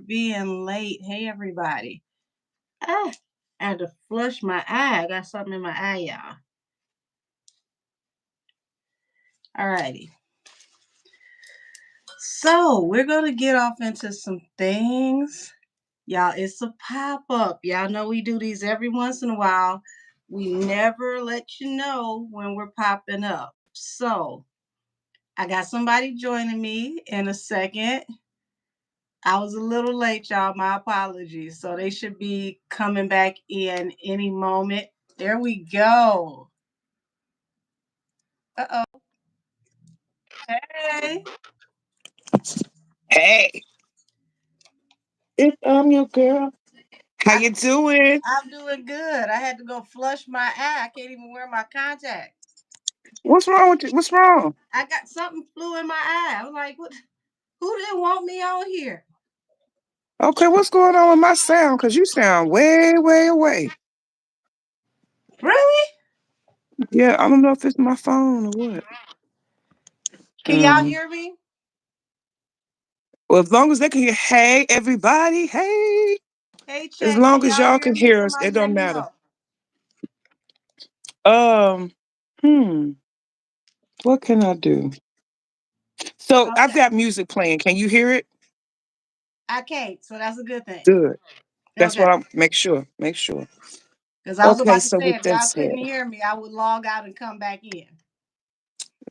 being late. Hey, everybody. Ah, I had to flush my eye. I got something in my eye, y'all. All righty. So, we're going to get off into some things. Y'all, it's a pop up. Y'all know we do these every once in a while. We never let you know when we're popping up. So, I got somebody joining me in a second. I was a little late, y'all. My apologies. So they should be coming back in any moment. There we go. Uh-oh. Hey. Hey, if I'm your girl, how I, you doing? I'm doing good. I had to go flush my eye. I can't even wear my contacts. What's wrong with you? What's wrong? I got something flew in my eye. I was like, what? Who didn't want me on here? Okay, what's going on with my sound? Cause you sound way, way away. Really? Yeah, I don't know if it's my phone or what. Can y'all Um, hear me? well, as long as they can hear, hey everybody, hey. Hey, As chat. Can long as y'all y'all hear can me? hear us, Somebody it let don't me matter. know. Um, hmm, what can I do? So I've Okay. got music playing. Can you hear it? I can't. So that's a good thing. Good. That's Okay. what I'm. Make sure. Make sure. Because I was Okay. about to So say, with if that y'all said. couldn't hear me, I would log out and come back in.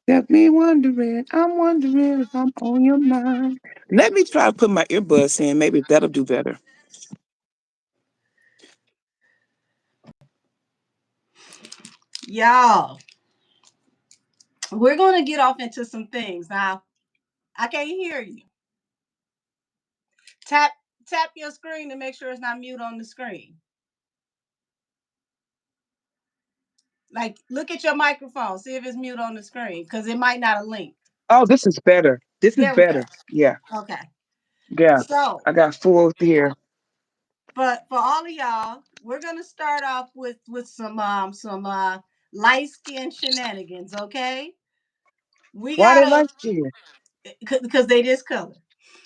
Got me wondering, I'm wondering if I'm on your mind. Let me try to put my earbuds in. Maybe that'll do better. Y'all, we're going to get off into some things. Now, I can't hear you. Tap tap your screen to make sure it's not mute on the screen. Like, look at your microphone. See if it's mute on the screen because it might not have linked. Oh, this is better. This is There we go. better. Yeah, Okay. yeah. So, I got full here. but for all of y'all, we're gonna start off with some light skin shenanigans. Okay, we Why they gotta like you? because they this color.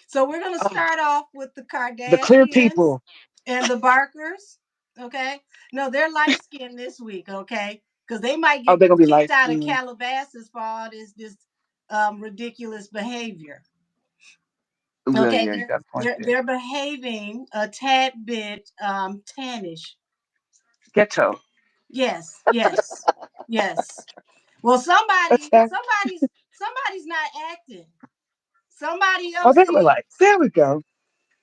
So we're gonna Oh, start off with the the clear Kardashians people. and the Barkers. Okay, no, they're light skinned this week. Okay, because they might Oh, get they're gonna be kicked light out of skinned. Calabasas for all this ridiculous behavior. Yeah, Okay, yeah, you got a point there. they're behaving a tad bit tannish. Ghetto. Yes, yes, yes. Well, That's that. somebody's not acting. Somebody Oh, else they were like, is. there we go.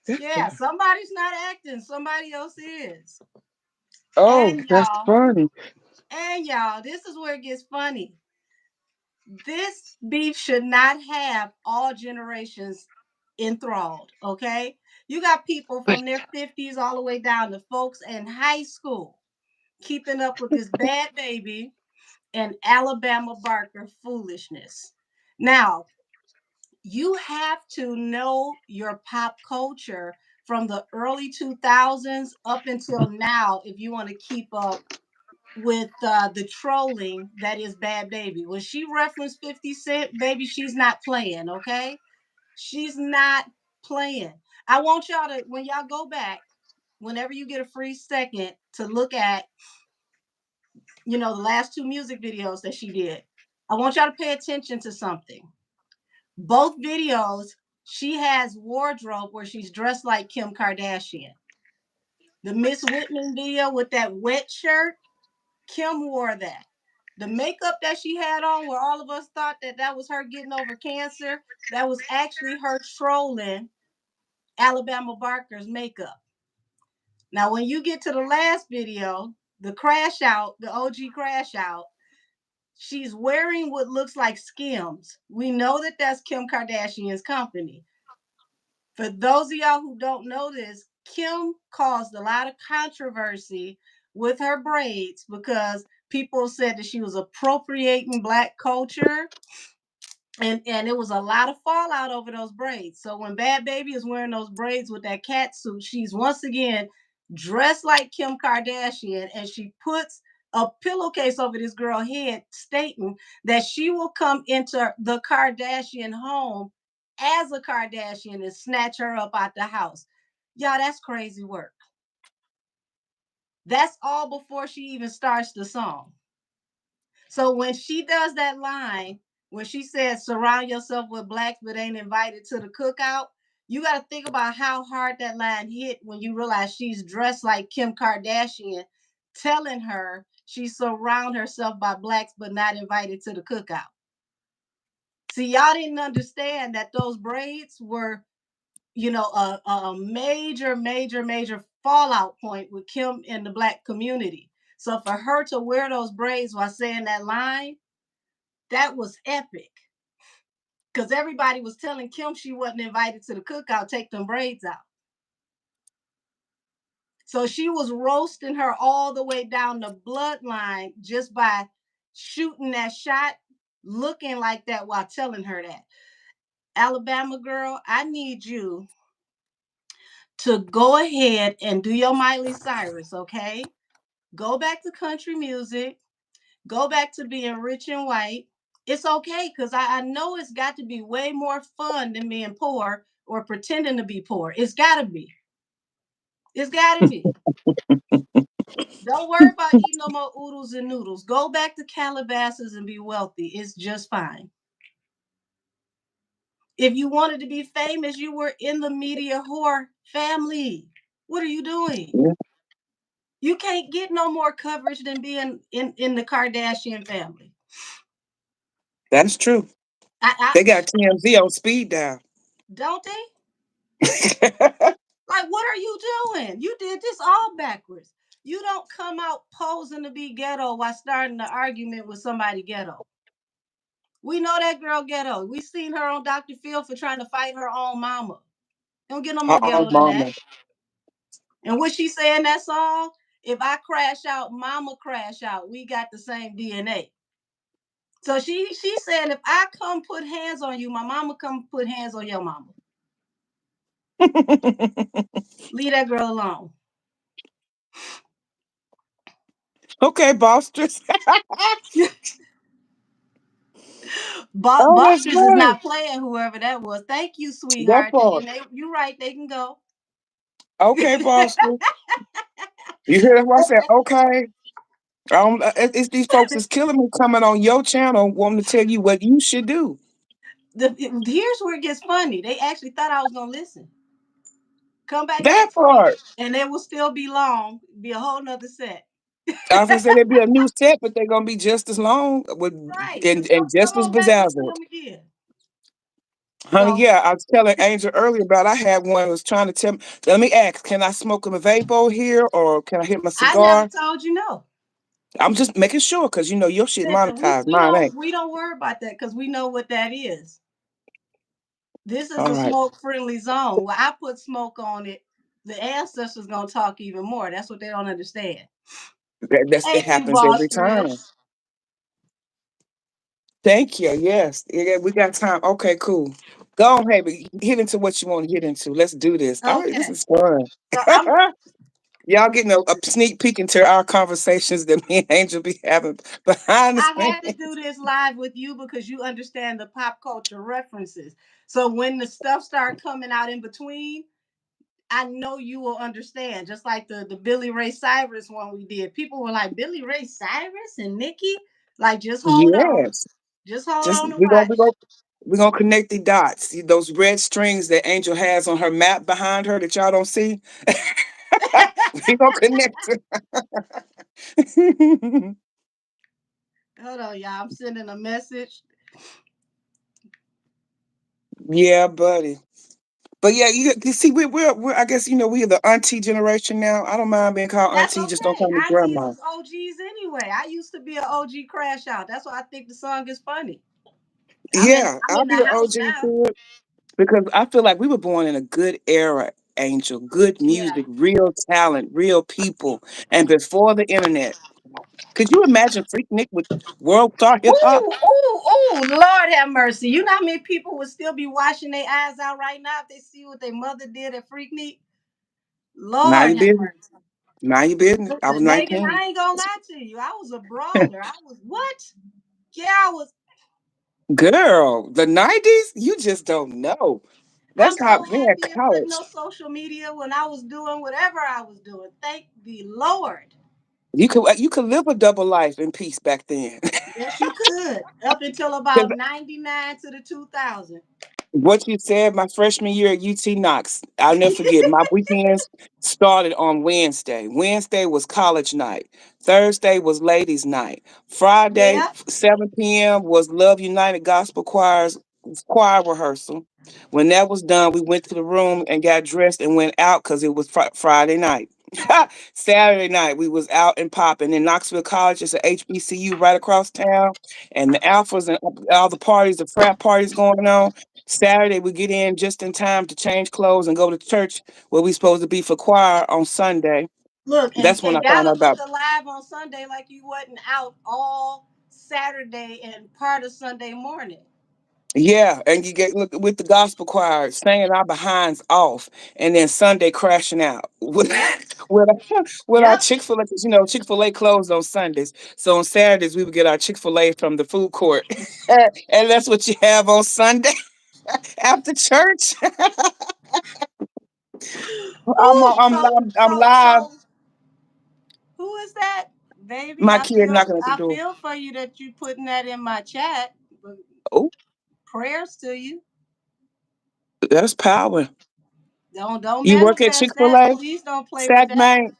That's Yeah, better. somebody's not acting. Somebody else is. Oh, And that's y'all, funny. this is where it gets funny. This beef should not have all generations enthralled, okay? You got people But from their 50s all the way down to folks in high school keeping up with this bad baby and Alabama Barker foolishness. Now, you have to know your pop culture from the early 2000s up until now if you want to keep up with the trolling that is Bad Baby. When she referenced 50 Cent, baby, she's not playing, okay? She's not playing. I want y'all to, when y'all go back, whenever you get a free second, to look at, the last two music videos that she did. I want y'all to pay attention to something. Both videos, she has wardrobe where she's dressed like Kim Kardashian. The Miss Whitman video with that wet shirt, Kim wore that. The makeup that she had on, where all of us thought that was her getting over cancer, that was actually her trolling Alabama Barker's makeup. Now, when you get to the last video, the crash out, the OG crash out, she's wearing what looks like Skims. We know that that's Kim Kardashian's company. For those of y'all who don't know this, Kim caused a lot of controversy with her braids because people said that she was appropriating Black culture, and it was a lot of fallout over those braids. So when Bad Baby is wearing those braids with that cat suit, she's once again dressed like Kim Kardashian, and she puts a pillowcase over this girl's head stating that she will come into the Kardashian home as a Kardashian and snatch her up out the house. Y'all, that's crazy work. That's all before she even starts the song. So when she does that line, when she says surround yourself with blacks but ain't invited to the cookout, you got to think about how hard that line hit when you realize she's dressed like Kim Kardashian, telling her she surround herself by blacks but not invited to the cookout. See, y'all didn't understand that those braids were, a major, major, major fallout point with Kim in the black community. So for her to wear those braids while saying that line, that was epic. Because everybody was telling Kim she wasn't invited to the cookout, take them braids out. So she was roasting her all the way down the bloodline just by shooting that shot, looking like that while telling her that. Alabama girl, I need you to go ahead and do your Miley Cyrus, okay? Go back to country music, go back to being rich and white. It's okay because I know it's got to be way more fun than being poor or pretending to be poor. It's got to be. It's got to be. Don't worry about eating no more oodles and noodles. Go back to Calabasas and be wealthy. It's just fine. If you wanted to be famous, you were in the media whore family. What are you doing? Yeah, You can't get no more coverage than being in the Kardashian family. that's true. I They got TMZ on speed dial. don't they? Like, what are you doing? You did this all backwards. You don't come out posing to be ghetto while starting an argument with somebody ghetto. We know that girl ghetto. We seen her on Dr. Phil for trying to fight her own mama. Don't get no more Uh-uh, ghetto than that. mama. And what she say in that song? If I crash out, mama crash out. We got the same DNA. So she said, if I come put hands on you, my mama come put hands on your mama. Leave that girl alone. Okay, Bosters. Oh, that's Buster's is funny. not playing whoever that was. Thank you, That sweetheart. part. And you're right, they can go. Okay, Bosters. You hear what I said? Okay. It's these folks is killing me coming on your channel wanting to tell you what you should do. Here's where it gets funny. They actually thought I was gonna listen. Come back That next week, part. and it will still be long. Be a whole nother set. I was gonna say there'd be a new set, but they're gonna be just as long with Right. and, Just and come just as on back and see bedazzled. them again. Honey, So yeah, I was telling Angel earlier about I had one who was trying to tell me, let me ask, can I smoke a vape here or can I hit my I never cigar? told you no. I'm just making sure because you know your shit Listen, we monetized, we mine don't ain't. we don't worry about that because we know what that is. This is All a right. smoke friendly zone. Where I put smoke on it, the ancestors gonna talk even more. That's what they don't understand. It Thank you, happens every time. Bostress. Thank you. Yes. Yeah, we got time. Okay, cool. Go on, baby. Get into what you want to get into. Let's do this. All right, this Okay, is fun. so I'm Y'all getting a sneak peek into our conversations that me and Angel be having behind the I had to scenes. do this live with you because you understand the pop culture references. So when the stuff start coming out in between, I know you will understand. Just like the Billy Ray Cyrus one we did. People were like, Billy Ray Cyrus and Nikki? Like, just hold on. Yes. Just hold Just on and watch. we're gonna connect the dots. See those red strings that Angel has on her map behind her that y'all don't see? We gonna connect it. Hold on, y'all. I'm sending a message. Yeah, buddy. But yeah, you see, we're I guess you know we are the auntie generation now. I don't mind being called That's auntie, just don't okay. call me Aunties grandma. is OGs anyway. I used to be an OG crash out. That's why I think the song is funny. I'm in Yeah, I'm I'll in be the the house OG now. to it because I feel like we were born in a good era, Angel. Good Yeah. music, real talent, real people, and before the internet. Could you imagine Freaknik with world star hip hop? Ooh, ooh, ooh, Lord have mercy. You know how many people would still be washing their eyes out right now if they see what their mother did at Freaknik? Mind Lord your have business. mercy. Mind your business. I was Listen, Megan, 19. I ain't gonna lie to you. I was a brawler. I was what? Yeah, I was. Girl, the 90s? You just don't know. I'm That's how so man happy it wasn't no college. social media when I was doing whatever I was doing. Thank the Lord. You could live a double life in peace back then. Yes, you could. Up until 'Cause about 99 to the 2000. what you said my freshman year at UT Knox, I'll never forget. My weekends started on Wednesday. Wednesday was college night. Thursday was ladies' night. Friday, Yeah. 7 p.m. was Love United Gospel Choir's choir rehearsal. When that was done, we went to the room and got dressed and went out because it was Friday night. Saturday night, we was out and popping in Knoxville College. It's a HBCU right across town, and the alphas and all the parties, the frat parties going on. Saturday, we get in just in time to change clothes and go to church where we supposed to be for choir on Sunday. Look, That's when I and found gotta out look about. alive on Sunday like you wasn't out all Saturday and part of Sunday morning. Yeah, and you get look with the gospel choir singing our behinds off, and then Sunday crashing out with Yep. with, with our Yep. Chick-fil-A. 'Cause, Chick-fil-A closed on Sundays, so on Saturdays we would get our Chick-fil-A from the food court, and that's what you have on Sunday after church. Whew, I'm live. who is that? Baby, My kid knocking at the I door. feel for you that you putting that in my chat. But Oh, prayers to you. that's power. Don't You work at manifest that. Chick-fil-A, Please don't play with Sac that. man.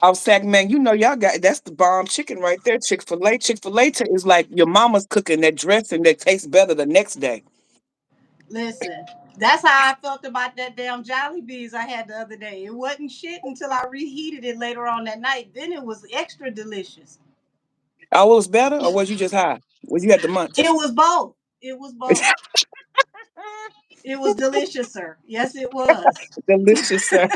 Oh, Sac man, y'all got that's the bomb chicken right there. Chick-fil-A. Chick-fil-A is like your mama's cooking that dressing that tastes better the next day. Listen, that's how I felt about that damn Jolly Bees I had the other day. It wasn't shit until I reheated it later on that night. Then it was extra delicious. Oh, it was better, or was you just high? Was you at the It munch? was both. It was both. It was delicious, sir. Yes, it was. Delicious, sir.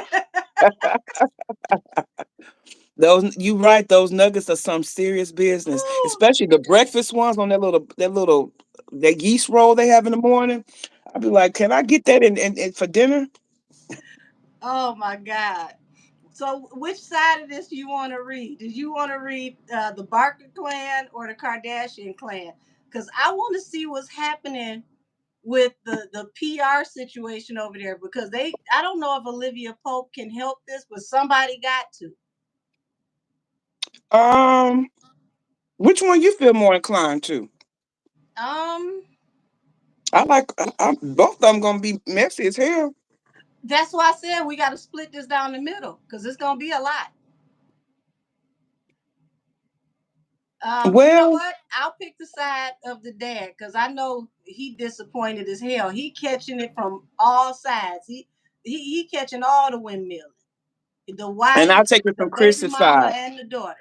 Those you right. Those nuggets are some serious business, especially the breakfast ones on that yeast roll they have in the morning. I'd be like, can I get that in for dinner? Oh my God. So, which side of this do you want to read? Did you want to read the Barker clan or the Kardashian clan? Because I want to see what's happening with the PR situation over there. Because I don't know if Olivia Pope can help this, but somebody got to. Um, which one you feel more inclined to? Um, Both of them gonna be messy as hell. that's why I said we got to split this down the middle because it's gonna be a lot. You know Well, what? I'll pick the side of the dad because I know he disappointed as hell. He catching it from all sides. He catching all the windmilling. The and wife, I'll take it the from baby Chris's mama, side. and the daughter.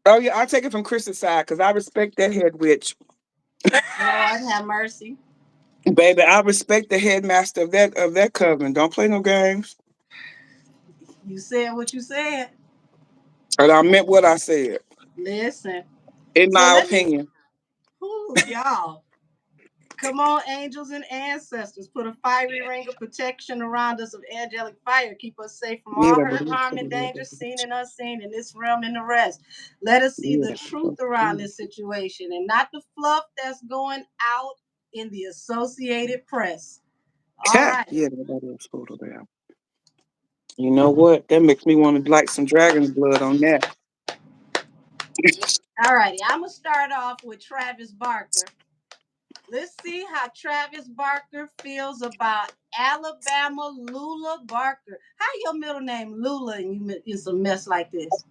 Oh yeah, I'll take it from Chris's side because I respect that head witch. Lord have mercy. Baby, I respect the headmaster of that coven. Don't play no games. You said what you said. And I meant what I said, Listen. in So my let me. opinion. Who y'all? Come on, angels and ancestors. Put a fiery ring of protection around us of angelic fire. Keep us safe from Yeah, all but hurt, harm, and danger, seen and unseen, in this realm and the rest. Let us see the truth around this situation and not the fluff that's going out in the Associated Press. All cat. right. Yeah, that is photo there. You know what? That makes me want to like some dragon's blood on that. All righty. I'm going to start off with Travis Barker. Let's see how Travis Barker feels about Alabama Lula Barker. How your middle name Lula and you in some mess like this?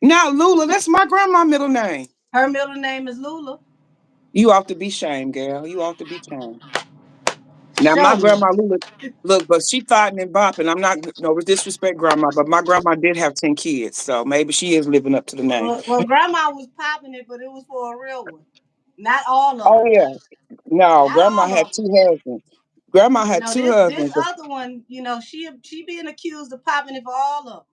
Now, Lula, that's my grandma middle name. Her middle name is Lula. You ought to be shamed, girl. You ought to be shamed. Now, my Show me. grandma Lula, look, but she fighting and bopping. I'm not no disrespect, grandma, but my grandma did have 10 kids, so maybe she is living up to the name. Well, Grandma was popping it, but it was for a real one. Not all of Oh them. yeah, no, Not grandma all had of them. two husbands. Grandma You had know two this husbands. other one. You know she being accused of popping it for all of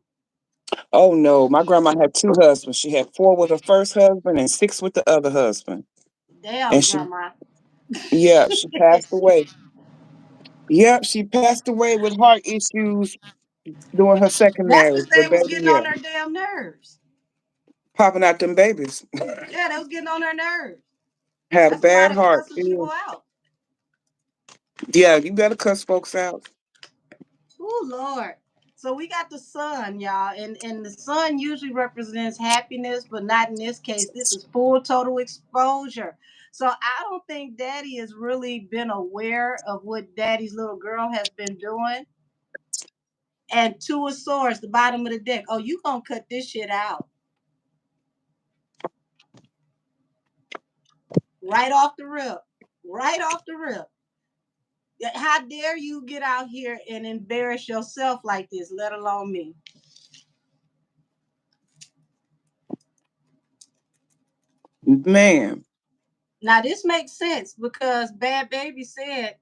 Oh no, my grandma had two husbands. She had four with her first husband and six with the other husband. them. Damn, And she, Grandma. yeah, she passed away. Yep, she passed away with heart issues during her second That's marriage. because But they was baby, getting yeah, on her damn nerves. popping out them babies. Yeah, they was getting on her nerves. Had a That's why bad they heart. cussing Yeah. people out. Yeah, you better cuss folks out. Oh Lord. So we got the sun, y'all, and the sun usually represents happiness, but not in this case. This is full total exposure. So I don't think Daddy has really been aware of what Daddy's little girl has been doing. And two of swords, the bottom of the deck. Oh, you gonna cut this shit out right off the rip, right off the rip. How dare you get out here and embarrass yourself like this, let alone me? Man. Now this makes sense because Bad Baby said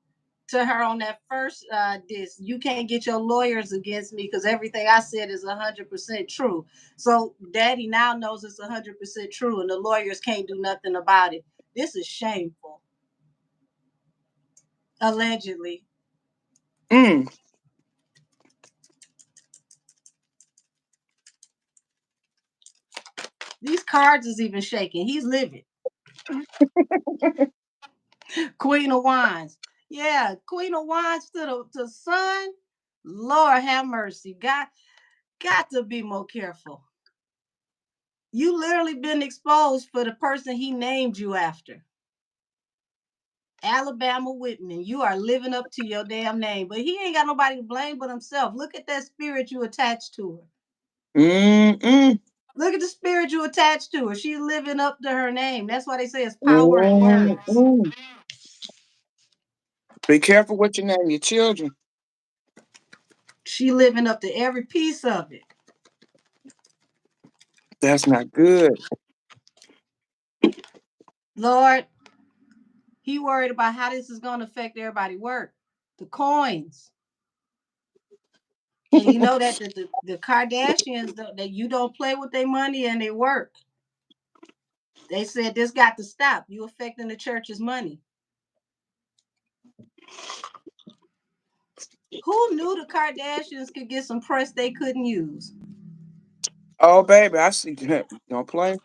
to her on that first disc, you can't get your lawyers against me because everything I said is 100% true. So Daddy now knows it's 100% true, and the lawyers can't do nothing about it. This is shameful. Allegedly, Mm. these cards is even shaking. He's livid. Queen of Wands. Yeah, Queen of Wands to the sun. Lord have mercy. Got to be more careful. You literally been exposed for the person he named you after. Alabama Whitman. You are living up to your damn name. But he ain't got nobody to blame but himself. Look at that spirit you attached to her. Mm-mm. Look at the spirit you attached to her. She's living up to her name. That's why they say it's power in words. Mm-mm. Be careful what you name your children. She living up to every piece of it. That's not good. Lord, he worried about how this is going to affect everybody work. The coins. And you know that the Kardashians, that you don't play with their money and their work. They said this got to stop. You affecting the church's money. Who knew the Kardashians could get some press they couldn't use? Oh, baby, I see. Don't play.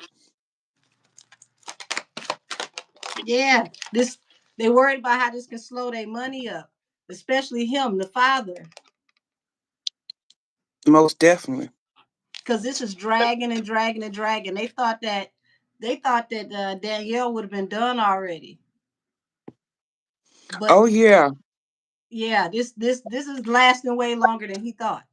Yeah, this they worried about how this can slow their money up, especially him, the father, Most definitely. because this is dragging and dragging and dragging. They thought that Danielle would have been done already, but Oh, yeah. yeah, this is lasting way longer than he thought.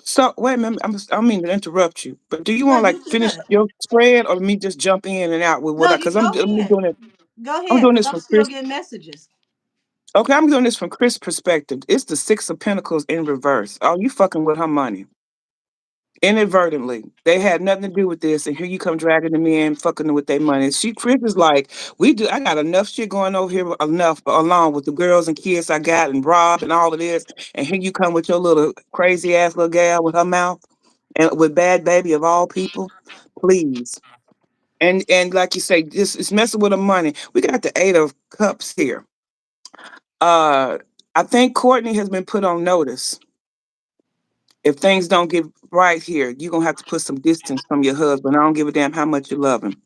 So, wait a minute. I don't mean to interrupt you, but do you No, want to you like too finish good. your spread or me just jump in and out with what No, I, you because go I'm ahead. doing it. Go I'm ahead, doing because this I'm from still Chris. getting messages. Okay, I'm doing this from Chris' perspective. It's the Six of Pentacles in reverse. Oh, you fucking with her money. Inadvertently. They had nothing to do with this, and here you come dragging them in, fucking with their money. She Chris is like, we do I got enough shit going over here enough along with the girls and kids I got and Rob and all of this. And here you come with your little crazy ass little gal with her mouth and with bad baby of all people. Please. And like you say, this is messing with the money. We got the Eight of Cups here. Uh I think Courtney has been put on notice. If things don't get right here, you're gonna have to put some distance from your husband. I don't give a damn how much you love him.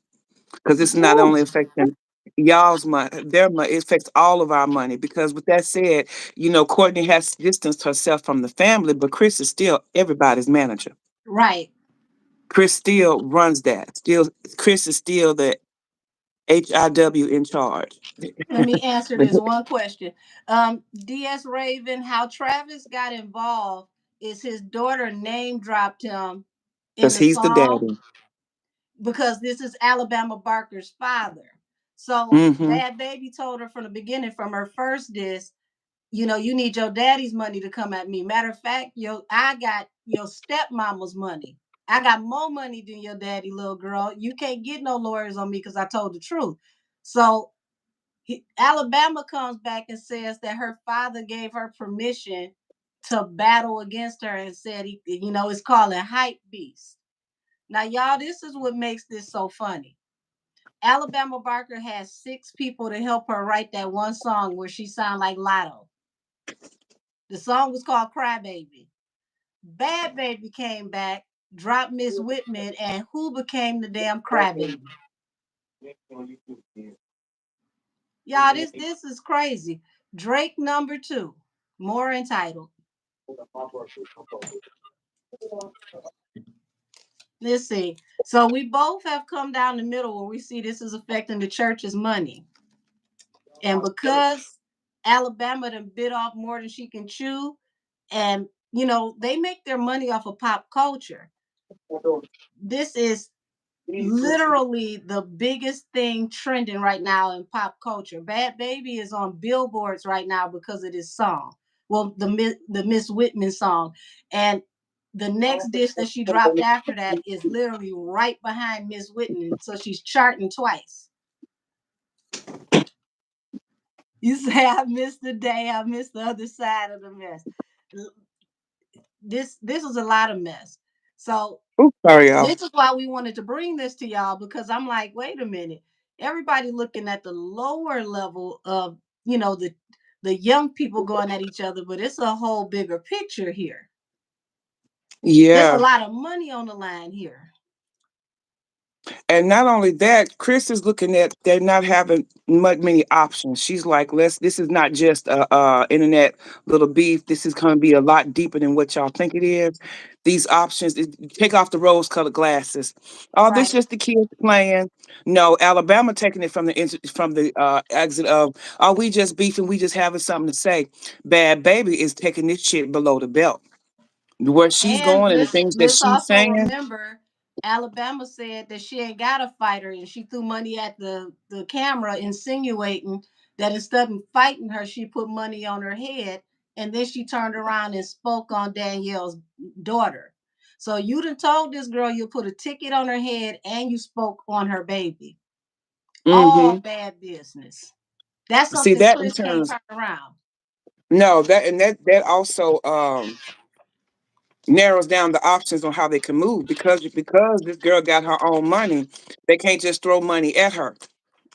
Because it's not Whew. only affecting y'all's money, their money, it affects all of our money. Because with that said, Courtney has distanced herself from the family, but Chris is still everybody's manager. Right. Chris still runs that. Still Chris is still the HIW in charge. Let me answer Because this one question. DS Raven, how Travis got involved is his daughter name dropped him in the he's the song daddy. because this is Alabama Barker's father. So Mm-hmm. Bad Baby told her from the beginning, from her first disc, you need your daddy's money to come at me. Matter of fact, I got your stepmama's money. I got more money than your daddy, little girl. You can't get no lawyers on me because I told the truth. So Alabama comes back and says that her father gave her permission to battle against her and said it's called a hype beast. Now, y'all, this is what makes this so funny. Alabama Barker has 6 people to help her write that one song where she sound like Lotto. The song was called Crybaby. Bad Baby came back, dropped Miss Whitman, and who became the damn Crybaby? Y'all, this is crazy. Drake number 2, more entitled. Let's see. So we both have come down the middle where we see this is affecting the church's money. And because Alabama done bit off more than she can chew, and they make their money off of pop culture. This is literally the biggest thing trending right now in pop culture. Bad Baby is on billboards right now because of this song. Well, the Miss Whitman song, and the next dish that she dropped after that is literally right behind Miss Whitman, so she's charting twice. You say I missed the day, I missed the other side of the mess. This was a lot of mess. So Oops, sorry, y'all. this is why we wanted to bring this to y'all, because I'm like, wait a minute. Everybody looking at the lower level of, the young people going at each other, but it's a whole bigger picture here. There's a Yeah. lot of money on the line here. And not only that, Chris is looking at they're not having many options. She's like, this is not just a internet little beef. This is going to be a lot deeper than what y'all think it is. These options, take off the rose-colored glasses. Oh, this Right. just the kids playing. No, Alabama taking it from the exit of, oh, we just beefing, we just having something to say. Bad Baby is taking this shit below the belt. Where she's And going and the let's things that let's she's also saying. remember, Alabama said that she ain't got a fighter, and she threw money at the camera, insinuating that instead of fighting her, she put money on her head, and then she turned around and spoke on Danielle's daughter. So you done told this girl you put a ticket on her head, and you spoke on her baby. All Mm-hmm. bad business. That's See something that in Chris can't terms. turn around. No, that also narrows down the options on how they can move because this girl got her own money. They can't just throw money at her,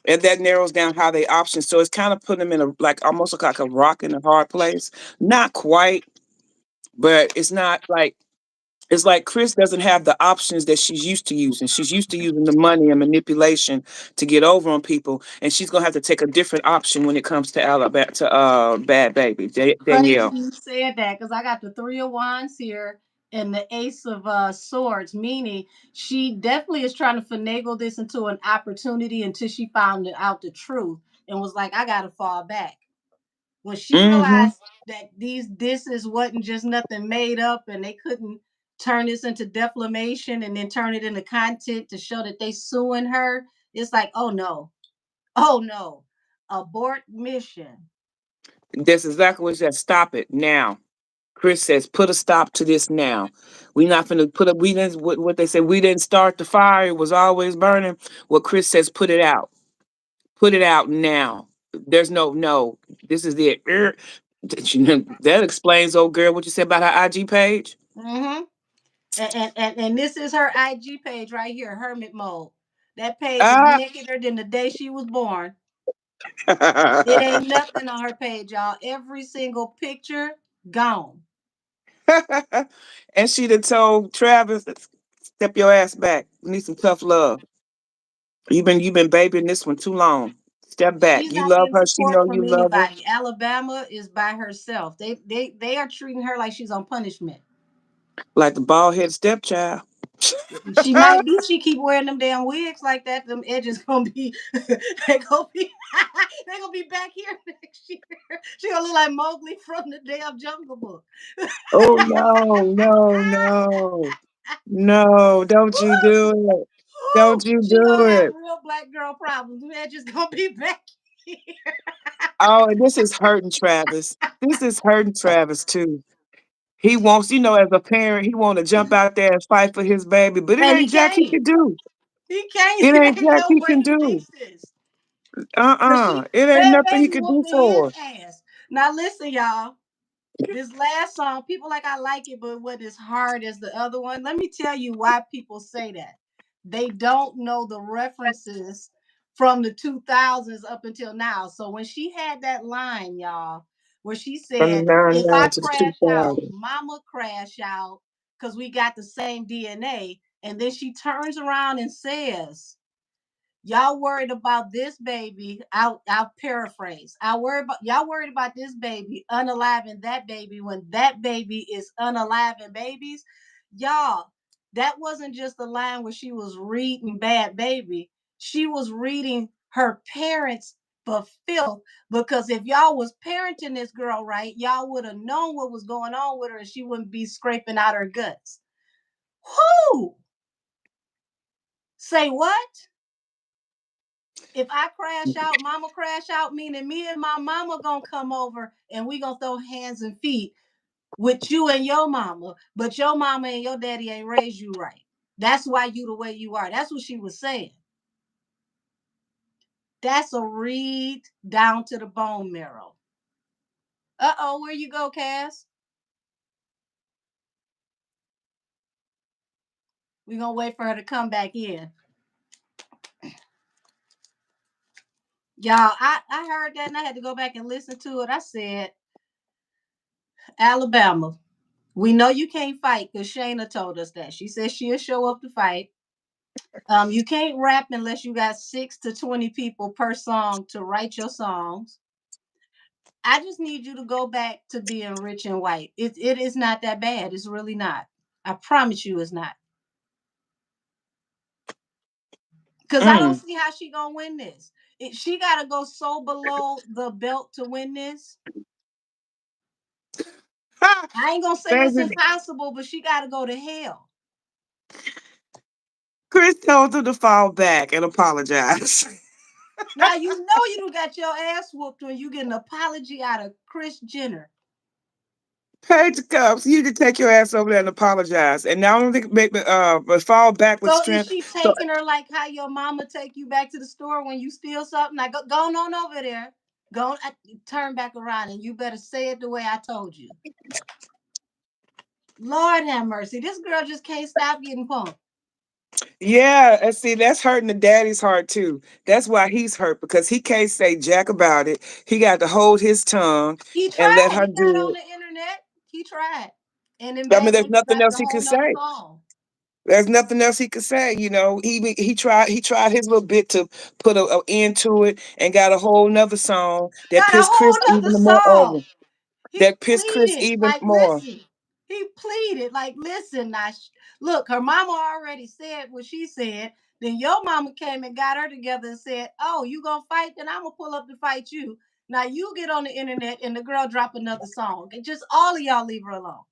and that narrows down how they options. So it's kind of putting them in a like almost like a rock in a hard place. Not quite, but it's not like it's like Chris doesn't have the options that she's used to using. She's used to using the money and manipulation to get over on people, and she's gonna have to take a different option when it comes to Alabama to Bad Baby Crazy Danielle. you said that, because I got the Three of Wands here and the Ace of Swords, meaning she definitely is trying to finagle this into an opportunity until she found out the truth and was like, I gotta fall back. When she Mm-hmm. realized that this is wasn't just nothing made up, and they couldn't turn this into defamation and then turn it into content to show that they suing her, it's like, oh no, oh no, abort mission. That's exactly what he said. Stop it now. Chris says, put a stop to this now. We not finna put up. We didn't. What they said. We didn't start the fire. It was always burning. What Chris says, put it out. Put it out now. There's no. This is it. That explains, old girl, what you said about her IG page. Mm-hmm. And this is her IG page right here, Hermit Mode. That page is Ah. nakedder than the day she was born. It ain't nothing on her page, y'all. Every single picture gone. And she done told Travis, step your ass back. We need some tough love. You've been babying this one too long. Step back. She's You not love getting her. She support know from you love her. anybody. Alabama is by herself. They are treating her like she's on punishment. Like the bald headed stepchild. She might be. She keep wearing them damn wigs like that. Them edges gonna be. they gonna be. they gonna be back here next year. She gonna look like Mowgli from the damn Jungle Book. Oh no, no, no. No, don't you do it. Ooh, Don't you she do gonna have it. real black girl problems. They're just gonna be back here. Oh, and this is hurting Travis. This is hurting Travis too. He wants, as a parent, he want to jump out there and fight for his baby, but it And ain't he jack he can't. can do. He can't. It It ain't ain't jack no he way can he do. thinks this. Cause It ain't Bad nothing he Baby can do whooping his for her. ass. Now listen, y'all. This last song, people like I like it, but it wasn't as hard as the other one. Let me tell you why people say that. They don't know the references from the 2000s up until now. So when she had that line, y'all, where she From the said, "If I 99 to the crash out, 2000. mama crash out because we got the same DNA." And then she turns around and says, Y'all worried about this baby. I'll paraphrase. Y'all worried about this baby unaliving that baby when that baby is unaliving babies. Y'all, that wasn't just the line where she was reading bad baby. She was reading her parents for filth, because if y'all was parenting this girl right, y'all would have known what was going on with her and she wouldn't be scraping out her guts. Who? Say what? If I crash out, mama crash out, meaning me and my mama gonna come over and we gonna throw hands and feet with you and your mama, but your mama and your daddy ain't raised you right. That's why you the way you are. That's what she was saying. That's a read down to the bone marrow. Uh-oh, where you go, Cass? We gonna wait for her to come back in. Y'all, I heard that and I had to go back and listen to it. I said, Alabama, we know you can't fight because Shayna told us that. She said she'll show up to fight. You can't rap unless you got 6 to 20 people per song to write your songs. I just need you to go back to being rich and white. It is not that bad. It's really not. I promise you, it's not. Cause I don't Mm. see how she gonna win this. She gotta go so below the belt to win this. Ha! I ain't gonna say it's Baby, impossible, but she gotta go to hell. Chris told her to fall back and apologize. Now you know you done got your ass whooped when you get an apology out of Chris Jenner. Paige comes, you need to take your ass over there and apologize. And not only make me but fall back with So is strength. she So taking her like how your mama take you back to the store when you steal something? Like go on over there. Go on, turn back around and you better say it the way I told you. Lord have mercy. This girl just can't stop getting punked. yeah, and see that's hurting the daddy's heart too. That's why he's hurt because he can't say jack about it. He got to hold his tongue He and let tried. her He got do on it. the internet. He tried. And then I mean, Bad there's Baby nothing dropped else a he whole could nother say. song. There's nothing else he could say. You know, he tried his little bit to put a end to it and got a whole nother song that Got a pissed whole Chris nother even more song. over. He That pissed Chris pleaded, even like, more. listen. He pleaded, like, listen, now, look, her mama already said what she said. Then your mama came and got her together and said, oh, you gonna fight? Then I'm gonna pull up to fight you. Now you get on the internet and the girl drop another song. And just all of y'all leave her alone.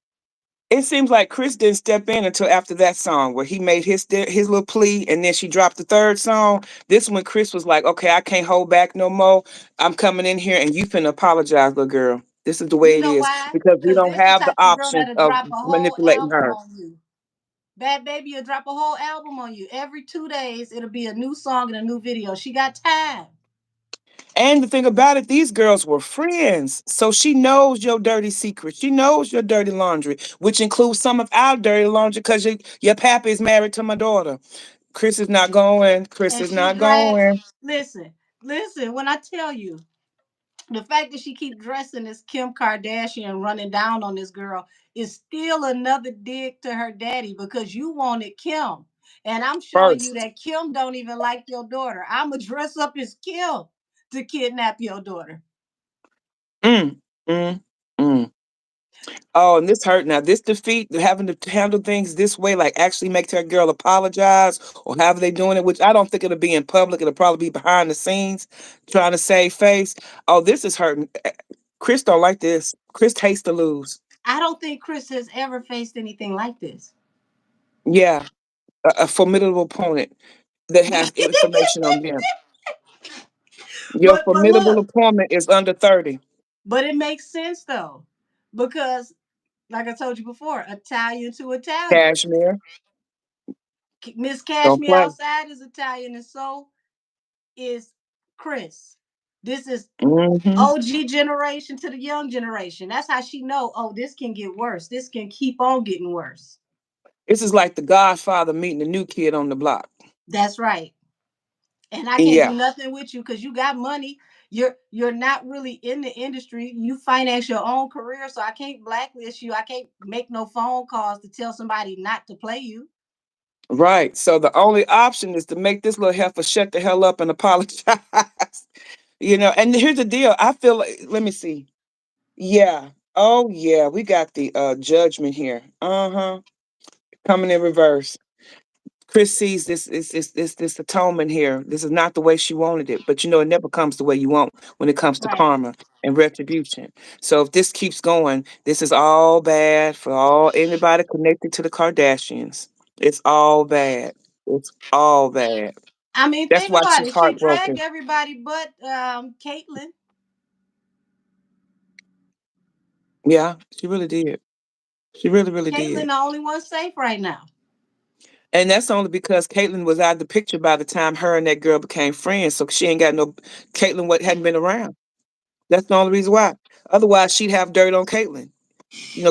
It seems like Chris didn't step in until after that song where he made his little plea and then she dropped the third song. This when Chris was like, okay, I can't hold back no more. I'm coming in here and you finna apologize, little girl. This is the You way it know is why? because we Because don't this the have the type of girl option that'll of drop a whole manipulating album her. on you. Bad Baby will drop a whole album on you. Every 2 days, it'll be a new song and a new video. She got time. And the thing about it, these girls were friends. So she knows your dirty secrets. She knows your dirty laundry, which includes some of our dirty laundry because your pappy is married to my daughter. Chris is not going. Chris And is she not drags. going. Listen, listen. When I tell you the fact that she keep dressing as Kim Kardashian, running down on this girl, is still another dig to her daddy because you wanted Kim, and I'm showing you First. that Kim don't even like your daughter. I'ma dress up as Kim to kidnap your daughter. Mm, mm, mm. Oh, and this hurt now. This defeat, having to handle things this way, like actually make that girl apologize or however they doing it, which I don't think it'll be in public. It'll probably be behind the scenes, trying to save face. Oh, this is hurting. Chris don't like this. Chris hates to lose. I don't think Chris has ever faced anything like this. Yeah, a formidable opponent that has information on him. Your But formidable look, opponent is under 30. but it makes sense though, because like I told you before, Italian to Italian. Cashmere, Miss don't Cashmere play. outside is Italian, and so is Chris. This is Hmm. OG generation to the young generation. That's how she know. Oh, this can get worse. This can keep on getting worse. This is like the Godfather meeting the new kid on the block. That's right. And I can't do Yeah. nothing with you because you got money. You're not really in the industry. You finance your own career, so I can't blacklist you. I can't make no phone calls to tell somebody not to play you. Right. So the only option is to make this little heifer shut the hell up and apologize. And here's the deal. I feel like, let me see. Yeah. Oh yeah, we got the judgment here. Uh-huh. Coming in reverse. Chris sees this atonement here. This is not the way she wanted it, but it never comes the way you want when it comes to Right. karma and retribution. So if this keeps going, this is all bad for all anybody connected to the Kardashians. It's all bad. It's all bad. I mean, That's think why about she's it. She dragged heartbroken. everybody but Caitlyn. Yeah, she really did. She really, really Caitlyn did. the only one safe right now. And that's only because Caitlyn was out of the picture by the time her and that girl became friends. So she ain't got no Caitlyn what hadn't been around. That's the only reason why. Otherwise, she'd have dirt on Caitlyn.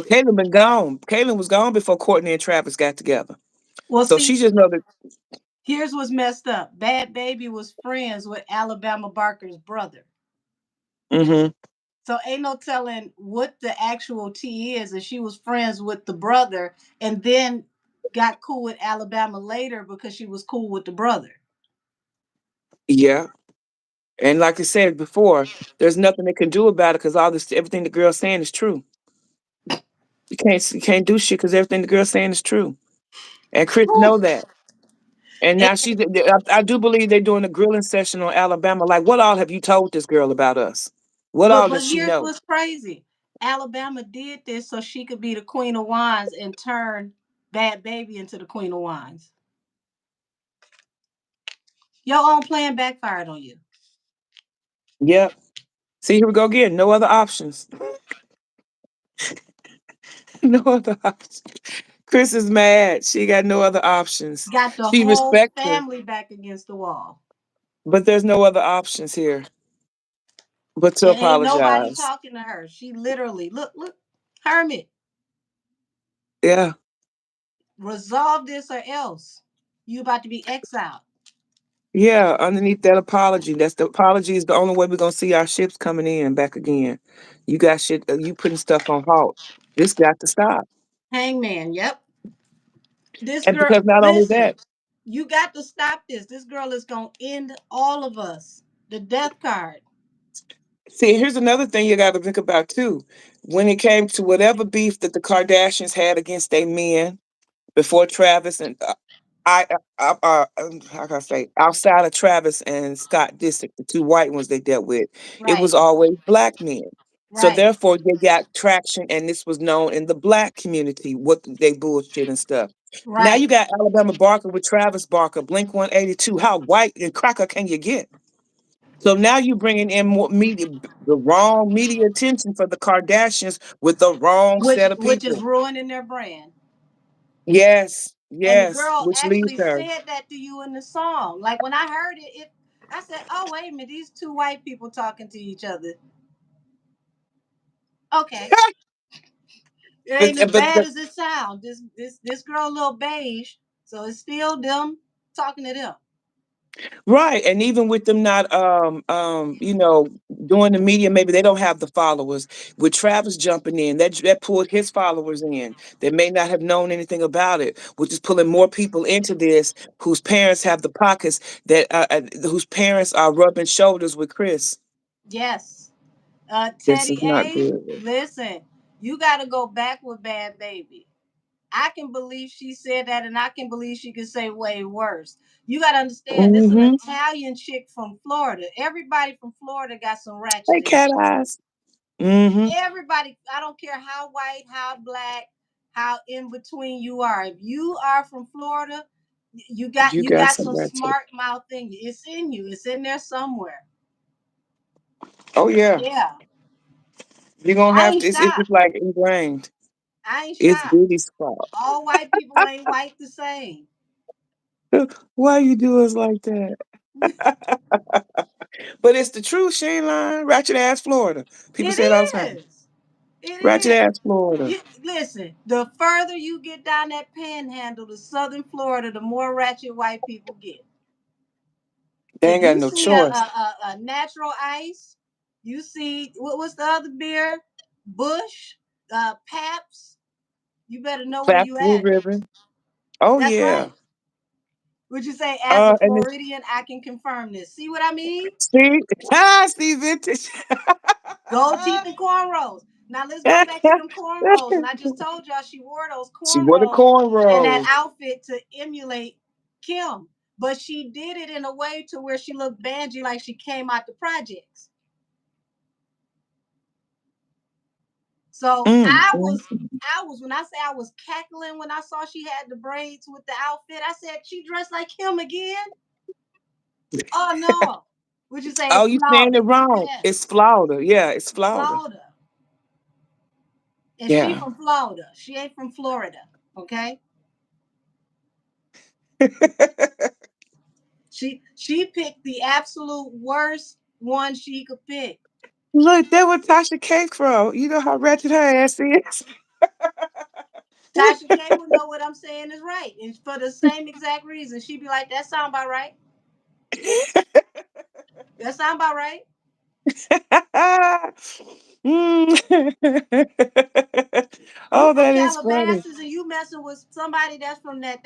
Caitlyn been gone. Caitlyn was gone before Courtney and Travis got together. Well, So she see, just know that. here's what's messed up. Bad Baby was friends with Alabama Barker's brother. Hmm. So ain't no telling what the actual tea is. And she was friends with the brother and then got cool with Alabama later because she was cool with the brother. Yeah. And like I said before, there's nothing they can do about it because all this, everything the girl's saying is true. You can't do shit because everything the girl's saying is true. And Chris Whew. know that. And And, now I do believe they're doing a grilling session on Alabama. Like, what all have you told this girl about us? What but all does but she here's know? what's crazy. Alabama did this so she could be the queen of wines and turn Bad Baby into the queen of wines. Your own plan backfired on you. Yep. See, here we go again. No other options. No other options. Chris is mad. She got no other options. Got the She whole respects her, family back against the wall. but there's no other options here but to And ain't nobody apologize. talking to her. She literally, look, Hermit, Yeah. resolve this or else you about to be exiled. Yeah. Underneath that apology, that's the apology is the only way we're gonna see our ships coming in back again. You got shit. You putting stuff on halt. This got to stop. Hangman, yep. This And girl, because not only listen, that, you got to stop this. This girl is going to end all of us. The death card. see, here's another thing you got to think about too. When it came to whatever beef that the Kardashians had against their men before Travis and how can I say outside of Travis and Scott Disick, the two white ones they dealt with, it Right, was always black men. So right, therefore, they got traction, and this was known in the black community what they bullshit and stuff. Now right. you got Alabama Barker with Travis Barker, Blink 182. How white and cracker can you get? So now you're bringing in more media, the wrong media attention for the Kardashians with the wrong set of Which is people. ruining their brand. Yes, And the yes, girl which leaves actually her. said that to you in the song. Like when I heard it, I said, "Oh wait a minute, these two white people talking to each other." Okay, it but, ain't as bad but as it sounds. This girl a little beige, so it's still them talking to them. right, and even with them not doing the media, maybe they don't have the followers. With Travis jumping in, that pulled his followers in. They may not have known anything about it, which is pulling more people into this whose parents have the pockets whose parents are rubbing shoulders with Chris. Yes. This is Teddy not A, good. listen, you got to go back with Bad Baby. I can believe she said that, and I can believe she could say way worse. You got to understand, this is an Mm-hmm. Italian chick from Florida. Everybody from Florida got some ratchet Hey, in them. cat eyes. Mm-hmm. Everybody, I don't care how white, how black, how in between you are. If you are from Florida, you got You you got got some some ratchet. smart mouth in you. It's in you. It's in there somewhere. Oh yeah, Yeah, you're gonna I have ain't to. It's shocked. just like ingrained. I ain't It's shocked. Diddy's fault. All white people ain't white the same. Why you do us like that? But it's the truth. She ain't lying. Ratchet ass Florida. People It say it all the time. is. Ratchet It is. ass Florida. Listen, the further you get down that panhandle to southern Florida, the more ratchet white people get. They If ain't got you no see a, choice. natural ice, you see what's the other beer? Bush, Paps. You better know where Fast you Blue at. Ribbon. Oh That's yeah. right. Would you say, as a And then, Floridian, I can confirm this? See what I mean? see, see vintage. Gold teeth and cornrows. Now let's go back to them cornrows. And I just told y'all she wore those She wore the cornrows and that cornrows. outfit to emulate Kim. But she did it in a way to where she looked bangy, like she came out the projects. So Mm, I mm. was, I was when I say I was cackling when I saw she had the braids with the outfit. I said she dressed like him again. Oh no! Would you say Oh, it's you saying it flawed? wrong. Yes, It's Florida. Yeah, it's Florida. Florida, and she Yeah. from Florida. She ain't from Florida. Okay, she picked the absolute worst one she could pick. Look, that was Tasha K from. You know how ratchet her ass is. Tasha K would know what I'm saying is right, and for the same exact reason, she'd be like, "That sound about right. That sound about right." Mm. You Oh, from that is funny. Calabasas and you messing with somebody that's from that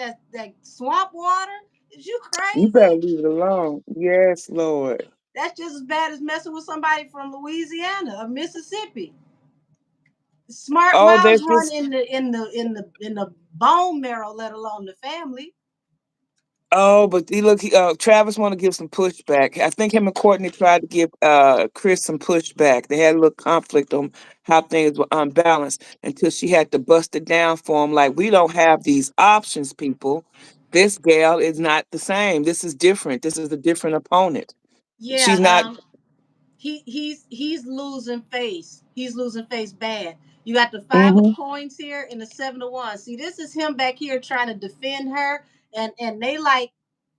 swamp water? Is you You better crazy? leave it alone. Yes, Lord. That's just as bad as messing with somebody from Louisiana or Mississippi. Smart Oh, mouths there's run this. in the bone marrow, let alone the family. Oh, but look, Travis want to give some pushback. I think him and Courtney tried to give Chris some pushback. They had a little conflict on how things were unbalanced until she had to bust it down for him. Like, we don't have these options, people. This gal is not the same. This is different. This is a different opponent. Yeah, She's not. he's losing face. He's losing face bad. You got the five of Hmm. coins here and the seven of wands. See, this is him back here trying to defend her, and they like,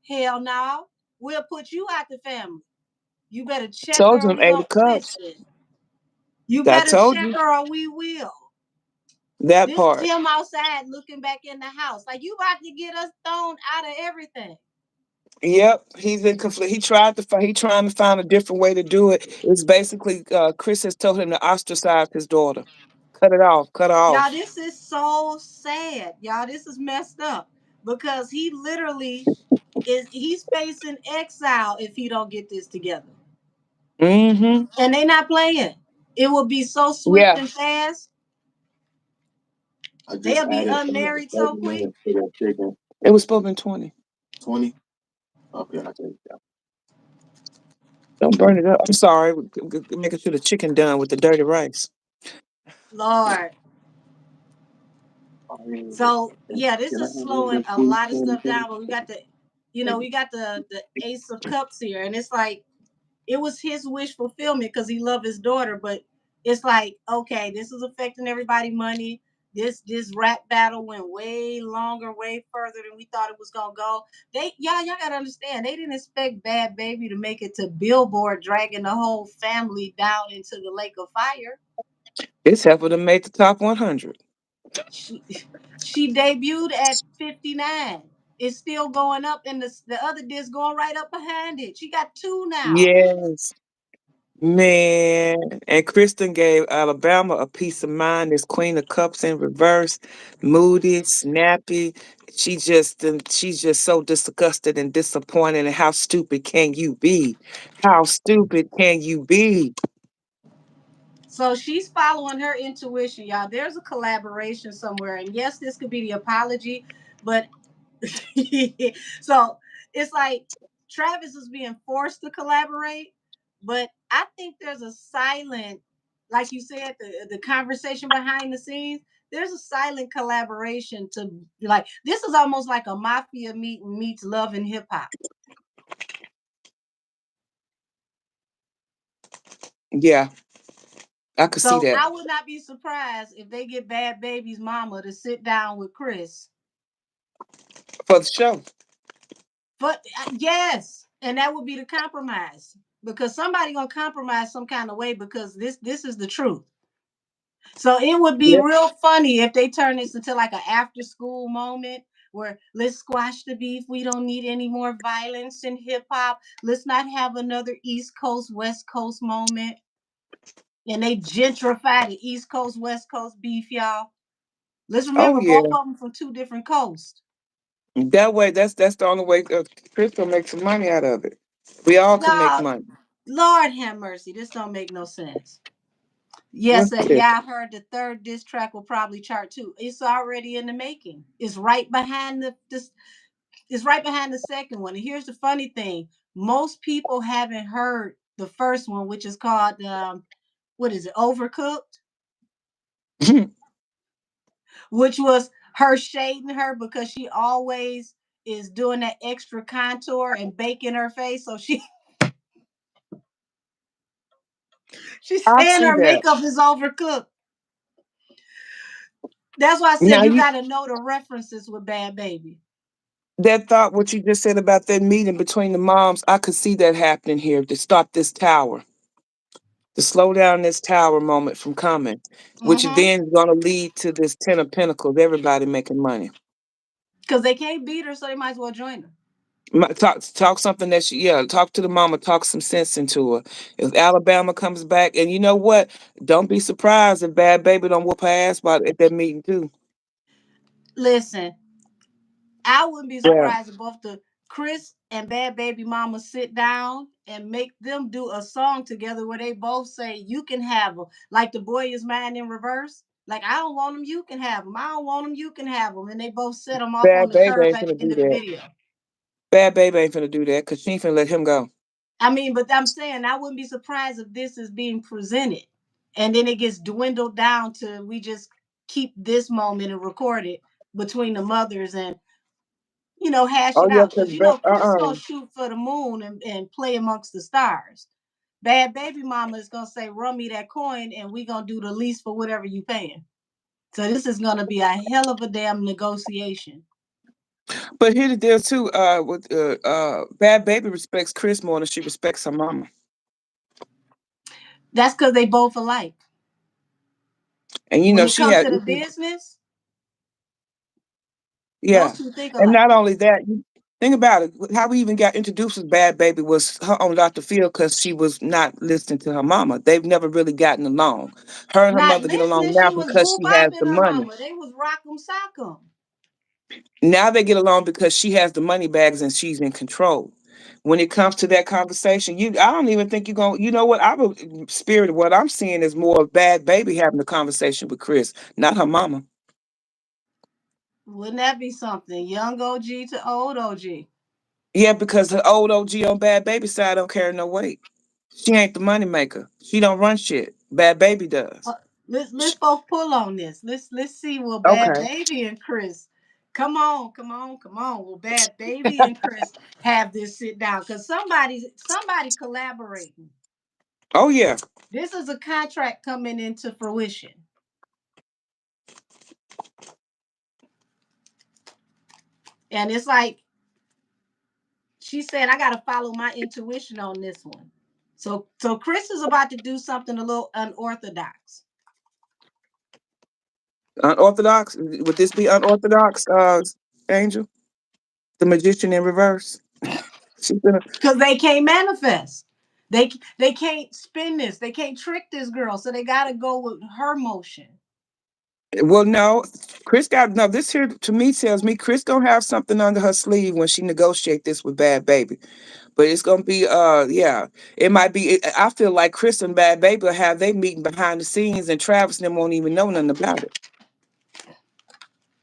hell no, we'll put you out the family. You better check Told her or him we Eight of gonna Cups. listen. You I better told check you her or we will. that This is part. him outside looking back in the house. Like you about to get us thrown out of everything. Yep, he's in conflict. He tried to find. He trying to find a different way to do it. It's basically Chris has told him to ostracize his daughter, cut it off, cut her Y'all, off. this is so sad. Y'all, this is messed up. Because he literally he's facing exile if he don't get this together. Mm-hmm. And they not playing. It will be so swift Yeah. and fast. They'll be unmarried so quick. It was supposed to be 20. 20. Okay, I take that. Don't burn it up. I'm sorry. Making sure the chicken done with the dirty rice. Lord. So Can yeah, this I is have one of slowing them a sweet lot of candy stuff things? down, but we got the Thank you. we got the ace of cups here, and it's like it was his wish fulfillment because he loved his daughter, but it's like, okay, this is affecting everybody money. This rap battle went way longer, way further than we thought it was gonna go. Y'all gotta understand, they didn't expect Bad Baby to make it to Billboard, dragging the whole family down into the lake of fire. It's helping to make the top 100. She she debuted at 59. It's still going up, and the other disc going right up behind it. She got two now. Yes. Man, and Kristen gave Alabama a peace of mind. This Queen of Cups in reverse, moody, snappy. She's just so disgusted and disappointed. And how stupid can you be? How stupid can you be? So she's following her intuition, y'all. There's a collaboration somewhere, and yes, this could be the apology, but so it's like Travis is being forced to collaborate, but I think there's a silent, like you said, the conversation behind the scenes. There's a silent collaboration to like this is almost like a mafia meeting meets love and hip hop. Yeah, I could see So that I would not be surprised if they get Bad Baby's mama to sit down with Chris. for the show. But yes, and that would be the compromise because somebody gonna compromise some kind of way because this is the truth. So it would be Yeah. real funny if they turn this into like an after school moment where let's squash the beef. We don't need any more violence in hip hop. Let's not have another East Coast West Coast moment. And they gentrify the East Coast West Coast beef, y'all. Let's Oh remember yeah. both of them from two different coasts. That way, that's the only way Chris will make some money out of it. We all can make No, money. Lord have mercy. This don't make no sense. Yes, What's this? yeah, I heard the third diss track will probably chart too. It's already in the making. It's right behind the this. It's right behind the second one. And here's the funny thing: most people haven't heard the first one, which is called what is it? Overcooked, which was her shading her because she always is doing that extra contour and baking her face. So she's I saying see her that. makeup is overcooked. That's why I Now said you you got to know the references with Bad Baby. that thought what you just said about that meeting between the moms, I could see that happening here to stop this tower, to slow down this tower moment from coming, which Mm-hmm. then is going to lead to this Ten of Pentacles, everybody making money. Because they can't beat her, so they might as well join her. Talk something that she, yeah, talk to the mama, talk some sense into her. If Alabama comes back, and you know what, don't be surprised if Bad Baby don't whoop her ass by at that meeting too. Listen, I wouldn't be Yeah, surprised if both the Chris and Bad Baby Mama sit down and make them do a song together where they both say, "You can have them." Like the boy is mine in reverse. Like, I don't want them, you can have them. I don't want them, you can have them. And they both set them off on Bad the Baby curb ain't at the finna end do of the that. video. Bad Baby ain't finna do that because she ain't finna let him go. I mean, but I'm saying I wouldn't be surprised if this is being presented and then it gets dwindled down to we just keep this moment and record it between the mothers and hash Oh it yeah, out. because Because Chris gonna shoot for the moon and play amongst the stars. Bad Baby Mama is gonna say, "Run me that coin," and we gonna do the least for whatever you paying. So this is gonna be a hell of a damn negotiation. but here the deal too. With Bad Baby respects Chris more than she respects her mama, That's because they both alike. and you When know it she comes had to the business, those yeah, two think and alike. not only that, you think about it. How we even got introduced as Bad Baby was her on Dr. Phil because she was not listening to her mama. They've never really gotten along. Her and her Not mother get listening, along now she was because boo she has bopping the her money. mama. They was rock'em sock'em. Now they get along because she has the money bags and she's in control. When it comes to that conversation, I don't even think you're going. You know what? I would spirit of what I'm seeing is more of Bad Baby having a conversation with Chris, not her mama. Wouldn't that be something? Young OG to old OG. Yeah, because the old OG on Bad Baby side don't carry no weight. She ain't the money maker. She don't run shit. Bad Baby does. Uh, let's Sh both pull on this. Let's see will Bad Okay. Baby and Chris. Come on, come on, come on. Will Bad Baby and Chris have this sit down? Because somebody collaborating. Oh yeah. This is a contract coming into fruition. And it's like she said, I gotta follow my intuition on this one. So Chris is about to do something a little unorthodox. Unorthodox. Would this be unorthodox, Angel? The magician in reverse. She's gonna. Because they can't manifest. They can't spin this. They can't trick this girl. So they gotta go with her motion. Well, no, Chris got no. This here to me tells me Chris gonna have something under her sleeve when she negotiate this with Bad Baby. But it's gonna be yeah, it might be. I feel like Chris and Bad Baby will have they meeting behind the scenes, and Travis and them won't even know nothing about it.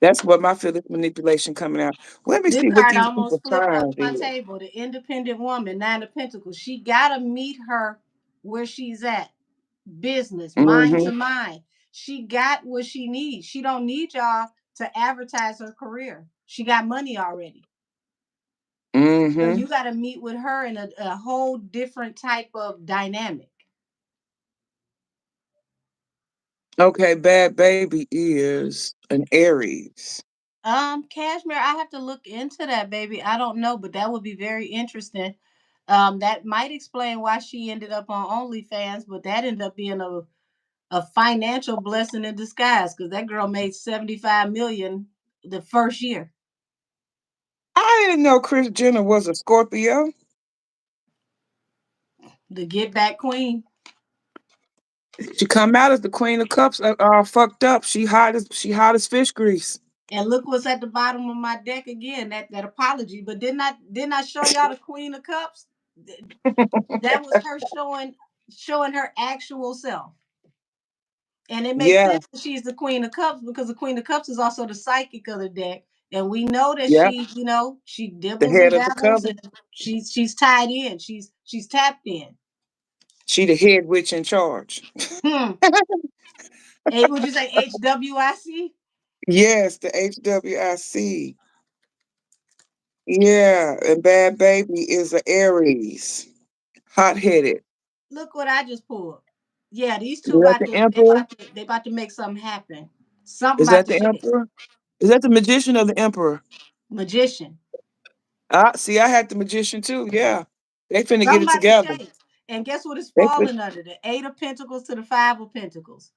That's what my feel is manipulation coming out. Let me This see what card these people almost flipped up signs my is. table. The independent woman, Nine of Pentacles. She gotta meet her where she's at. Business, mind Mm-hmm. to mind. She got what she needs. She don't need y'all to advertise her career. She got money already. So Mm-hmm. you got to meet with her in a whole different type of dynamic. Okay, Bad Baby is an Aries. Cashmere, I have to look into that, baby. I don't know, but that would be very interesting. That might explain why she ended up on OnlyFans, but that ended up being a financial blessing in disguise because that girl made 75 million the first year. I didn't know Chris Jenner was a Scorpio. The Get Back Queen. She come out as the Queen of Cups, all fucked up. She hot as fish grease. And look what's at the bottom of my deck again. That apology. But didn't I show y'all the Queen of Cups? That was her showing her actual self. And it makes Yeah, sense that she's the Queen of Cups because the Queen of Cups is also the psychic of the deck. And we know that yeah. she The dibbles and head of the dabbles cover. and she's tied in. She's tapped in. She the head witch in charge. Hmm. Would you say HWIC? Yes, the HWIC. Yeah, and Bad Baby is a Aries, hot headed. Look what I just pulled. Yeah, these Is two that the Emperor? they about to make something happen. Something Is about that to the shake. Emperor? Is that the Magician or the Emperor? Magician. Ah, see, I had the Magician too. Yeah, they finna get Something it about to together. shake. And guess what is They fin- falling under? The Eight of Pentacles to the Five of Pentacles.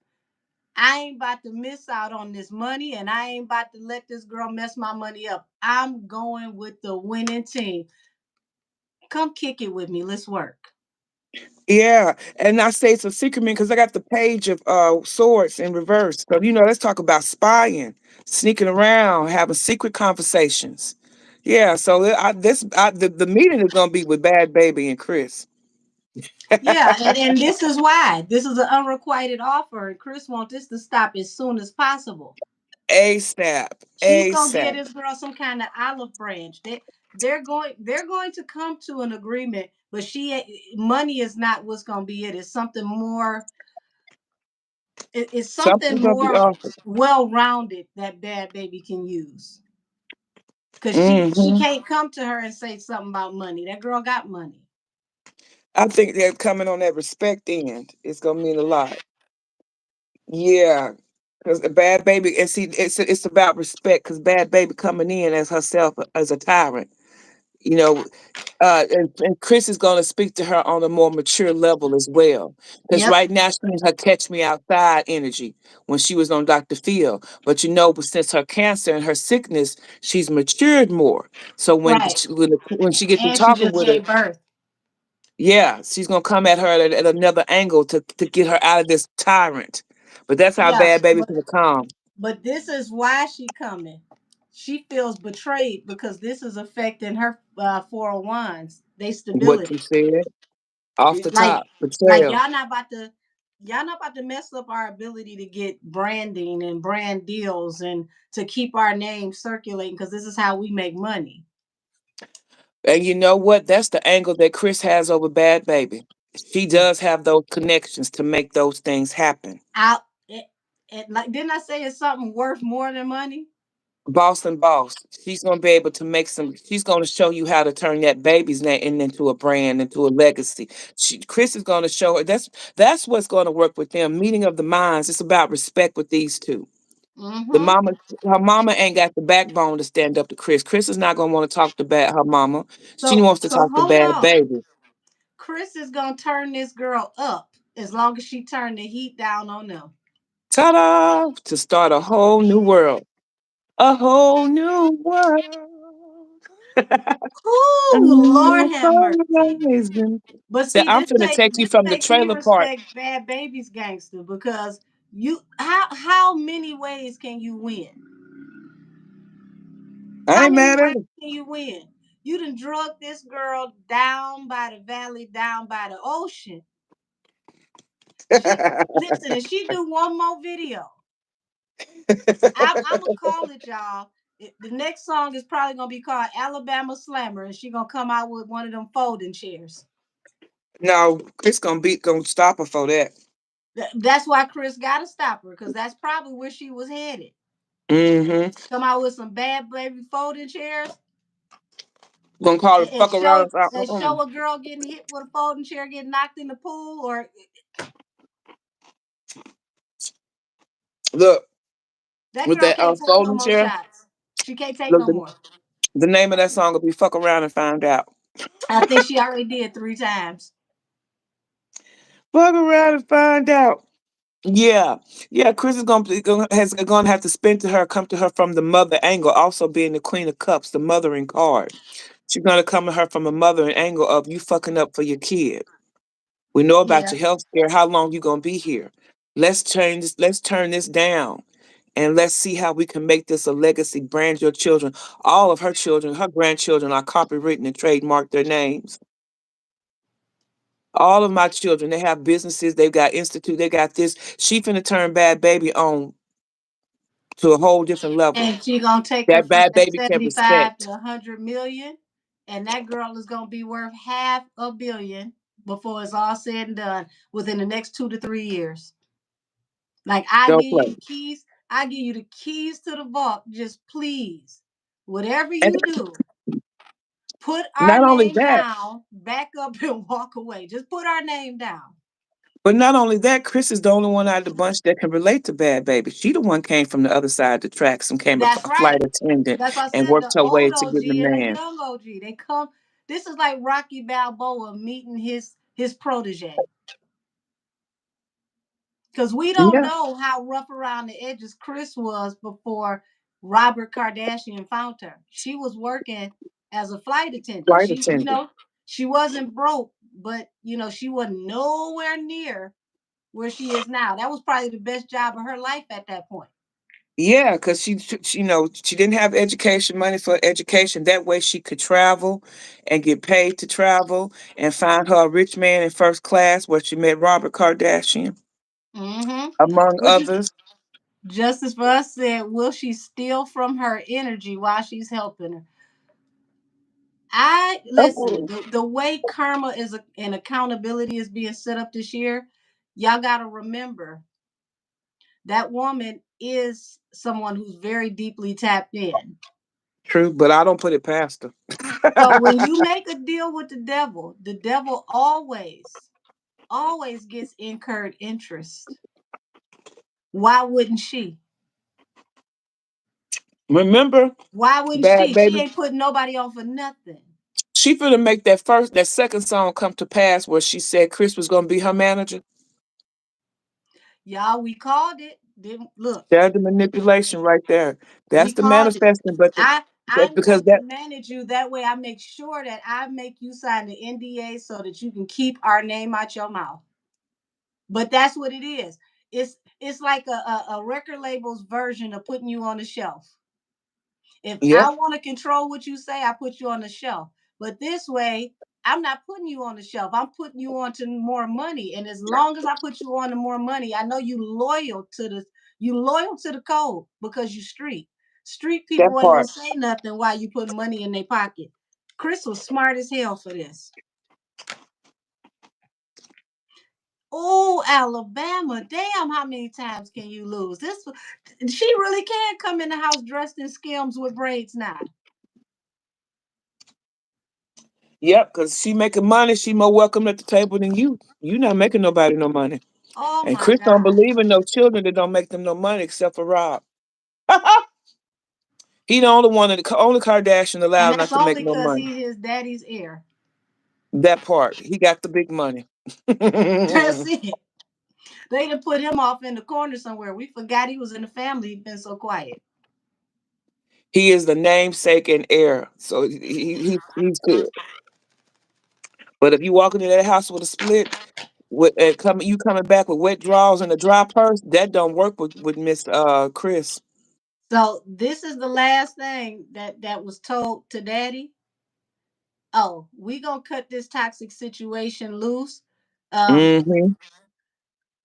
I ain't about to miss out on this money and I ain't about to let this girl mess my money up. I'm going with the winning team. Come kick it with me. Let's work. yeah, and I say it's a secret man because I got the page of swords in reverse. So let's talk about spying, sneaking around, having secret conversations. Yeah, so the meeting is gonna be with Bad Baby and Chris. Yeah, and this is why. This is an unrequited offer, and Chris wants this to stop as soon as possible. ASAP, She's gonna give ASAP. this girl some kind of olive branch. They're going to come to an agreement, but money is not what's gonna be it. It's something more. It's something Something's gonna be more offered. well rounded that Bad Baby can use. Cause she Hmm. can't come to her and say something about money. That girl got money. I think that coming on that respect end is gonna mean a lot. Yeah, because the Bad Baby, and see, it's about respect. Because Bad Baby coming in as herself as a tyrant. You know, and Chris is going to speak to her on a more mature level as well. Because Yep. right now she's in her catch me outside energy when she was on Dr. Phil. But since her cancer and her sickness, she's matured more. So Right. when she gets to And she talking just with her, gave birth. yeah, she's gonna come at her at another angle to get her out of this tyrant. But that's how Yeah. Bad Baby's gonna come. But this is why she coming. She feels betrayed because this is affecting her 401s, they What stability. you said off the Like top, like betrayal. y'all not about to mess up our ability to get branding and brand deals and to keep our name circulating because this is how we make money. And you know what? That's the angle that Chris has over Bad Baby. She does have those connections to make those things happen. Out it, like didn't I say it's something worth more than money? Boss and boss. She's gonna be able to make some. She's gonna show you how to turn that baby's name into a brand, into a legacy. Chris is gonna show her. That's what's gonna work with them. Meeting of the minds. It's about respect with these two. The Mm-hmm. mama, her mama ain't got the backbone to stand up to Chris. Chris is not gonna want to talk to bad her mama. She So wants to so talk to hold Bad on. Baby. Chris is gonna turn this girl up as long as she turn the heat down on them. Ta-da! To start a whole new world. A whole new world. A Ooh, Lord new have mercy. horizon. But So see, I'm finna take you this from the makes me trailer park. respect Bad Baby's gangster because how many ways can you win? I How ain't many mad at ways it. can you win? You done drug this girl down by the valley, down by the ocean. She listen, and she do one more video. I'm gonna call it, y'all. The next song is probably gonna be called Alabama Slammer, and she gonna come out with one of them folding chairs. No, Chris gonna stop her for that. That's why Chris got to stop her because that's probably where she was headed. Mm-hmm. Come out with some Bad Baby folding chairs Gonna call and, it fuck around and stop. show a girl getting hit with a folding chair, getting knocked in the pool, or Look, that with girl that can't take no folding more chair. shots. She can't take Look, no more. the name of that song will be "Fuck Around and Find Out." I think she already did 3 times. Fuck around and find out. Yeah, yeah. Chris is gonna have to spin to her, come to her from the mother angle, also being the Queen of Cups, the mothering card. She's gonna come to her from a mothering angle of you fucking up for your kid. We know about Yeah. your health care. How long you gonna be here? Let's turn this down. and let's see how we can make this a legacy brand. Your children, all of her children, her grandchildren are copywritten and trademarked their names. All of my children, they have businesses, they've got institute, they got this. She finna turn Bad Baby on to a whole different level. And she gonna take her That from Bad that Baby can 75 to respect. 100 million, and that girl is gonna be worth $500 million before it's all said and done within the next 2 to 3 years. Like I Don't give you play. the keys, I give you the keys to the vault. Just please, whatever And you do, put our not only name that, down, back up and walk away. Just put our name down. but not only that, Chris is the only one out of the bunch that can relate to Bad Baby. She the one came from the other side of the tracks and came That's a flight right. attendant That's why I and said worked the her way old to getting the OG and the man. young OG. They come. This is like Rocky Balboa meeting his protege. Because we don't Yeah, know how rough around the edges Chris was before Robert Kardashian found her. She was working as a flight attendant. flight She, attendant. she wasn't broke, but she wasn't nowhere near where she is now. That was probably the best job of her life at that point. Yeah, because she didn't have education money for education. That way she could travel and get paid to travel and find her a rich man in first class where she met Robert Kardashian, Mm-hmm. among Which is others. Justice for us said, will she steal from her energy while she's helping her? I listen, Oh, the way karma and accountability is being set up this year, y'all gotta remember that woman is someone who's very deeply tapped in. true, but I don't put it past her. So when you make a deal with the devil always gets incurred interest. Why wouldn't she? Remember, Why wouldn't Bad she? She Baby? ain't putting nobody on for nothing. She finna make that second song come to pass where she said Chris was gonna be her manager. Y'all, we called it. Didn't look. There's the manipulation right there. That's We the called it. manifesting, but that's I'm because going to that. manage you. That way I make sure that I make you sign the NDA so that you can keep our name out your mouth. But that's what it is. It's like a record label's version of putting you on the shelf. If I Yep, want to control what you say, I put you on the shelf. But this way, I'm not putting you on the shelf. I'm putting you on to more money. And as long as I put you on to more money, I know you loyal to the code because you street. Street that people ain't gonna part. say nothing while you put money in their pocket. Chris was smart as hell for this. Oh, Alabama. Damn, how many times can you lose? She really can come in the house dressed in skims with braids now. Yep, because she making money. She more welcome at the table than you. You not making nobody no money. Oh And my Chris don't God. believe in no children that don't make them no money except for Rob. He the only one, only Kardashian And allowed that's not to make only no because money. he his daddy's heir. That part, he got the big money. That's it. They done put him off in the corner somewhere. We forgot he was in the family. He'd been so quiet. He is the namesake and heir, so he's good. But if you walk into that house with a split, with coming back with wet drawers and a dry purse, that don't work with Miss Chris. So this is the last thing that was told to daddy. Oh, we gonna cut this toxic situation loose. Um, Hmm.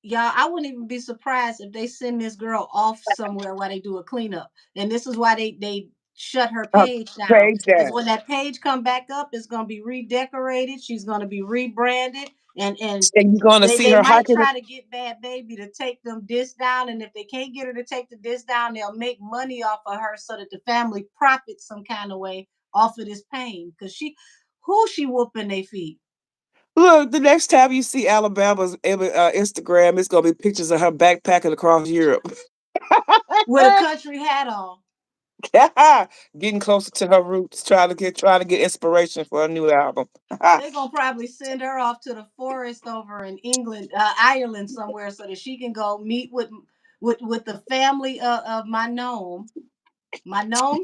y'all, I wouldn't even be surprised if they send this girl off somewhere while they do a cleanup. And this is why they shut her page down. Page Because that, when that page come back up, it's gonna be redecorated. She's gonna be rebranded, and and you're gonna see they her might hiking. try to get Bad Baby to take them disc down. And if they can't get her to take the disc down, they'll make money off of her so that the family profits some kind of way off of this pain. Because who she whooping their feet Look, the next time you see Alabama's Instagram, it's gonna be pictures of her backpacking across Europe, with a country hat on. getting closer to her roots, trying to get inspiration for a new album. They're gonna probably send her off to the forest over in England, Ireland somewhere, so that she can go meet with the family of my gnome's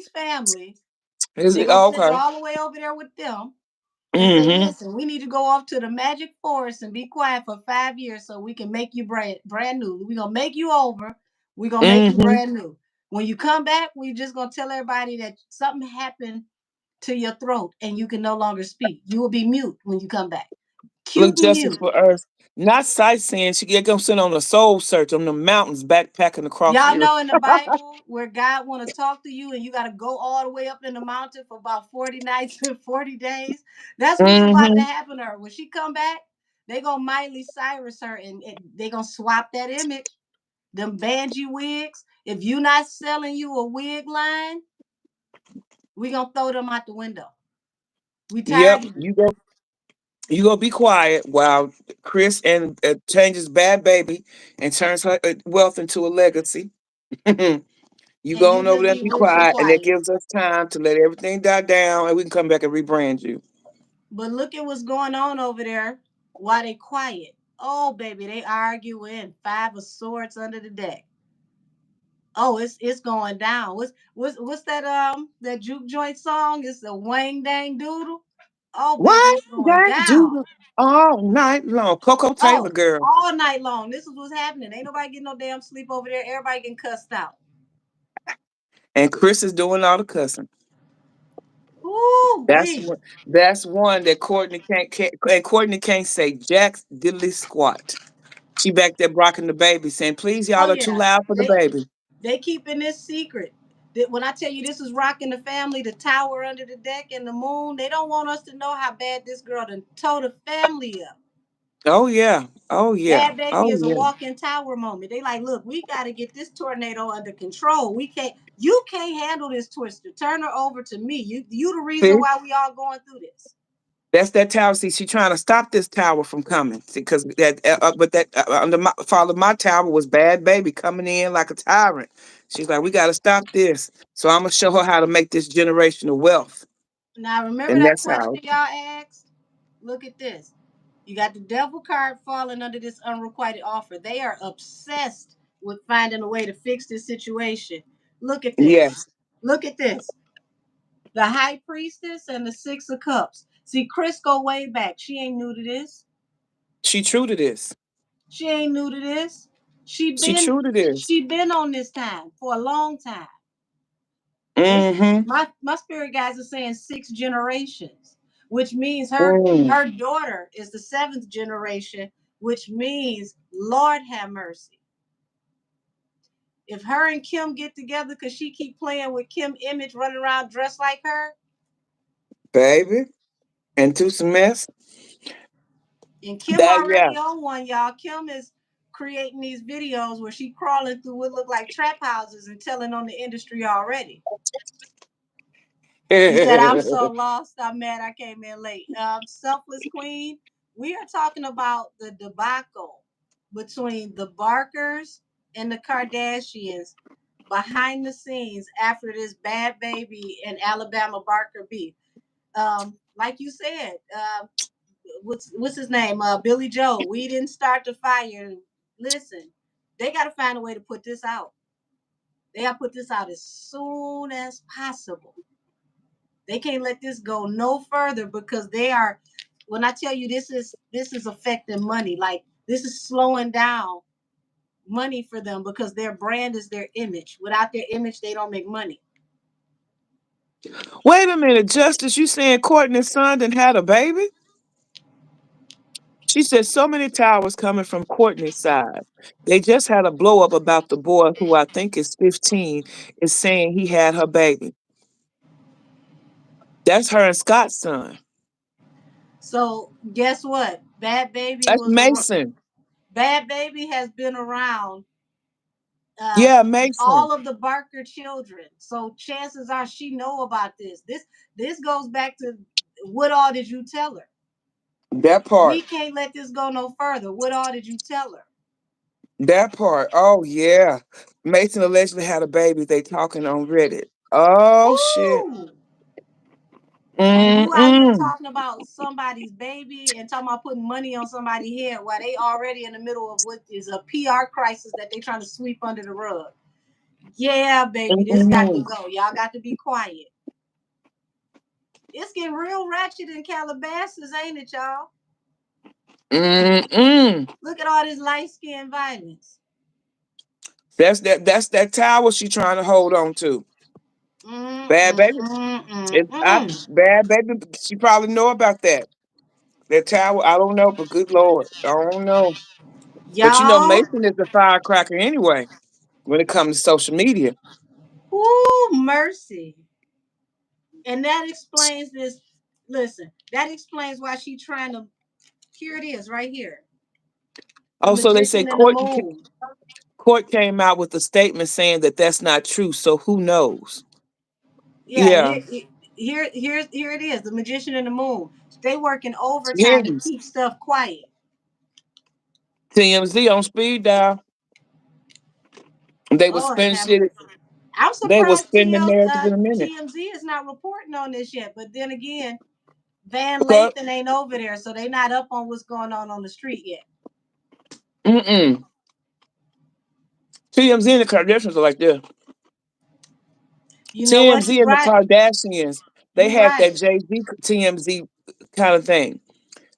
family. They're gonna Oh, send her okay. all the way over there with them and say, Hmm. "Listen, we need to go off to the magic forest and be quiet for 5 years so we can make you brand new. We're gonna make you over. We're gonna make you Mm-hmm. brand new. When you come back, we just gonna tell everybody that something happened to your throat and you can no longer speak. You will be mute when you come back. Look, Cute and justice mute. for Earth. Not sightseeing. She get gonna send on a soul search on the mountains, backpacking across Y'all the earth. know in the Bible where God want to talk to you and you got to go all the way up in the mountain for about 40 nights and 40 days. That's what's about to Mm-hmm. happen to her. When she come back, they going to Miley Cyrus her and they going to swap that image. Them Banji wigs. If you not selling you a wig line, we going to throw them out the window. We Yep. tired of you. You go be quiet while Chris and changes bad baby and turns her wealth into a legacy. You And go you on over just there and be be willful quiet, and that quiet. gives us time to let everything die down, and we can come back and rebrand you. But look at what's going on over there while they quiet. Oh, baby, they arguing. Five of swords under the deck. Oh, it's going down. What's that that juke joint song? It's the Wang Dang Doodle. Oh, baby, What? it's going That down. do all night long. Coco Taylor, Oh, girl. all night long. This is what's happening. Ain't nobody getting no damn sleep over there. Everybody getting cussed out. And Chris is doing all the cussing. Ooh, That's wee. one. That's one that can't and Courtney can't say jack diddly squat. She back there rocking the baby, saying, "Please, Oh y'all are too yeah. loud for the baby." They keeping this secret. That when I tell you this is rocking the family, the tower under the deck and the moon, they don't want us to know how bad this girl done tore the family up. Oh yeah. Oh yeah. Bad Baby Oh is a yeah. walking tower moment. They like, look, we got to get this tornado under control. We can't. You can't handle this twister. Turn her over to me. You the reason See? why we all going through this. That's that tower. See, she's trying to stop this tower from coming. See, because but that under my father, my tower was bad baby coming in like a tyrant. She's like, we got to stop this. So I'm gonna show her how to make this generational wealth, Now remember and that that's how. question y'all asked. Look at this. You got the devil card falling under this unrequited offer. They are obsessed with finding a way to fix this situation. Look at this. Yes, Look at this. The high priestess and the six of cups. See, Chris go way back. She ain't new to this. she true to this. She ain't new to this. She She been true to this. she been on this time for a long time. It's Mm-hmm. my spirit guides are saying six generations, which means her Mm. her daughter is the seventh generation, which means Lord have mercy. If her and Kim get together because she keep playing with Kim image running around dressed like her, Baby, and to some mess. and Kim That yeah. already on one, y'all. Kim is creating these videos where she crawling through what look like trap houses and telling on the industry already. She said, I'm so lost. I'm mad I came in late. Selfless Queen, we are talking about the debacle between the Barkers and the Kardashians behind the scenes after this bad baby and Alabama Barker beef. Like you said, what's his name? Billy Joe. We didn't start the fire. Listen, they got to find a way to put this out. They got to put this out as soon as possible. They can't let this go no further because they are. When I tell you this is affecting money, like this is slowing down money for them because their brand is their image. Without their image, they don't make money. Wait a minute, Justice. You saying Courtney's son didn't had a baby? She said so many towers coming from Courtney's side. They just had a blow up about the boy who I think is 15 is saying he had her baby. That's her and Scott's son. So guess what? That's Mason. Bad Baby has been around uh, Yeah, Mason. all of the Barker children. So chances are she know about this. This goes back to what all did you tell her? That We part. can't let this go no further. What all did you tell her? That part. Oh yeah. Mason allegedly had a baby. They talking on Reddit. Oh shit. Ooh. And you out here Mm-mm. talking about somebody's baby and talking about putting money on somebody's head while they already in the middle of what is a PR crisis that they trying to sweep under the rug. Yeah, baby, this got to Mm-mm. go. Y'all got to be quiet. It's getting real ratchet in Calabasas, ain't it, y'all? Mm-mm. Look at all this light skin violence. That's that tower she trying to hold on to. Mm, Bad mm, baby. mm, mm, It's I mm. bad baby. She probably know about that. That tower, I don't know, but good Lord, I don't know. But Y'all, Mason is a firecracker anyway when it comes to social media. whoo, mercy. And that explains this. Listen, that explains why she trying to. Here it is, right here. The Also, they say magician and the moon. court came out with a statement saying that that's not true. So who knows? Yeah, Yeah, here it is. The magician and the moon. They working overtime to Higgins, keep stuff quiet. TMZ on speed dial. They was Lord spending have shit. mercy. I'm They was surprised spending the narrative in a minute. TMZ is not reporting on this yet. But then again, Van Because Lathan ain't over there, so they not up on what's going on the street yet. mm-mm. TMZ and the Kardashians are like this. You know what? TMZ You and the right. Kardashians, they You had right. that Jay-Z TMZ kind of thing.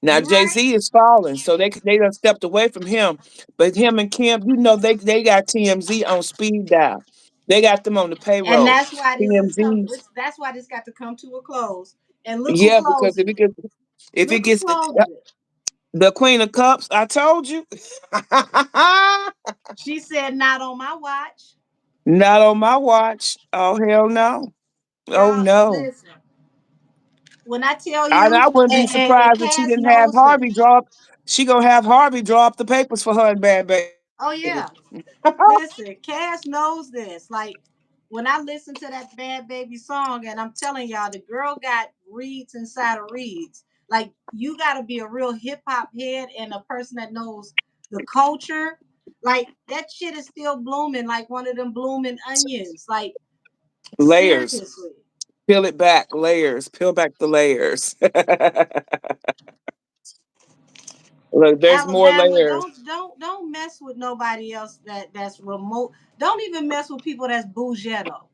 Now You Jay right. Z is falling, so they done stepped away from him. But him and Kim, they got TMZ on speed dial. They got them on the And payroll. that's why this is come. TMZ, That's why this got to come to a close. And look who yeah, because closing it. if it Look who gets closing it. the Queen of Cups, I told you, She said, "Not on my watch." not on my watch. Oh hell no, oh Y'all, no. listen. When I tell I you, wouldn't be and surprised if she Cass didn't have knows this. Harvey drop. She gonna have Harvey draw up the papers for her and Bad Baby. Oh yeah, listen. Cass knows this. Like when I listen to that Bad Baby song, and I'm telling y'all, the girl got reeds inside of reeds. Like you got to be a real hip hop head and a person that knows the culture. Like that shit is still blooming, like one of them blooming onions. Like Layers. seriously. Peel it back, layers. Peel back the layers. Look, there's more Alabama, layers. don't mess with nobody else that's remote. Don't even mess with people that's bougetto.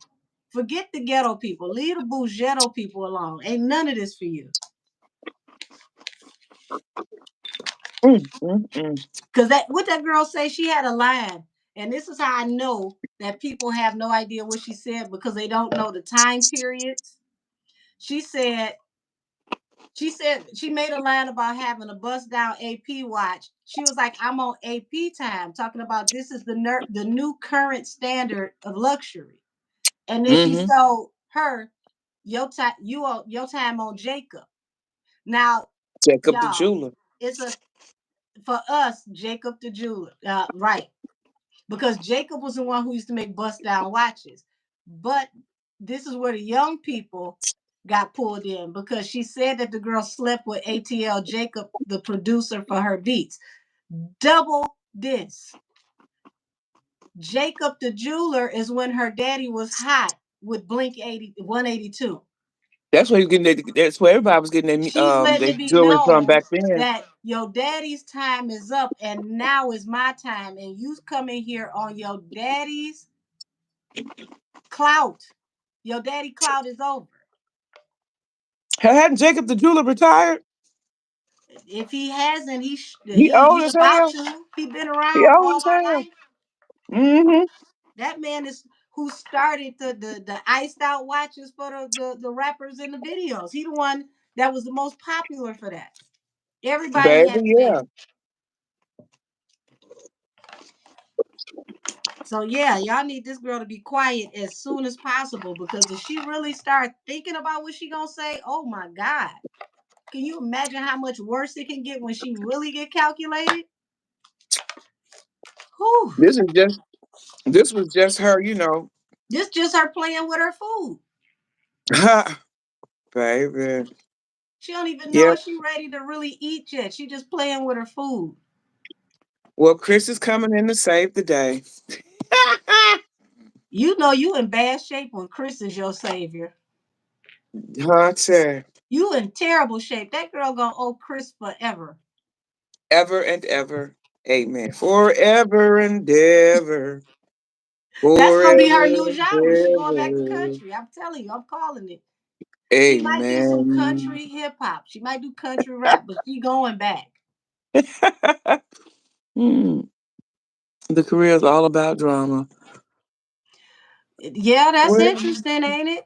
Forget the ghetto people. Leave the bougetto people alone. Ain't none of this for you. Mm, mm, mm. Cause that what that girl say, she had a line. And this is how I know that people have no idea what she said because they don't know the time periods. She said she made a line about having a bust down AP watch. She was like, I'm on AP time, talking about this is the new current standard of luxury. And then she Mm-hmm. told her your time on Jacob. Now, Jacob the y'all, jeweler. it's a for us, Jacob the jeweler. Right. Because Jacob was the one who used to make bust down watches. But this is where the young people got pulled in because she said that the girl slept with ATL Jacob, the producer for her beats. Double this. Jacob the jeweler is when her daddy was hot with Blink 182. That's where you getting. That's where everybody was getting She's letting their it be jewelry from known back then. that your daddy's time is up and now is my time. And you come in here on your daddy's clout. Your daddy clout is over. Hadn't Jacob the jeweler retired? If he hasn't, He old he as about hell. to. He been He around old all as our hell. life. Mm-hmm. That man is who started the iced out watches for the rappers in the videos. He the one that was the most popular for that. Everybody Baby, had the yeah. name. So yeah, y'all need this girl to be quiet as soon as possible because if she really start thinking about what she gonna say, oh my God. Can you imagine how much worse it can get when she really get calculated? Whew. This is just this was just her. This just her playing with her food. Baby. She don't even know Yep. if she ready to really eat yet. She just playing with her food. Well, Chris is coming in to save the day. You know you in bad shape when Chris is your savior. Hunter. You in terrible shape. That girl gonna owe Chris forever. Ever and ever. Amen. Forever and ever. That's gonna be her Forever new and genre. She going back to ever. country. I'm telling you, I'm calling it. She might do some Amen. country hip hop. She might do country rap, but she going back. Hmm. The career is all about drama. Yeah, that's Well, interesting, ain't it?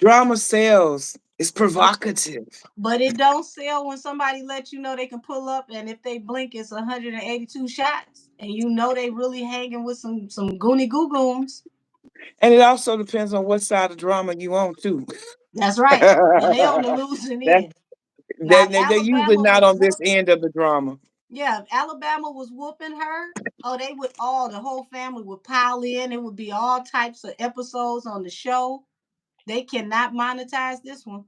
drama sells. It's But provocative. but it don't sell when somebody lets you know they can pull up, and if they blink, it's 182 shots, and you know they really hanging with some goony goo goons. And it also depends on what side of drama you on too. That's right, and they on the losing That's end. Now, that if they're usually Alabama not was on this whooping, end of the drama. yeah, if Alabama was whooping her, oh, they would all the whole family would pile in. It would be all types of episodes on the show. They cannot monetize this one.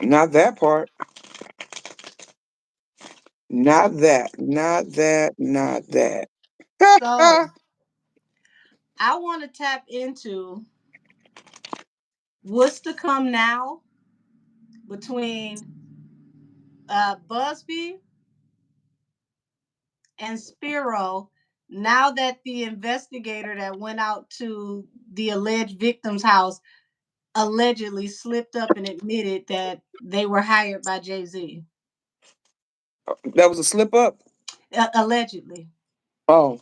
Not that part. Not that. Not that. Not that. So I want to tap into what's to come now between Busby and Spiro. Now that the investigator that went out to the alleged victim's house allegedly slipped up and admitted that they were hired by Jay Z. That was a slip up. Allegedly. Oh,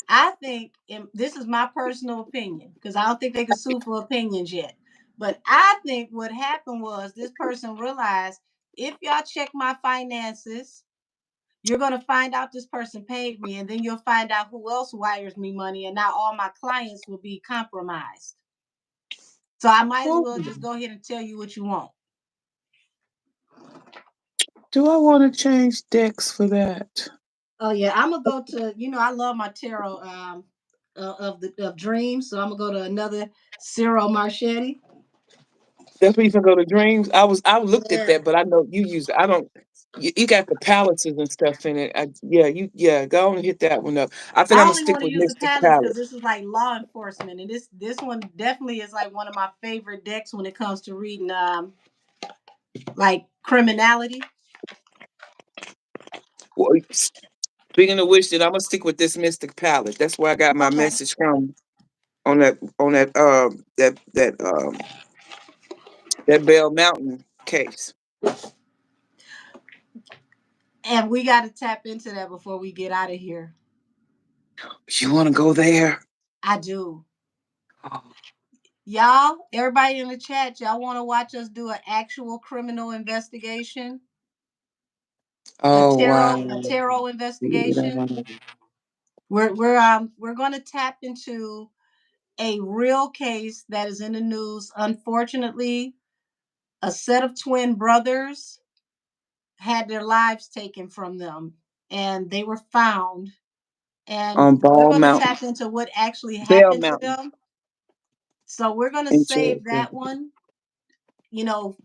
I think, and this is my personal opinion, because I don't think they can sue for opinions yet. But I think what happened was this person realized, if y'all check my finances, you're going to find out this person paid me, and then you'll find out who else wires me money, and now all my clients will be compromised. So I might as well just go ahead and tell you what you want. do I want to change decks for that? Oh yeah, I'm gonna go to, I love my tarot of dreams, so I'm gonna go to another Ciro Marchetti. That's where you can go to dreams. I looked at Yeah. that, but I know you use it. I don't. You got the palaces and stuff in it. Yeah. Go on and hit that one up. I think I'm I gonna only stick want to with use the Mystic palace because Palette. this is like law enforcement, and this one definitely is like one of my favorite decks when it comes to reading like criminality. Well, speaking of which, then I'm gonna stick with this Mystic Palette. That's where I got my Okay. message from on that Bell Mountain case. And we got to tap into that before we get out of here. You want to go there? I do. Oh, Y'all, everybody in the chat, y'all want to watch us do an actual criminal investigation? A oh wow. tarot investigation? We're going to tap into a real case that is in the news. Unfortunately, a set of twin brothers had their lives taken from them, and they were found, and On we're Ball going to Mountain, tap into what actually Bell happened to Mountain them. So we're going to in save Georgia. that one, you know,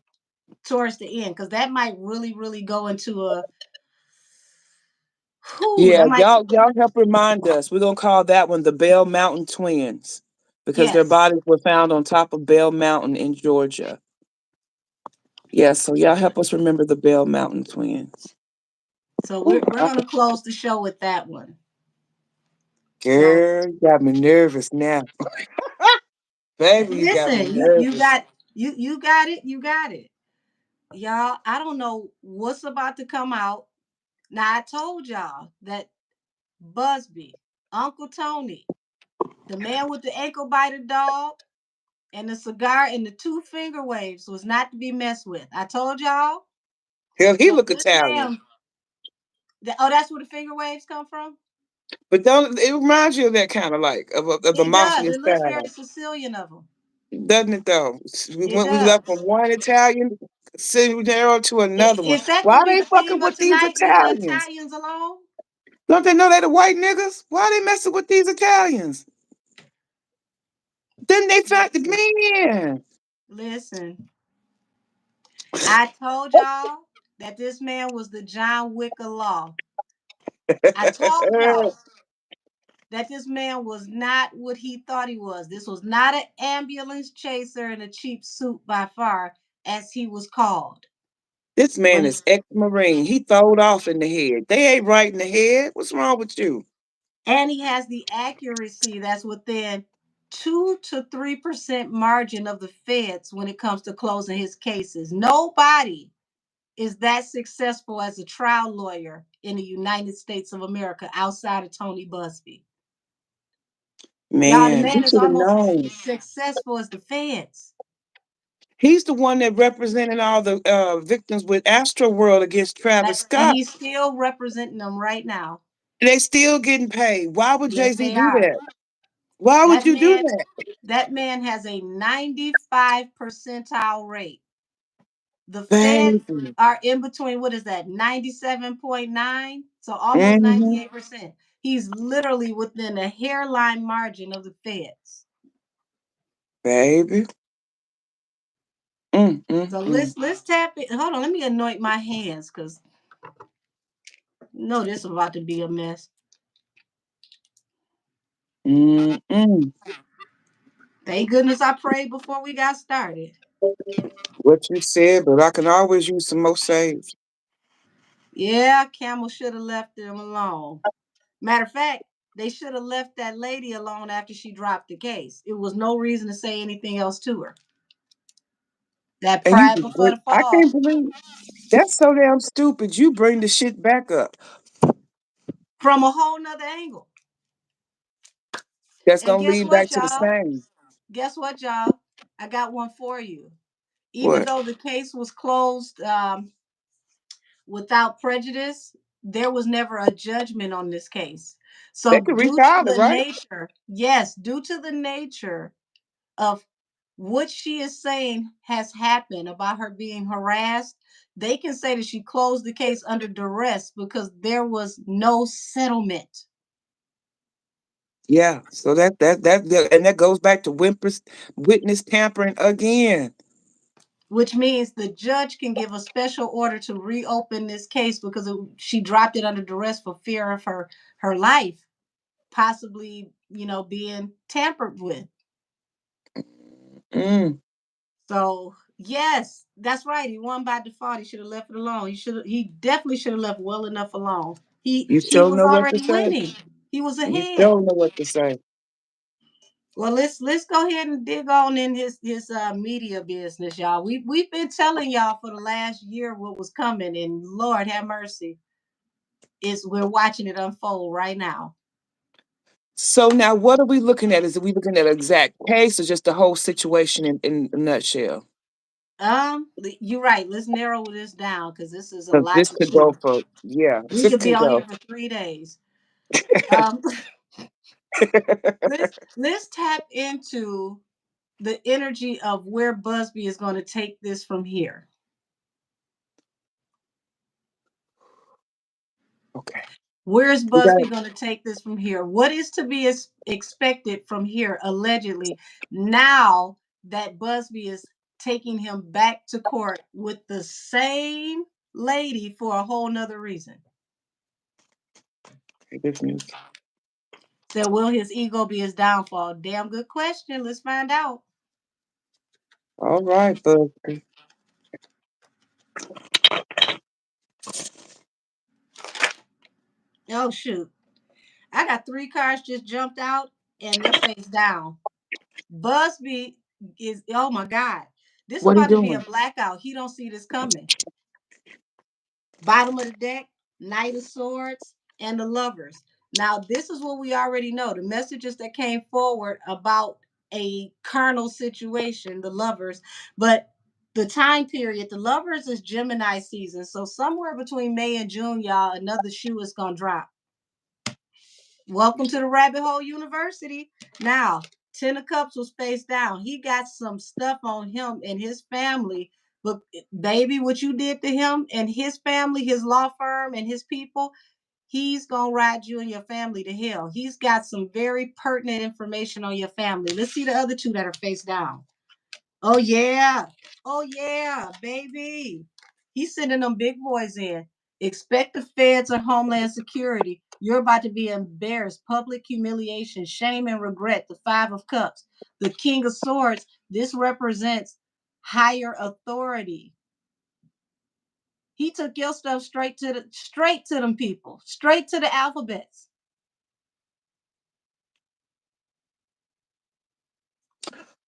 towards the end, because that might really go into a whew, Yeah, that might y'all help remind us. We're gonna call that one the Bell Mountain Twins because their yes. bodies were found on top of Bell Mountain in Georgia. Yeah, so y'all help us remember the Bell Mountain Twins. So Ooh, we're gonna close the show with that one. So girl, you got me nervous now. Baby, you got me listen, nervous. you got it, you got it. Y'all, I don't know what's about to come out. Now I told y'all that Busby, Uncle Tony, the man with the ankle biter dog, and the cigar and the two finger waves was not to be messed with. I told y'all. Hell, he Well, look this Italian. man, oh, that's where the finger waves come from? But don't it reminds you of that kind of like of the It does. mafia It looks very style, Sicilian of him. doesn't it? Though It we left does. from one Italian scenario to another one. If that Why could be they the fucking theme of with these tonight, leave the Italians? Italians alone. Don't they know they the white niggas? Why they messing with these Italians? Then they found the Listen, man. listen. I told y'all that this man was the John Wick of law. I told y'all that this man was not what he thought he was. This was not an ambulance chaser in a cheap suit by far, as he was called. This man But is ex-Marine. He throwed off in the head. They ain't right in the head. What's wrong with you? and he has the accuracy that's within 2 to 3% margin of the feds when it comes to closing his cases. Nobody is that successful as a trial lawyer in the United States of America outside of Tony Busby. Y'all, the Man, he man is should have almost as known. successful as the feds. He's the one that represented all the victims with Astro World against Travis And Scott. he's still representing them right now. They still getting paid. Why would Yes, Jay-Z they do are. that? Why would That you do man, that? that man has a 95 percentile rate. The feds Baby. are in between, what is that, 97.9? So almost Mm-hmm. 98%. He's literally within a hairline margin of the feds. Baby. Mm, mm, So mm. let's tap it. Hold on, let me anoint my hands because no, this is about to be a mess. Mm, mm. Thank goodness I prayed before we got started. What you said, but I can always use some more sage. Yeah, Camel should have left them alone. Matter of fact, they should have left that lady alone after she dropped the case. It was no reason to say anything else to her. That And you pride just before the I fall. can't believe that's so damn stupid. You bring the shit back up. From a whole nother angle. That's And gonna guess lead back what, to the y'all? same. Guess what, y'all? I got one for you. Even What? though the case was closed without prejudice, there was never a judgment on this case. They So, could due to refile it, the right? nature, yes, due to the nature of what she is saying has happened about her being harassed, they can say that she closed the case under duress because there was no settlement. Yeah. So and that goes back to witness tampering again. Which means the judge can give a special order to reopen this case because she dropped it under duress for fear of her life possibly, being tampered with. Mm. So yes, that's right. He won by default. He should have left it alone. He definitely should have left well enough alone. He You he still was know what to already say. winning. He was You ahead. still know what to say. Well, let's go ahead and dig on in his media business, y'all. We've been telling y'all for the last year what was coming, and Lord have mercy, we're watching it unfold right now. So now what are we looking at? Is we looking at an exact case or just the whole situation in a nutshell? You're right. Let's narrow this down because this is a Because lot this to could go chew. for yeah, We this could be could on go. here for 3 days. Um, let's tap into the energy of where Busby is going to take this from here. Okay. Where's We got Busby going to take this from here? What is to be expected from here, allegedly, now that Busby is taking him back to court with the same lady for a whole nother reason? this news. So, will his ego be his downfall? Damn good question. Let's find out. All right, but Oh, shoot. I got three cars just jumped out and they're face down. Busby is, oh my God. This is what he about to be a doing? blackout. He don't see this coming. Bottom of the deck, Knight of Swords, and the Lovers. Now, this is what we already know. The messages that came forward about a carnal situation, the Lovers, but the time period, the Lovers is Gemini season. So somewhere between May and June, y'all, another shoe is gonna drop. Welcome to the Rabbit Hole University. Now, Ten of Cups was face down. He got some stuff on him and his family. But baby, what you did to him and his family, his law firm and his people, he's gonna ride you and your family to hell. He's got some very pertinent information on your family. Let's see the other two that are face down. Oh yeah. Oh yeah, baby. He's sending them big boys in. Expect the feds or Homeland Security. You're about to be embarrassed. Public humiliation, shame, and regret. The Five of Cups. The King of Swords. This represents higher authority. He took your stuff straight to them people, straight to the alphabets.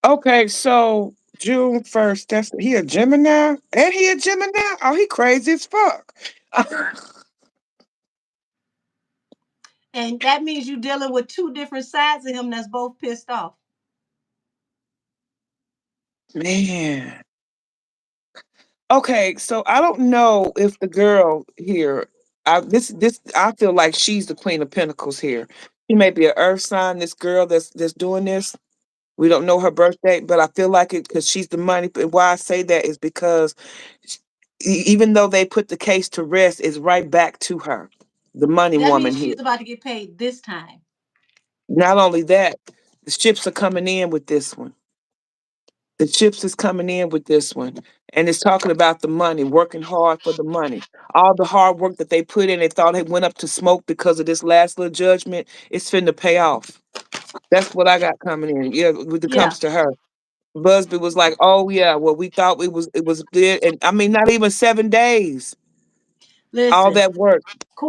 Okay, so June 1st. That's he a Gemini? And he a Gemini? Oh, he crazy as fuck. And that means you're dealing with two different sides of him that's both pissed off. Man. Okay, so I don't know if the girl here, I feel like she's the Queen of Pentacles here. She may be an Earth sign. This girl that's doing this, we don't know her birthday, but I feel like it because she's the money. But why I say that is because sh- even though they put the case to rest, it's right back to her, the money That woman means here. she's about to get paid this time. Not only that, the ships are coming in with this one. The chips is coming in with this one, and it's talking about the money, working hard for the money. All the hard work that they put in, they thought it went up to smoke because of this last little judgment. It's finna pay off. That's what I got coming in. Yeah, when it Yeah. comes to her, Busby was like, "Oh yeah, well we thought it was good, and I mean not even 7 days. All Listen, that work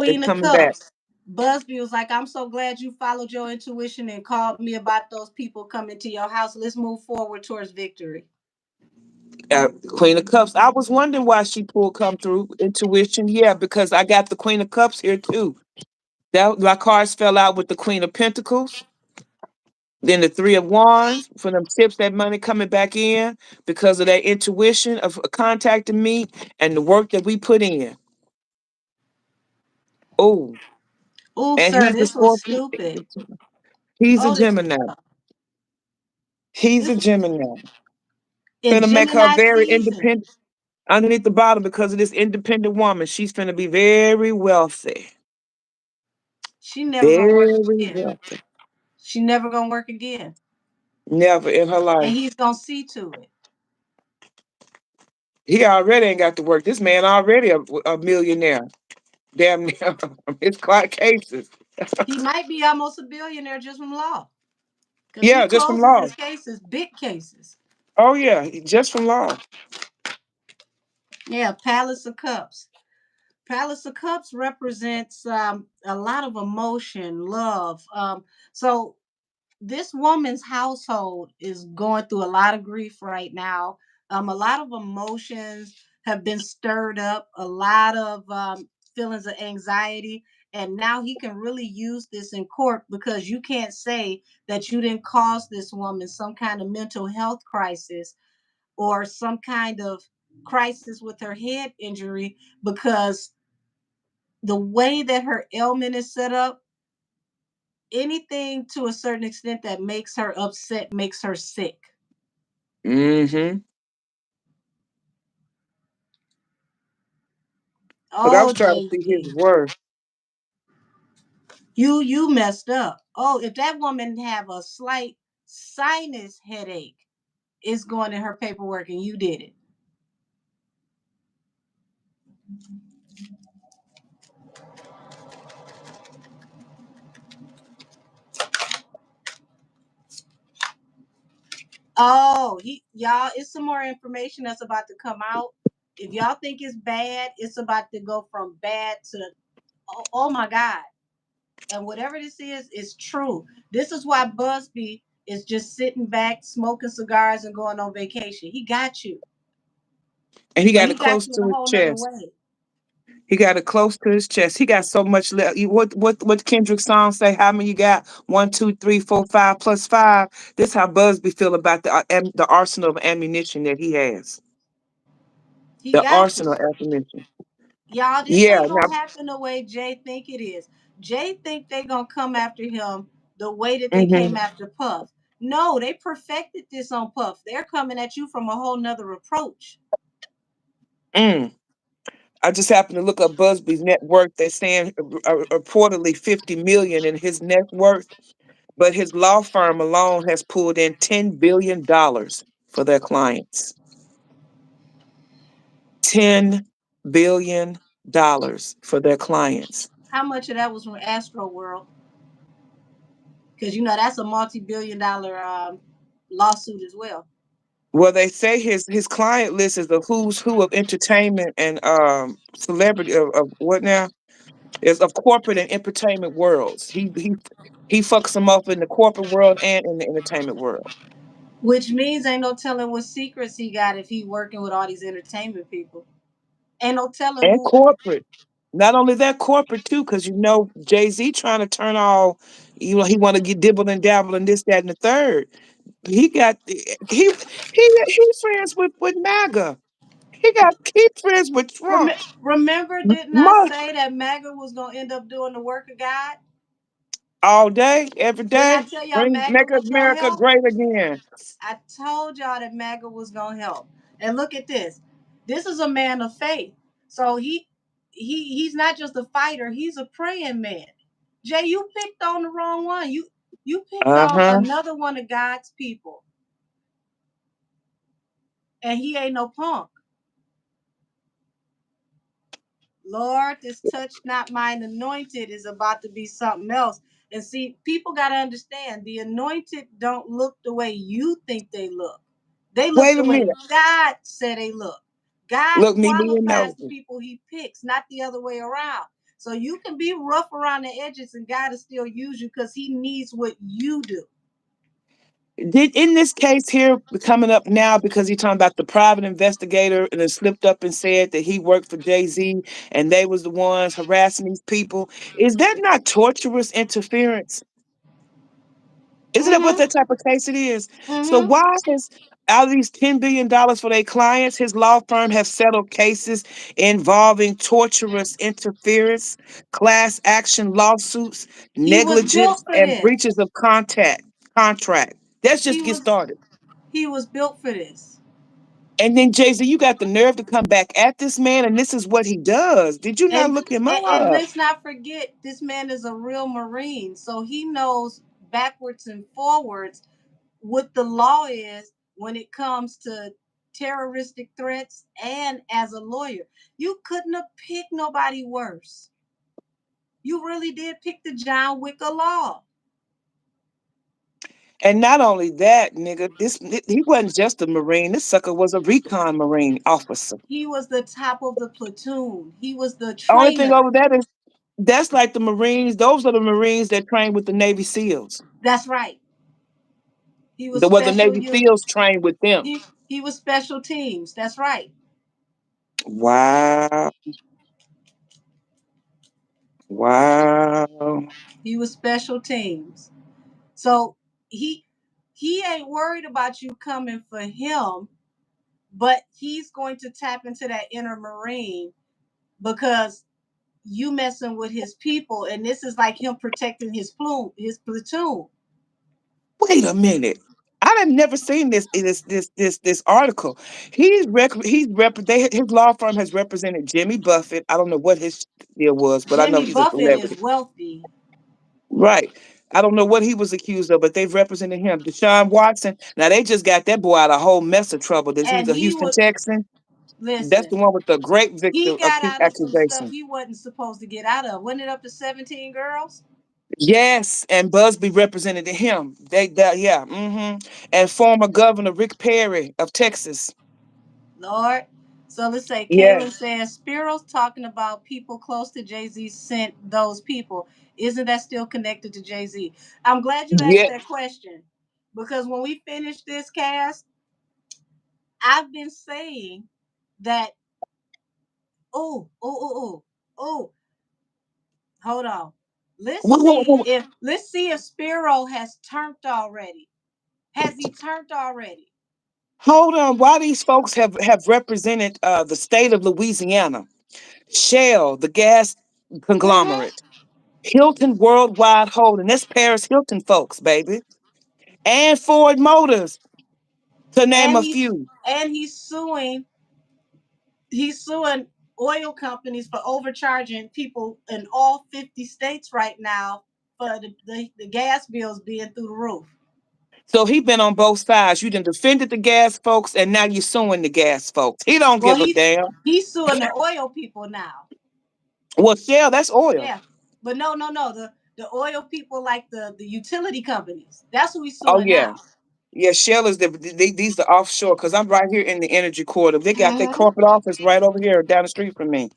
is Queen of coming back." Cups. Busby was like, I'm so glad you followed your intuition and called me about those people coming to your house. Let's move forward towards victory. Queen of Cups. I was wondering why she pulled come through intuition. Yeah, because I got the Queen of Cups here too. That my cards fell out with the Queen of Pentacles, then the Three of Wands for them tips, that money coming back in because of that intuition of contacting me and the work that we put in. Oh, Oh, and sir, he's a this was Scorpio. stupid. He's a Oh, this was Gemini. He's a this was Gemini. in Finna make her Gemini very season. independent. Underneath the bottom, because of this independent woman, she's finna be very wealthy. She never gonna work Very again. wealthy. She never gonna work again. Never in her And life. he's gonna see to it. He already ain't got to work. This man already a millionaire. Damn near his clock cases. He might be almost a billionaire just from law. Because he Yeah, just from closes law. his cases, big cases. Oh yeah, just from law. Yeah, Palace of Cups. Palace of Cups represents a lot of emotion, love. So this woman's household is going through a lot of grief right now. A lot of emotions have been stirred up, a lot of feelings of anxiety. And now he can really use this in court because you can't say that you didn't cause this woman some kind of mental health crisis or some kind of crisis with her head injury because the way that her ailment is set up, anything to a certain extent that makes her upset makes her sick. Mm-hmm. But I was Oh, trying to see his JT, worth. you messed up. Oh, if that woman have a slight sinus headache, it's going in her paperwork, and you did it. Oh, y'all, it's some more information that's about to come out. If y'all think it's bad, it's about to go from bad to oh my god. And whatever this is true. This is why Busby is just sitting back, smoking cigars, and going on vacation. He got you, And he but got he it got close you in to a his whole nother chest. way. He got it close to his chest. He got so much left. What Kendrick song say? How many you got? One, two, three, four, five plus five. This how Busby feel about the arsenal of ammunition that he has. He The got you. arsenal of ammunition. Y'all, this Yeah. ain't Now. gonna happen the way Jay think it is. Jay think they gonna come after him the way that they came Mm-hmm. after Puff. No, they perfected this on Puff. They're coming at you from a whole nother approach. Mm. I just happened to look up Busby's net worth. They're saying reportedly 50 million in his net worth, but his law firm alone has pulled in $10 billion for their clients. $10 billion for their clients. How much of that was from Astro World? Because you know that's a multi-billion-dollar lawsuit as well. Well, they say his client list is the who's who of entertainment and celebrity of what now? Is of corporate and entertainment worlds. He fucks them up in the corporate world and in the entertainment world. Which means ain't no telling what secrets he got if he working with all these entertainment people. Ain't no telling And who. corporate. Not only that, corporate too, because Jay-Z trying to turn all, he want to get dibble and dabble and this, that, and the third. He got he friends with MAGA. He friends with Trump. Remember, didn't I Much say that MAGA was gonna end up doing the work of God? all day, every Didn't I day. tell y'all MAGA Make was gonna America help? great again. I told y'all that MAGA was gonna help. And look at this. This is a man of faith. So he's not just a fighter, he's a praying man. Jay, you picked on the wrong one. You picked on Uh-huh. another one of God's people, and he ain't no punk. Lord, this touch not mine anointed is about to be something else. And see, people got to understand the anointed don't look the way you think they look. They look Wait the a way minute. God said they look. God Look, me being qualifies the nosy. people he picks, not the other way around. So you can be rough around the edges and God will still use you because he needs what you do. Did in this case here coming up now because you're talking about the private investigator and then slipped up and said that he worked for Jay-Z and they was the ones harassing these people. Is that not torturous interference? Isn't that what Mm-hmm. that type of case it is? So Mm-hmm. why has out of these $10 billion for their clients, his law firm have settled cases involving torturous interference, class action lawsuits, He was built negligence, for and this. breaches of contract? Let's He just get was started. he was built for this. And then Jay Z, you got the nerve to come back at this man, and this is what he does. Did you not And, look him and up? let's not forget, this man is a real Marine, so he knows backwards and forwards what the law is when it comes to terroristic threats. And as a lawyer, you couldn't have picked nobody worse. You really did pick the John Wick of law. And not only that, nigga, he wasn't just a Marine. This sucker was a recon Marine officer. He was the top of the platoon. He was the Only thing trainer. over that is that's like the Marines. Those are the Marines that train with the Navy SEALs. That's right. He was The special Navy you SEALs train with them. he was special teams. That's right. Wow, wow. He was special teams. So he he ain't worried about you coming for him, but he's going to tap into that inner marine because you messing with his people, and this is like him protecting his platoon. Wait a minute. I have never seen this article. His law firm has represented Jimmy Buffett. I don't know what his deal was, but I know Jimmy he's a Buffett is celebrity. wealthy. Right. I don't know what he was accused of, but they've represented him. Deshaun Watson. Now they just got that boy out of a whole mess of trouble. And He's a he Houston would Texan. That's the listen. one with the great He victim got out of some stuff accusation. he wasn't supposed to get out of. Wasn't it up to 17 girls? Yes, and Busby represented him. Yeah. And former Governor Rick Perry of Texas. Lord. So let's say Yes. Kaylin says Spiro's talking about people close to Jay Z sent those people. Isn't that still connected to Jay Z? I'm glad you asked Yeah. that question because when we finish this cast, I've been saying that. Oh, hold on. Let's see if Spiro has turned already. Has he turned already? Hold on. Why these folks have represented the state of Louisiana? Shell, the gas Mm-hmm. conglomerate. Hilton Worldwide Holding. That's Paris Hilton folks, baby. And Ford Motors, to name And a he's few. and he's suing oil companies for overcharging people in all 50 states right now for the gas bills being through the roof. So he been on both sides. You done defended the gas folks, and now you're suing the gas folks. He don't Well, give a damn. he's suing the oil people now. Well, Shell, that's oil. Yeah, but no, the oil people like the utility companies. That's who he's Oh suing yeah, now. yeah. Shell is these the offshore because I'm right here in the energy quarter. They got their Hmm. corporate office right over here down the street from me.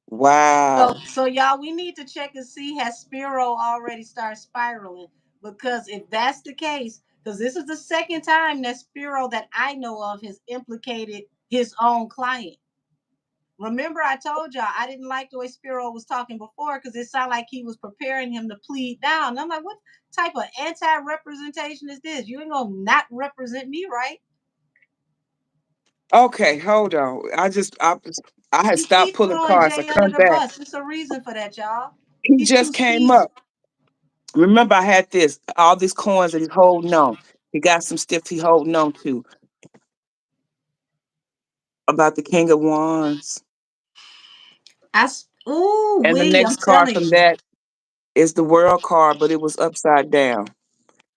Wow. So y'all, we need to check and see has Spiro already started spiraling because if that's the case, because this is the second time that Spiro that I know of has implicated his own client. Remember, I told y'all I didn't like the way Spiro was talking before because it sounded like he was preparing him to plead down. And I'm like, what type of anti-representation is this? You ain't gonna not represent me, right? Okay, hold on. I had He stopped keeps pulling throwing cards. I Jay under come the back. bus. There's a reason for that, y'all. He He's too just came seasoned. up. Remember, I had all these coins that he's holding on. He got some stuff he holding on to about the King of Wands. Ooh, And the wee, I'm next card telling from you. that is the World card, but it was upside down.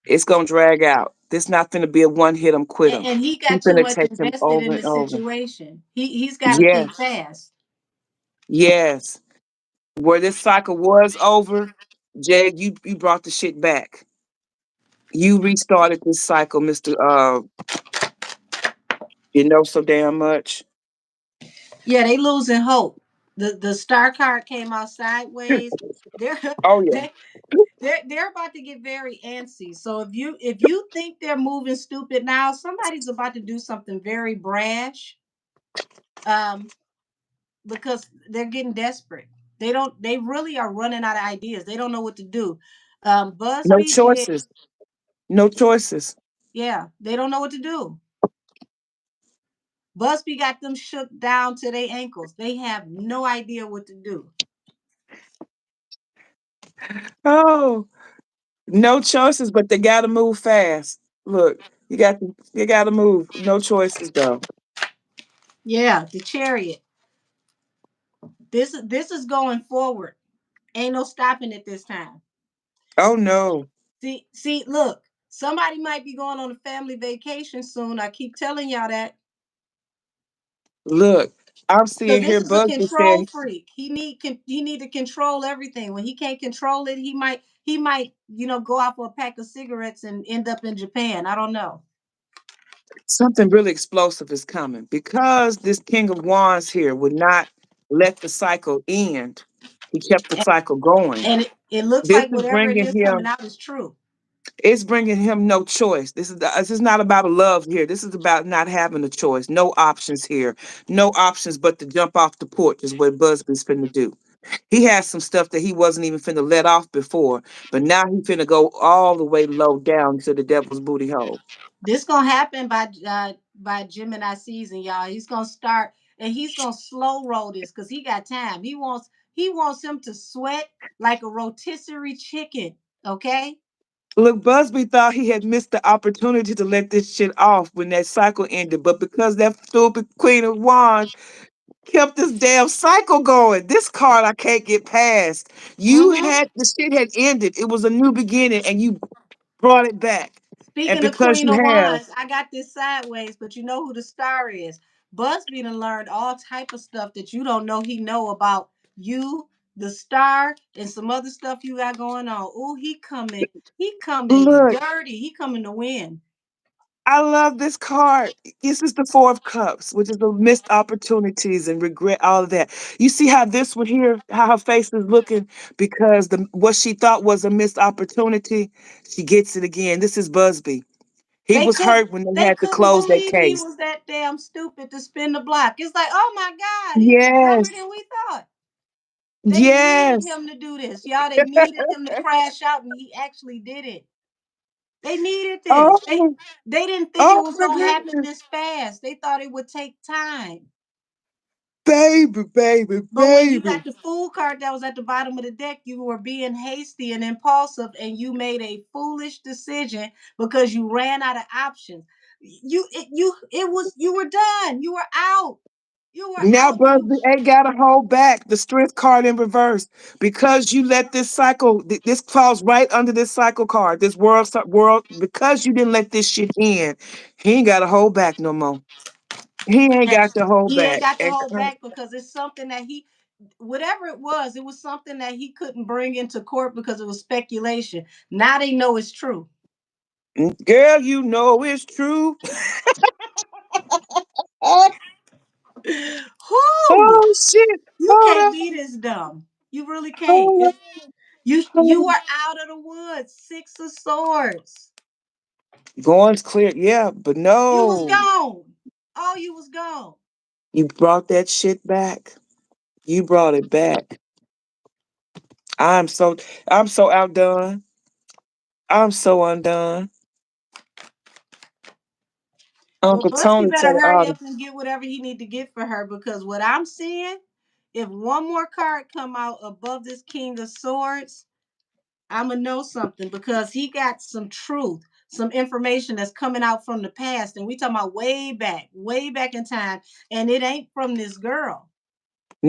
It's gonna drag out. This not finna be a one hit 'em quit 'em. And he He got too finna much take him invested over in the and over. situation. He's got to think Yes, fast. yes. Where this cycle was over, Jay, you brought the shit back. You restarted this cycle, Mister. You know so damn much. Yeah, they losing hope. The star card came out sideways. They're Oh yeah. they they're about to get very antsy. So if you think they're moving stupid now, somebody's about to do something very brash. Um, because they're getting desperate. They really are running out of ideas. They don't know what to do. No Busby did, choices. No choices. yeah, they don't know what to do. Busby got them shook down to their ankles. They have no idea what to do. Oh, no choices, but they gotta move fast. Look, you gotta move. No choices though. Yeah, the chariot. This is going forward. Ain't no stopping it this time. Oh no. Look, somebody might be going on a family vacation soon. I keep telling y'all that. Look, I'm Because seeing this here is a Busby control saying freak. He need to control everything. When he can't control it, he might go out for a pack of cigarettes and end up in Japan. I don't know. something really explosive is coming because this King of Wands here would not let the cycle end. He kept the And, cycle going. it looks This like is whatever it bringing is coming him. out is true. It's bringing him no choice. This is not about love here. This is about not having a choice. No options here. No options but to jump off the porch is what Busby's finna do. He has some stuff that he wasn't even finna let off before, but now he finna go all the way low down to the devil's booty hole. This gonna happen by Gemini season, y'all. He's gonna start and he's gonna slow roll this because he got time. He wants him to sweat like a rotisserie chicken. Okay. Look, Busby thought he had missed the opportunity to let this shit off when that cycle ended, but because that stupid Queen of Wands kept this damn cycle going. This card I can't get past. You Mm-hmm. had the shit had ended. It was a new beginning, and you brought it back. And Speaking of because Queen you of have, Wands, I got this sideways, but you know who the star is. Busby done learned all type of stuff that you don't know he know about you, the star, and some other stuff you got going on. Ooh, he coming look, dirty. He coming to win. I love this card. This is the Four of Cups, which is the missed opportunities and regret, all of that. You see how this one here, how her face is looking because the what she thought was a missed opportunity, she gets it again. This is Busby. He They was could hurt when they they had to couldn't close that believe he case. was that damn stupid to spin the block. It's like, oh my God, he's dumber Yes, than we thought. They needed yes. him to do this, y'all. They needed him to crash out, and he actually did it. They needed this. They Oh, they didn't think it oh was my gonna happen goodness. this fast. They thought it would take time. Baby, baby, But when you baby. got the fool card that was at the bottom of the deck, you were being hasty and impulsive, and you made a foolish decision because you ran out of options. You were done. You were out. You were Now out. Busby ain't got to hold back the strength card in reverse because you let this cycle. This falls right under this cycle card. This world because you didn't let this shit in. He ain't got to hold back no more. He ain't And got to hold he ain't back. got to hold back because it's something that whatever it was something that he couldn't bring into court because it was speculation. Now they know it's true. Girl, you know it's true. Oh Whoo! shit! You Hold can't up! be this dumb. You really can't. Hold You up! you are out of the woods. Six of Swords. Going's clear, yeah, but You was no. gone. Oh, you was gone. You brought that shit back. You brought it back. I'm so I'm so outdone. I'm so undone. Well, Uncle Busty Tony better said hurry all up and get whatever he need to get for her because what I'm seeing, if one more card come out above this King of Swords, I'ma know something because he got some truth, some information that's coming out from the past, and we talking about way back in time, and it ain't from this girl.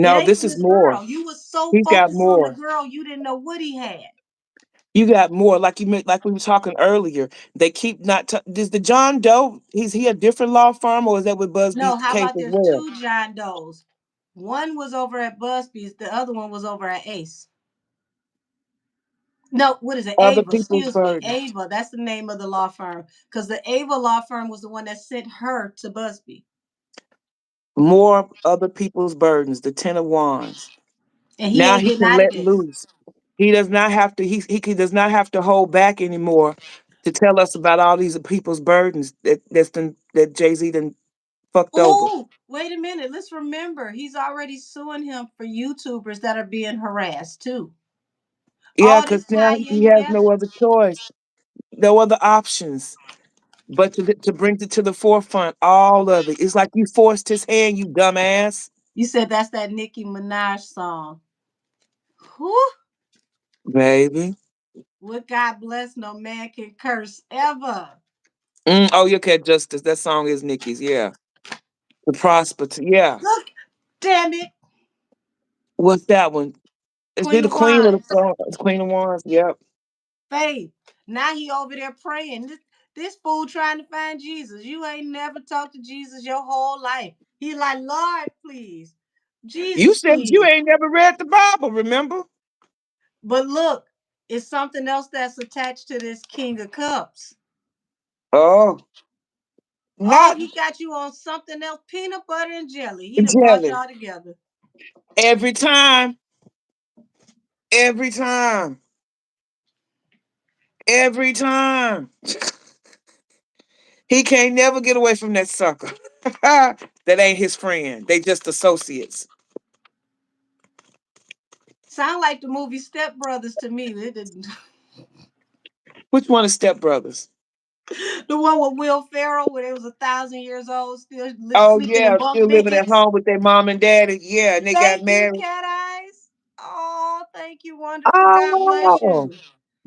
It no, ain't this from is this more. girl. You was so He's got focused on the more. girl, you didn't know what he had. You got more. Like you meant, like we were talking earlier. They keep not. Is the John Doe? He a different law firm, or is that with No, Busby's how case about as there's well? two John Does? One was over at Busby's, the other one was over at Ace. No, what is it? Other Ava. people's Excuse me. burdens. Ava. That's the name of the law firm. Because the Ava law firm was the one that sent her to Busby. More other people's burdens. The Ten of Wands. And he Now ain't he getting can out of let this. loose. He does not have to. Does not have to hold back anymore to tell us about all these people's burdens that Jay Z done fucked over. Oh, wait a minute. Let's remember, he's already suing him for YouTubers that are being harassed too. Yeah, All because this now tie he in has no together. other choice, no other options but to bring it to the forefront. All of it. It's like you forced his hand, you dumbass, You said that's that Nicki Minaj song. Whew. baby. What God bless, no man can curse ever. Oh, you cat justice. That song is Nicki's. Yeah, the prosper. Yeah. Look, damn it. What's that one? Is it Queen the of Queen of the Wands. song? It's Queen of Wands. Yep. Faith. Now he over there praying. This fool trying to find Jesus. You ain't never talked to Jesus your whole life. He like, Lord, please. You Jesus, said you please. ain't never read the Bible. Remember? But look, it's something else that's attached to this King of Cups. Oh, Oh, not he got you on something else. Peanut butter and jelly. He done brought jelly. y'all together. Every time. Every time. Every time. He can't never get away from that sucker. That ain't his friend. They just associates. Sound like the movie Step Brothers to me. Which one is Step Brothers? The one with Will Ferrell, where they was 1,000 years old, still Oh sleeping in yeah, bunk still living at beds. home with their mom and daddy. Yeah, and they got Thank you, married. Cat Eyes. Oh, thank you, wonderful. God bless Oh, you.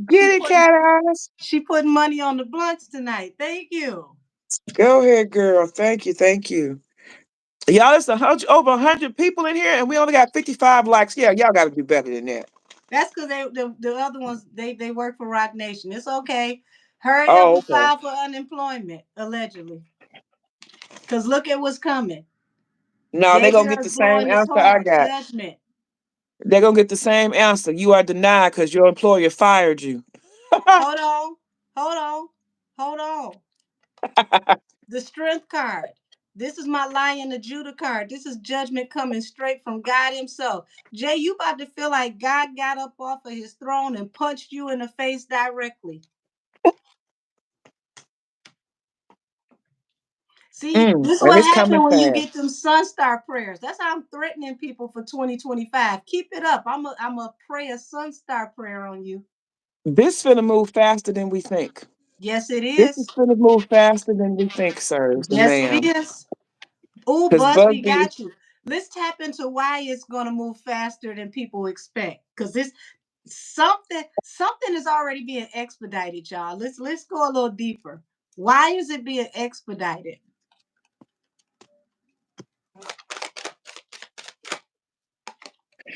get She it, putting cat eyes. she putting money on the blunts tonight. Thank you. Go ahead, girl. Thank you, thank you. Y'all, it's over 100 people in here, and we only got 55 likes. Yeah, y'all got to do better than that. That's because the other ones they work for Rock Nation. It's okay. Hurry up Oh, and okay. file for unemployment, allegedly. Cause look at what's coming. No, they're gonna David get is the same blowing his answer I horn. got. Judgment. They're gonna get the same answer. You are denied because your employer fired you. Hold on. Hold on. Hold on. The strength card. This is my Lion the Judah card. This is judgment coming straight from God Himself. Jay, you about to feel like God got up off of His throne and punched you in the face directly. See, this is And what it's coming happened when you fast. get them Sunstar prayers. That's how I'm threatening people for 2025. Keep it up. I'm a pray a Sunstar prayer on you. This finna move faster than we think. Yes, it This is. is finna move faster than we think, sirs and Yes, it ma'am. is. Oh, Because Busby Busby, got you. Let's tap into why it's gonna move faster than people expect. Cause this something is already being expedited, y'all. Let's go a little deeper. Why is it being expedited?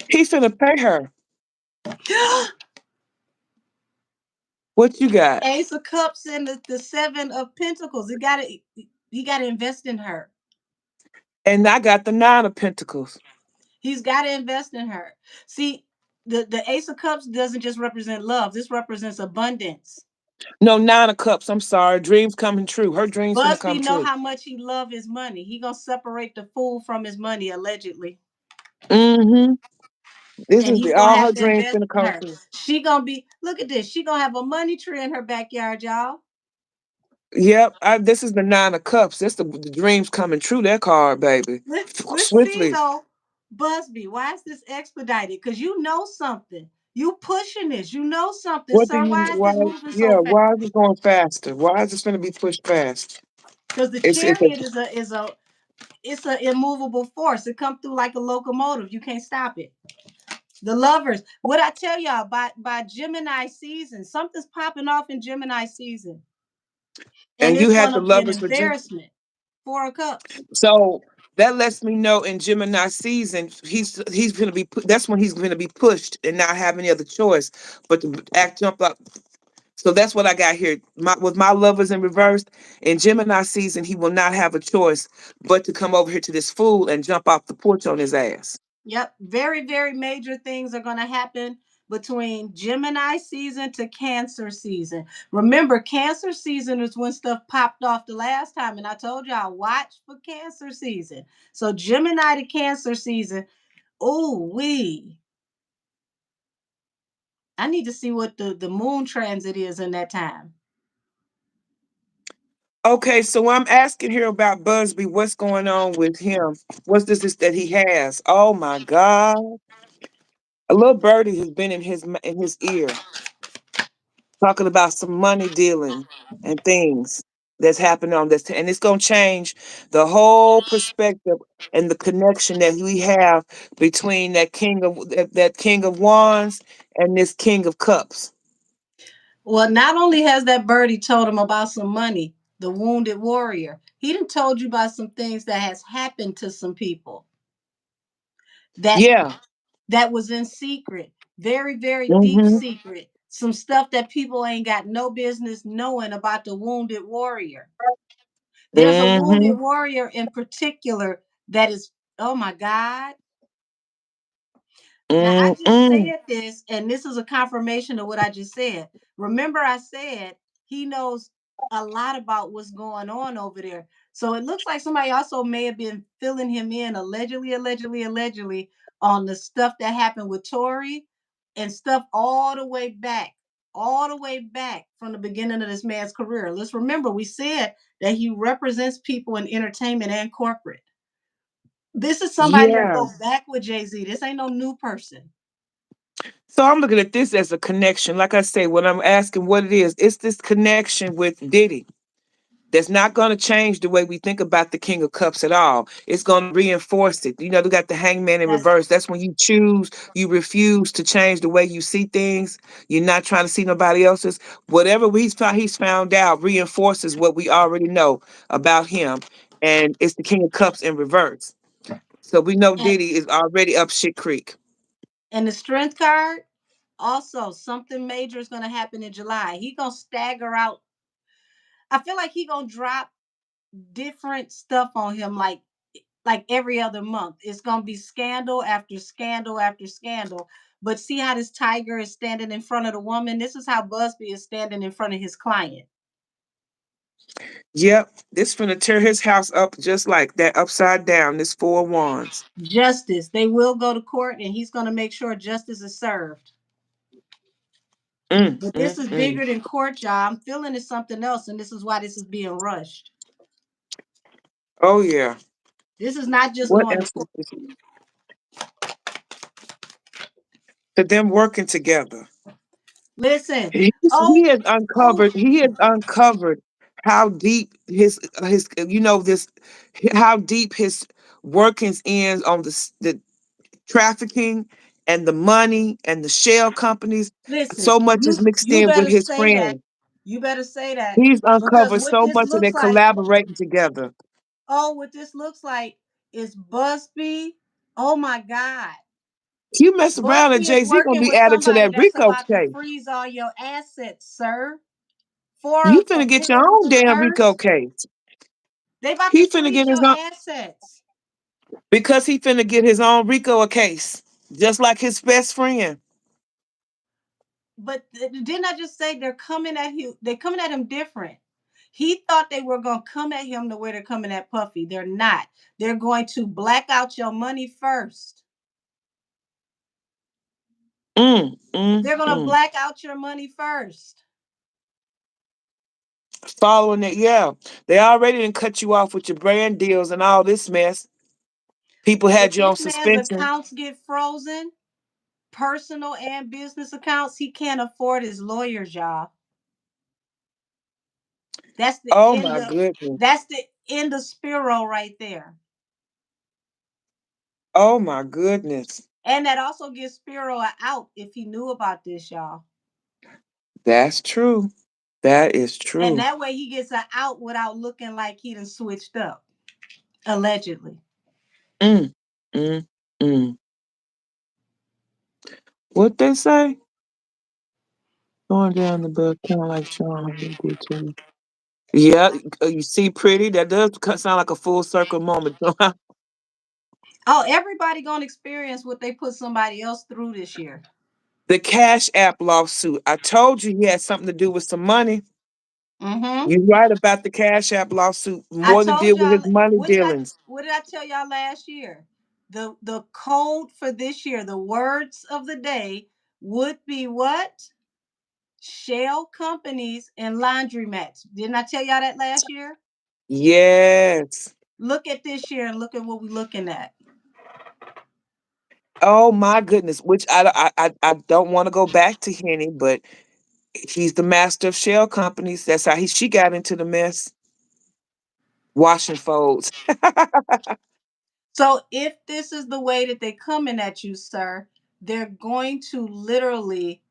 he finna pay her. What you got? Ace of Cups and the Seven of Pentacles. He gotta invest in her. And I got the Nine of Pentacles. He's gotta invest in her. See, the Ace of Cups doesn't just represent love. This represents abundance. No, Nine of Cups. I'm sorry. Dreams coming true. Her dreams finna Busby come know true. how much he love his money. He gonna separate the fool from his money, allegedly. Mm-hmm. This And is he's gonna all her have to dreams invest finna in come her. true. She gonna be, look at this. She gonna have a money tree in her backyard, y'all. Yep. This is the nine of cups. This the dreams coming true. That card, baby. Let's see Swiftly. though, Busby. Why is this expedited? Because you know something. You pushing this. You know something, What do sir. you? Why is Why? this moving so Yeah. fast? Why is it going faster? Why is this going to be pushed fast? Because the It's a, chariot is a immovable force. It come through like a locomotive. You can't stop it. The lovers. What I tell y'all by Gemini season, something's popping off in Gemini season, and and you it's had the gonna be an lovers for embarrassment. Four of Cups. so that lets me know in Gemini season he's gonna be that's when he's gonna be pushed and not have any other choice but to act jump up. So that's what I got here. With my lovers in reverse in Gemini season, he will not have a choice but to come over here to this fool and jump off the porch on his ass. Yep. Very, very major things are going to happen between Gemini season to Cancer season. Remember, Cancer season is when stuff popped off the last time. And I told y'all, watch for Cancer season. So, Gemini to Cancer season. Oh, I need to see what the moon transit is in that time. Okay, so I'm asking here about Busby. What's going on with him? What's this that he has? Oh my God! A little birdie has been in his ear talking about some money dealing and things that's happening on this, and it's gonna change the whole perspective and the connection that we have between that king of wands and this king of cups. Well, not only has that birdie told him about some money, the wounded warrior, he done told you about some things that has happened to some people that Yeah. that was in secret, very, very deep Mm-hmm. secret. Some stuff that people ain't got no business knowing about the wounded warrior. There's a wounded Mm-hmm. warrior in particular that is, oh my God. Now, I just Mm-mm. said this, and this is a confirmation of what I just said. Remember, I said he knows a lot about what's going on over there. So it looks like somebody also may have been filling him in, allegedly, on the stuff that happened with Tori and stuff all the way back from the beginning of this man's career. Let's remember, we said that he represents people in entertainment and corporate. This is somebody that Yeah. goes back with Jay-Z. This ain't no new person. So I'm looking at this as a connection. Like I say, when I'm asking what it is, it's this connection with Diddy that's not going to change the way we think about the King of Cups at all. It's going to reinforce it. You know, they got the hangman in That's reverse. That's when you choose, you refuse to change the way you see things. You're not trying to see nobody else's. Whatever he's found out reinforces what we already know about him. And it's the King of Cups in reverse. So we know and, Diddy is already up shit creek. and the strength card. Also, something major is gonna happen in July. He gonna stagger out. I feel like he gonna drop different stuff on him, like every other month. It's gonna be scandal after scandal after scandal. But see how this tiger is standing in front of the woman. This is how Busby is standing in front of his client. Yep, this finna tear his house up just like that, upside down. This four of wands. Justice. They will go to court, and he's gonna make sure justice is served. Mm, But this mm, is mm. bigger than court, y'all. I'm feeling it's something else, and this is why this is being rushed. Oh yeah. This is not just What going to else court. is to them working together? Listen. He Oh, has oh, uncovered. He has uncovered how deep his this how deep his workings ends on the trafficking and the money and the shell companies. listen. So much is mixed You in with better his say that. friends. You better say that He's because uncovered what so this much of looks their like. collaborating together. Oh, what this looks like is Busby. Oh my God. You mess around and Busby is Jay-Z gonna working be with added to somebody that that's RICO about to case. freeze all your assets, sir. Four You of finna get your Wands own in damn RICO reverse. case. They about to He finna freeze get his your own assets. because he finna get his own RICO case, just like his best friend. But didn't I just say they're coming at you? They're coming at him different. He thought they were going to come at him the way they're coming at Puffy. They're not. They're going to black out your money first. Mm, mm, They're going to mm. black out your money first. Following it, yeah. They already didn't cut you off with your brand deals and all this mess. People If had you on this man's suspension. accounts get frozen, personal and business accounts, he can't afford his lawyers, y'all. That's the Oh end my of goodness. that's the end of Spiro right there. Oh my goodness. And that also gives Spiro a out if he knew about this, y'all. That's true. That is And true. that way he gets a out without looking like he done switched up, allegedly. Mm, mm, mm. What they say? Going down the bus, kind of like Sean did to you. Yeah, you see, pretty. That does sound like a full circle moment. Oh, everybody gonna experience what they put somebody else through this year. The Cash App lawsuit. I told you he had something to do with some money. Mm-hmm. You're right about the Cash App lawsuit. I More than told deal with his y'all money dealings. what did I tell y'all last year? The code for this year, the words of the day would be what? Shell companies and laundromats. Didn't I tell y'all that last year? Yes. Look at this year and look at what we're looking at. Oh my goodness. Which I don't want to go back to Henny, but he's the master of shell companies. That's how she got into the mess. Washing folds. So if this is the way that they're coming at you, sir, they're going to literally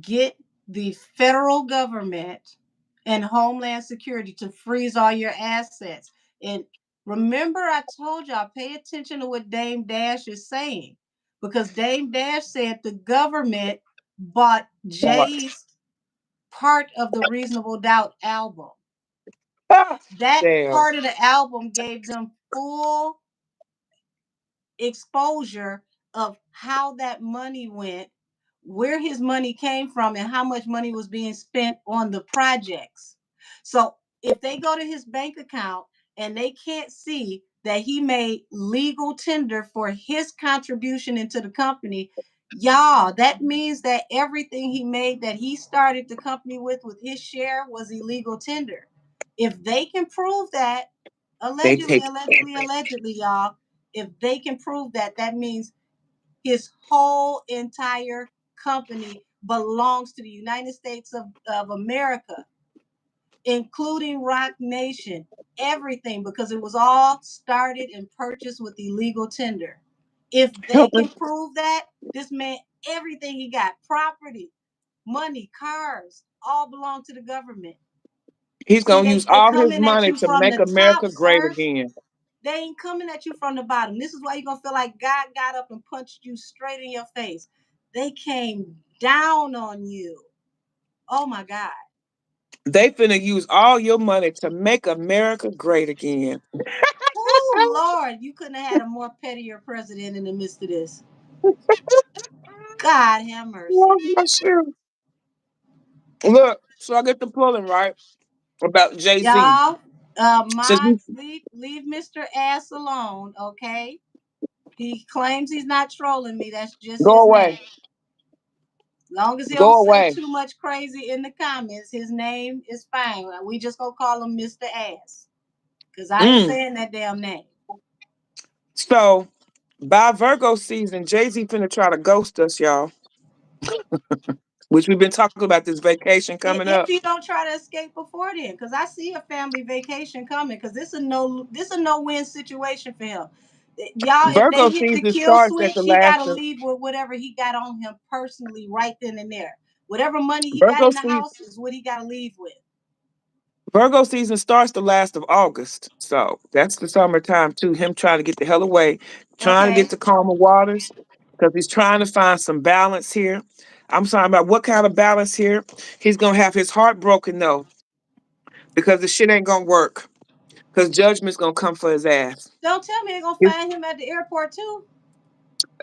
get the federal government and Homeland Security to freeze all your assets. And remember, I told y'all, pay attention to what Dame Dash is saying, because Dame Dash said the government bought What? Jay's part of the Reasonable Doubt album. Ah, That damn. part of the album gave them full exposure of how that money went, where his money came from, and how much money was being spent on the projects. So if they go to his bank account and they can't see that he made legal tender for his contribution into the company, y'all, that means that everything he made that he started the company with his share was illegal tender. If they can prove that, They allegedly, take allegedly, everything. allegedly, y'all, if they can prove that, that means his whole entire company belongs to the United States of America, including Rock Nation, everything, because it was all started and purchased with illegal tender. If they can prove that, this man, everything he got, property, money, cars, all belong to the government. He's See, gonna they use they all his coming at money you to from make the top, America great sir. again. They ain't coming at you from the bottom. This is why you're gonna feel like God got up and punched you straight in your face. They came down on you. Oh my God. They finna use all your money to make America great again. Oh Lord, you couldn't have had a more pettier president in the midst of this. God have Yeah, mercy. for sure. Look, so I get the pulling right about Jay Z. Y'all, Since we mods, leave Mr. Ass alone, okay? He claims he's not trolling me. That's just go his away, name. Long as he don't go say away. too much crazy in the comments, his name is fine. We just gonna call him Mr. Ass. Cause I ain't Mm. saying that damn name. So by Virgo season, Jay Z finna try to ghost us, y'all. Which we've been talking about this vacation coming up. If he don't try to escape before then, because I see a family vacation coming, because this a no win situation for him. Y'all, if they Virgo hit the season kill starts at switch, the he last gotta of leave with whatever he got on him personally right then and there. Whatever money he got Virgo in the season. house is what he gotta leave with. Virgo season starts the last of August. So that's the summertime too. Him trying to get the hell away, trying to get Okay. to calmer waters because he's trying to find some balance here. I'm talking about what kind of balance here. He's going to have his heart broken though because the shit ain't going to work because judgment's going to come for his ass. Don't tell me they're gonna It find him at the airport too.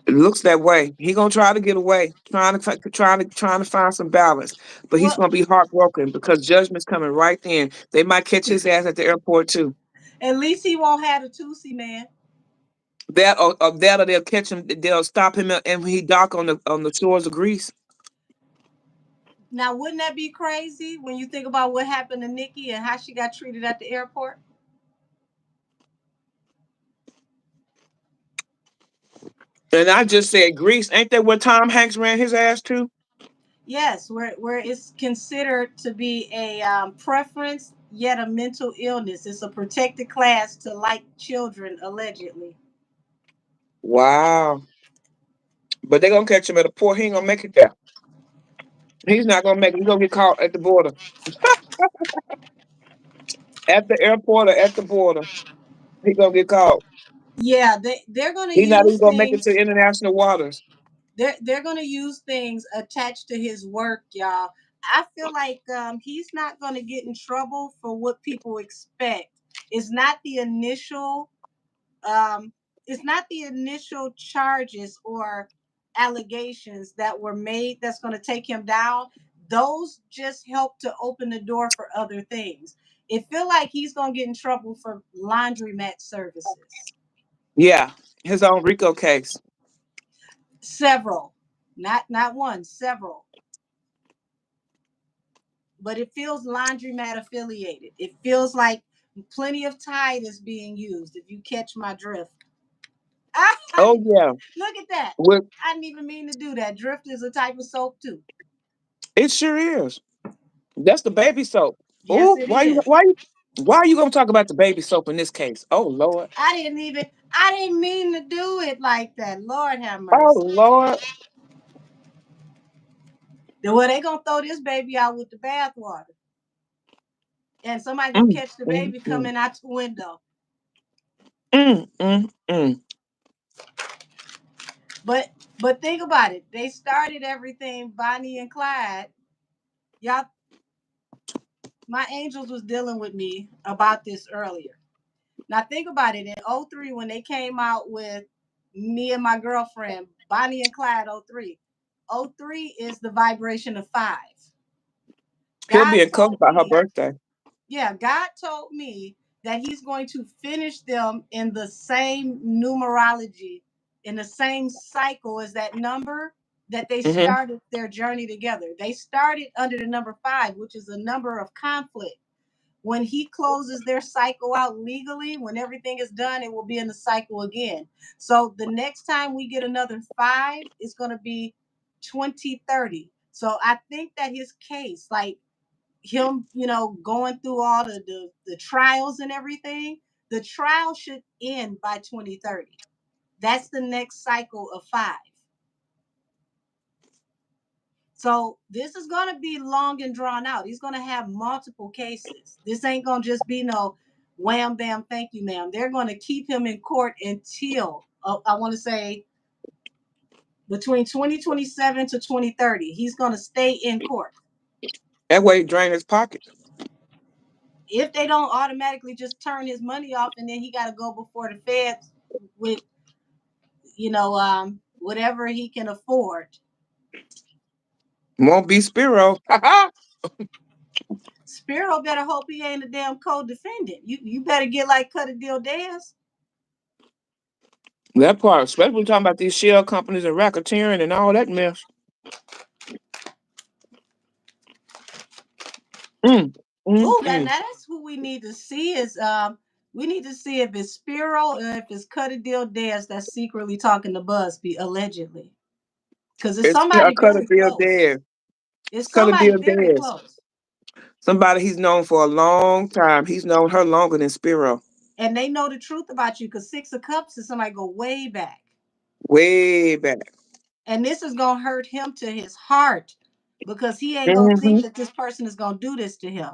it looks that way. He gonna try to get away, trying to find some balance, but he's Well, gonna be heartbroken because judgment's coming right then. They might catch his ass at the airport too. at least he won't have a Tusi man. That or they'll catch him. They'll stop him and he dock on the shores of Greece. Now, wouldn't that be crazy when you think about what happened to Nikki and how she got treated at the airport? And I just said Greece. Ain't that where Tom Hanks ran his ass to? Yes, where it's considered to be a preference, yet a mental illness. It's a protected class to like children, allegedly. Wow. But they gonna catch him at a port. He ain't gonna make it there. He's not gonna make it. He's gonna get caught at the border. At the airport or at the border. He gonna get caught. Yeah, they're going to He's not even use gonna make it to things. international waters. They're going to use things attached to his work, y'all. I feel like he's not going to get in trouble for what people expect. It's not the initial um, it's not the initial charges or allegations that were made that's going to take him down. Those just help to open the door for other things. It feel like he's going to get in trouble for laundromat services. Yeah. His own RICO case. Several, not one, several. But it feels laundromat affiliated. It feels like plenty of Tide is being used. If you catch my drift, Oh yeah. look at that. With I didn't even mean to do that. Drift is a type of soap too. it sure is. That's the baby soap. Yes, Oh, it is. why are you gonna talk about the baby soap in this case? Oh Lord. I didn't mean to do it like that. Lord have Oh mercy. Lord. Then well, they gonna throw this baby out with the bathwater. And somebody gonna Mm, catch the mm, baby mm, coming out the window. mm. But think about it. They started everything Bonnie and Clyde. Y'all, my angels was dealing with me about this earlier. Now think about it. In '03, when they came out with me and my girlfriend, Bonnie and Clyde '03. '03 is the vibration of five. He'll God be in coke told by her me, birthday. yeah, God told me that He's going to finish them in the same numerology, in the same cycle as that number that they Hmm. started their journey together. They started under the number five, which is a number of conflict. When He closes their cycle out legally, when everything is done, it will be in the cycle again. So the next time we get another five, it's going to be 2030. So I think that his case, like him, going through all the trials and everything, the trial should end by 2030. That's the next cycle of five. So this is going to be long and drawn out. He's going to have multiple cases. This ain't going to just be no wham bam thank you ma'am. They're going to keep him in court until I want to say between 2027 to 2030. He's going to stay in court. That way he drain his pockets. If they don't automatically just turn his money off and then he got to go before the feds with whatever he can afford. Won't be Spiro. Spiro better hope he ain't a damn co-defendant. You better get like Cut a Deal Dez. That part, especially when we're talking about these shell companies and racketeering and all that mess. Mm, Oh, now mm. that's who we need to see is we need to see if it's Spiro or if it's Cut a Deal Dez that's secretly talking to Busby allegedly. Because it's It's a somebody cut a very deal close. dead. It's It's cut a somebody deal very dead. close. Somebody he's known for a long time. He's known her longer than Spiro. And they know the truth about you because Six of Cups is somebody go way back. Way back. And this is gonna hurt him to his heart because he ain't gonna think Hmm. that this person is gonna do this to him.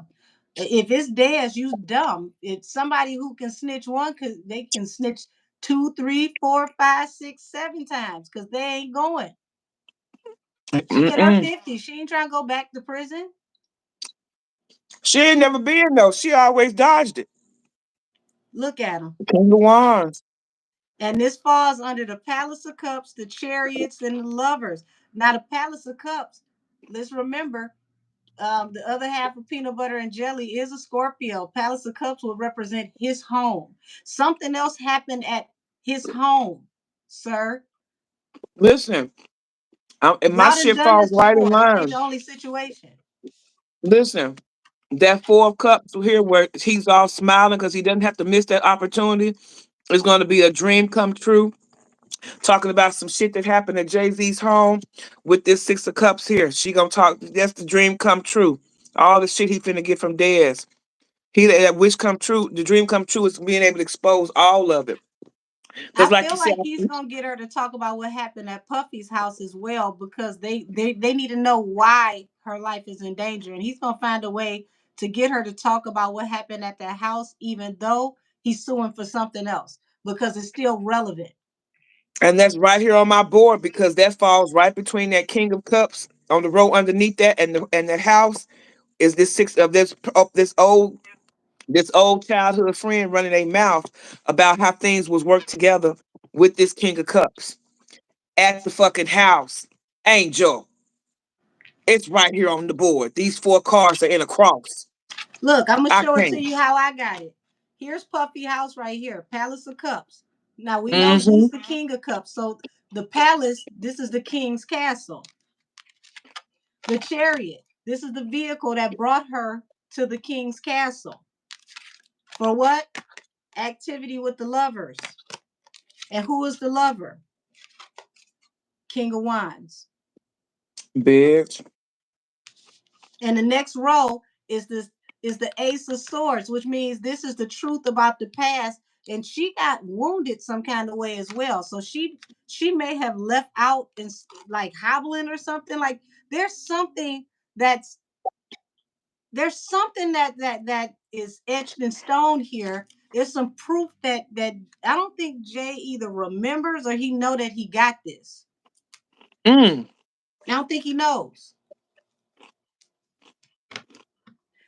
If it's Dez, you dumb. It's somebody who can snitch one, cause they can snitch two, three, four, five, six, seven times, cause they ain't going. She get her Mm-mm. 50. She ain't trying to go back to prison. She ain't never been though. She always dodged it. Look at them. King of Wands. And this falls under the Palace of Cups, the Chariots, and the Lovers. Now the Palace of Cups. Let's remember, the other half of peanut butter and jelly is a Scorpio. Palace of Cups will represent his home. Something else happened at his home, sir. Listen, And my Y'all done shit done falls this right in before. This ain't line. the only situation. Listen, that Four of Cups here, where he's all smiling because he doesn't have to miss that opportunity, is going to be a dream come true. Talking about some shit that happened at Jay Z's home with this Six of Cups here. She gonna talk. That's the dream come true. All the shit he finna get from Dez. He that wish come true. The dream come true is being able to expose all of it. Because I like you feel said, like he's gonna get her to talk about what happened at Puffy's house as well, because they need to know why her life is in danger, and he's gonna find a way to get her to talk about what happened at that house, even though he's suing for something else, because it's still relevant. and that's right here on my board because that falls right between that King of Cups on the row underneath that and that house is this six of this old childhood friend running a mouth about how things was worked together with this King of Cups at the fucking house. Angel, it's right here on the board. These four cards are in a cross. Look, I'm gonna I show it to can't. you how I got it. Here's Puffy house right here, Palace of Cups. Now we know Mm-hmm. this the King of Cups, so the palace, this is the king's castle. The chariot, this is the vehicle that brought her to the king's castle. For what? Activity with the lovers. And who is the lover? King of Wands. Bitch. And the next row is the Ace of Swords, which means this is the truth about the past. And she got wounded some kind of way as well. So she may have left out and like hobbling or something. Like there's something that's that is etched in stone here. There's some proof that I don't think Jay either remembers or he know that he got this. Mm. I don't think he knows.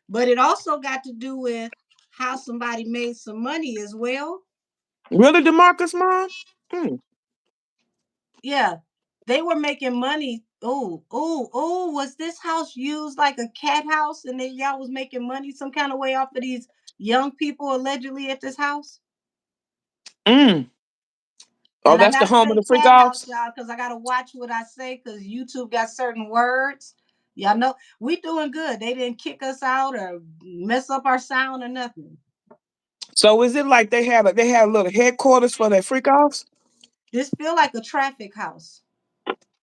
But it also got to do with how somebody made some money as well. Really, DeMarcus, mom? Mm. Yeah, they were making money. Oh, was this house used like a cat house and then y'all was making money some kind of way off of these young people allegedly at this house? Mm. Oh, And I that's the gotta home of say the freak cat house, offs? y'all, because I gotta watch what I say because YouTube got certain words. Y'all know we doing good. They didn't kick us out or mess up our sound or nothing. So is it like they had a little headquarters for their freak offs? This feel like a traffic house.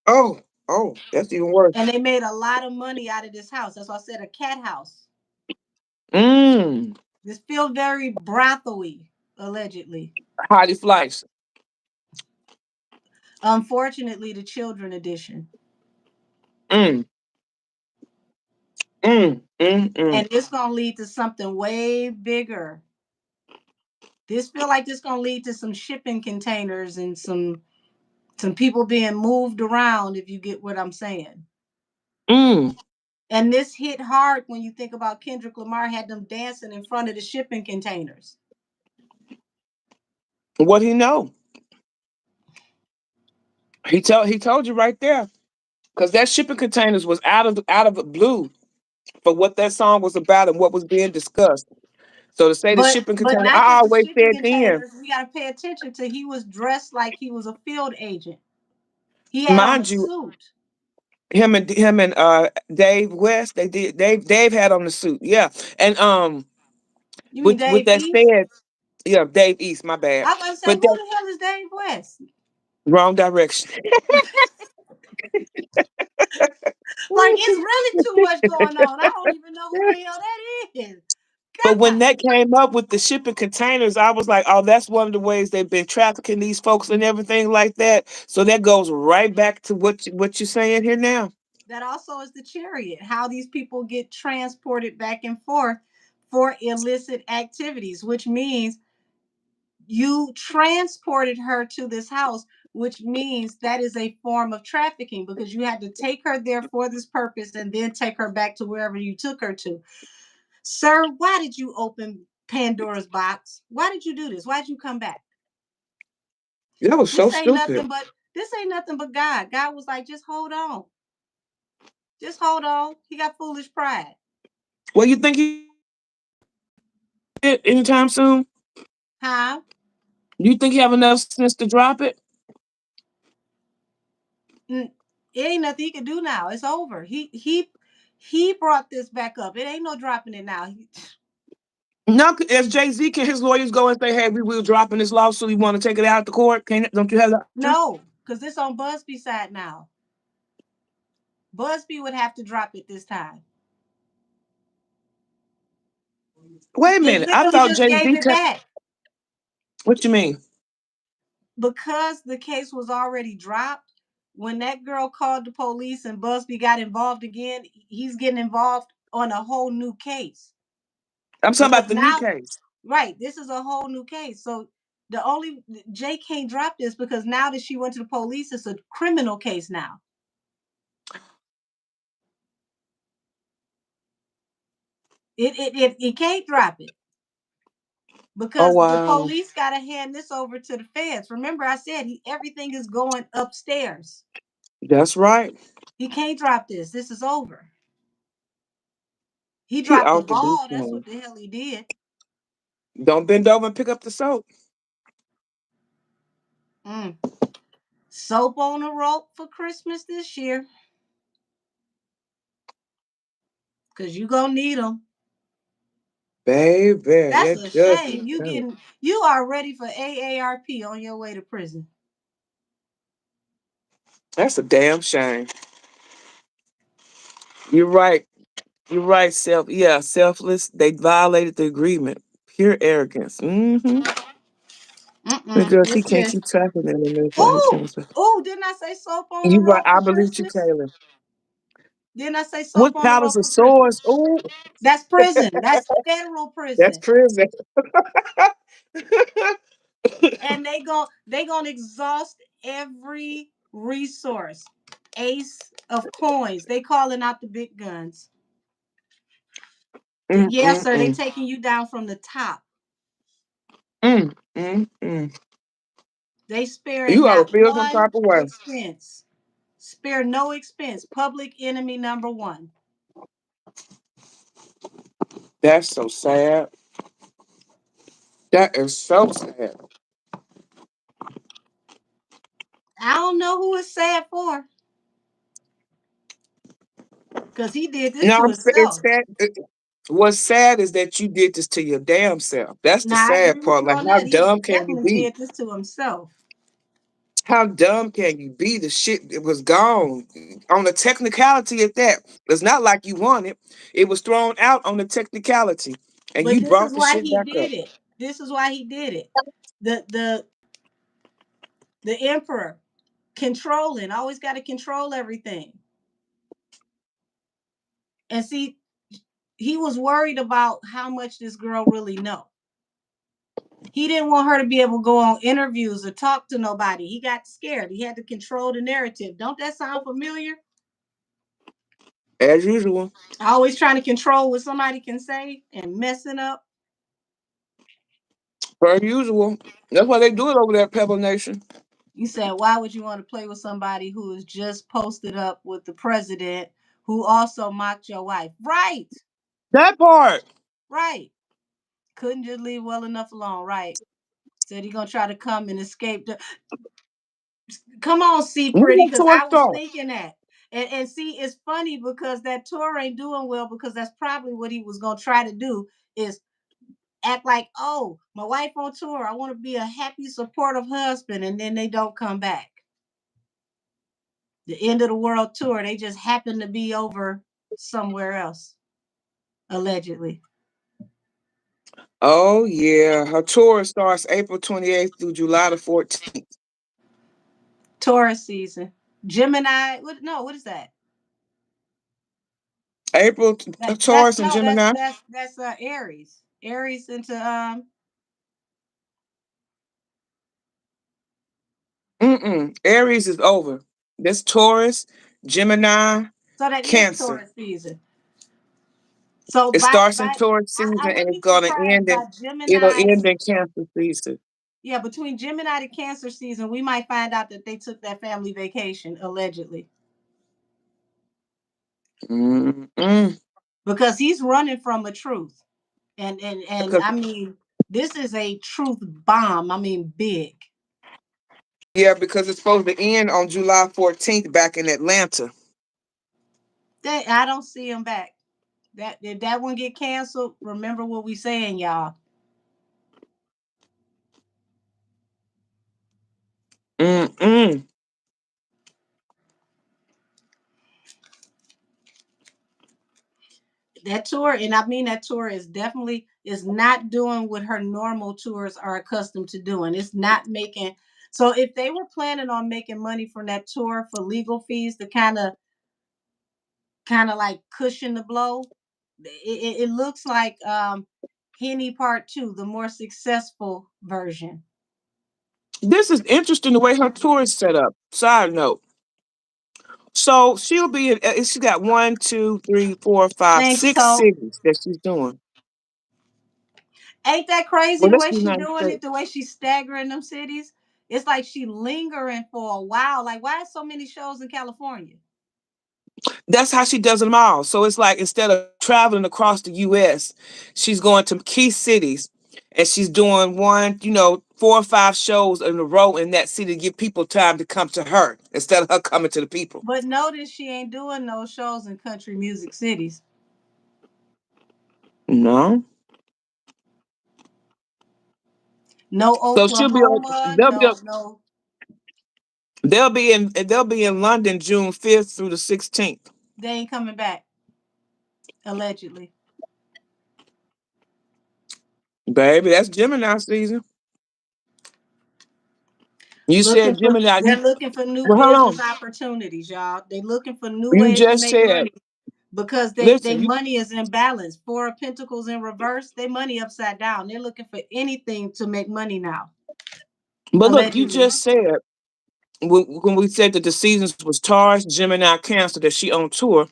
Oh, oh, that's even worse. And they made a lot of money out of this house. That's why I said a cat house. Mm. This feel very brothely, allegedly. Heidi Fleiss. Unfortunately, the children edition. Mm. Mm. Mm. Mm. And it's gonna lead to something way bigger. This feel like this gonna lead to some shipping containers and some people being moved around, if you get what I'm saying. Mm. And this hit hard when you think about Kendrick Lamar had them dancing in front of the shipping containers. What he know? He told you right there. Because that shipping containers was out of the blue for what that song was about and what was being discussed. So to say the shipping But container, not I just the always shipping said then, containers. We gotta pay attention to he was dressed like he was a field agent. He had on a mind you, suit. him and Dave West, Dave had on the suit, yeah. And You mean with Dave that East? said, yeah, Dave East, my bad. I was gonna say, But who that the hell is Dave West? wrong direction. Like it's really too much going on. I don't even know who the hell that is. But when God. that came up with the shipping containers, I was like, oh, that's one of the ways they've been trafficking these folks and everything like that. So that goes right back to what you're saying here now. That also is the chariot. How these people get transported back and forth for illicit activities, which means you transported her to this house, which means that is a form of trafficking because you had to take her there for this purpose and then take her back to wherever you took her to. Sir, why did you open Pandora's box? Why did you do this? Why did you come back? That was so This ain't stupid. nothing but this ain't nothing but God. God was like, just hold on. Just hold on. He got foolish pride. Well, you think he did anytime soon? Huh? You think he have enough sense to drop it? Mm, It ain't nothing he can do now. It's over. He brought this back up. It ain't no dropping it now. Now, as Jay Z, can his lawyers go and say, "Hey, we will drop in this lawsuit. You want to take it out of the court? Can don't you have the option?" No, because it's on Busby's side now. Busby would have to drop it this time. Wait a They minute. I literally thought just Jay gave Z. it back What you mean? because the case was already dropped. When that girl called the police and Busby got involved again, he's getting involved on a whole new case I'm talking because about the new now, case. right, this is a whole new case. So the only Jay can't drop this because now that she went to the police, it's a criminal case now. It can't drop it Oh because the wow, police got to hand this over to the feds. Remember, I said everything is going upstairs. that's right. He can't drop this. This is over. He He dropped the ought to do ball. That's something. what the hell he did. Don't bend over and pick up the soap. Mm. Soap on a rope for Christmas this year because you gonna need them. Baby, That's you a just shame. You are ready for AARP on your way to prison. that's a damn shame. You're right. You're right. Selfless. They violated the agreement. Pure arrogance. Mm-hmm. Because he It's can't just keep track of them and everything. oh Can't say. didn't I say soap on a You right. rope I for believe you, Christmas? Taylor. Didn't I say soap What on a palace rope of for Christmas? swords? Ooh, That's prison. That's federal that's prison. prison. And they gonna exhaust every resource. Ace of coins. They calling out the big guns. Yes, sir. They Mm-mm-mm. taking you down from the top. Mm-mm-mm. They sparing You ought to not feel some one type of way. expense. Spare no expense. Public enemy number one. That's so sad. That is so sad. I don't know who it's sad for, because he did this No, to it's himself. sad. What's sad is that you did this to your damn self. That's the Now I sad agree with part. you Like, on how that. He dumb can you definitely be? did this to himself. How dumb can you be? The shit it was gone on the technicality of that. It's not like you won it. It was thrown out on the technicality, and But you this brought is the why shit he back up. did it. This is why he did it. The the the emperor controlling, always got to control everything. And see, he was worried about how much this girl really know. He didn't want her to be able to go on interviews or talk to nobody. He got scared. He had to control the narrative. Don't that sound familiar? As usual, Always trying to control what somebody can say and messing up. per usual. That's why they do it over there at Pebble Nation. You said, why would you want to play with somebody who is just posted up with the president who also mocked your wife? Right, That part. right. Couldn't just leave well enough alone, right? Said he gonna try to come and escape the. Come on, see When pretty, that because tour I was start? thinking that. And see, it's funny because that tour ain't doing well because that's probably what he was gonna try to do is act like, oh, my wife on tour. I want to be a happy, supportive husband, and then they don't come back. The end of the world tour, they just happen to be over somewhere else, allegedly. Oh yeah, her tour starts April 28th through July the 14th. Taurus season. Gemini, what no, what is that? April, That's Taurus and no, Gemini. that's Aries. Aries into Aries is over. That's Taurus, Gemini, so that is Cancer. Taurus season. So It starts in Taurus season I and wouldn't it's be gonna surprised end in by it'll Gemini. end in Cancer season. Yeah, between Gemini to Cancer season, we might find out that they took that family vacation allegedly Mm-mm. because he's running from a truth, and Because I mean this is a truth bomb. I mean big. Yeah, because it's supposed to end on July 14th back in Atlanta. I don't see him back. That if that one get canceled, remember what we saying, y'all. Mm-mm. That tour, and I mean that tour is definitely is not doing what her normal tours are accustomed to doing. It's not making. So if they were planning on making money from that tour for legal fees to kind of like cushion the blow, it looks like Henny Part Two, the more successful version. This is interesting the way her tour is set up. Side note. So she'll be in, she got one, two, three, four, five, Thanks, six Toe. cities that she's doing. Ain't that crazy Well, the that's way the she United doing it, States. the way she staggering them cities? It's like she lingering for a while. Like, why so many shows in California? That's how she does them all. So it's like instead of traveling across the US, she's going to key cities and she's doing one, 4 or 5 shows in a row in that city to give people time to come to her instead of her coming to the people. But notice she ain't doing those shows in country music cities. No. No So she'll be on Oklahoma, no. they'll be in London June 5th through the 16th. They ain't coming back, allegedly. Baby, that's Gemini season. You said Gemini. They're looking for new Well, hold business on. opportunities, y'all. They looking for new You ways to just make said, money because they listen, you money is in balance. Four of Pentacles in reverse, they money upside down. They're looking for anything to make money now, but look, you allegedly. just said when we said that the seasons was Taurus, Gemini, Cancer that she on tour.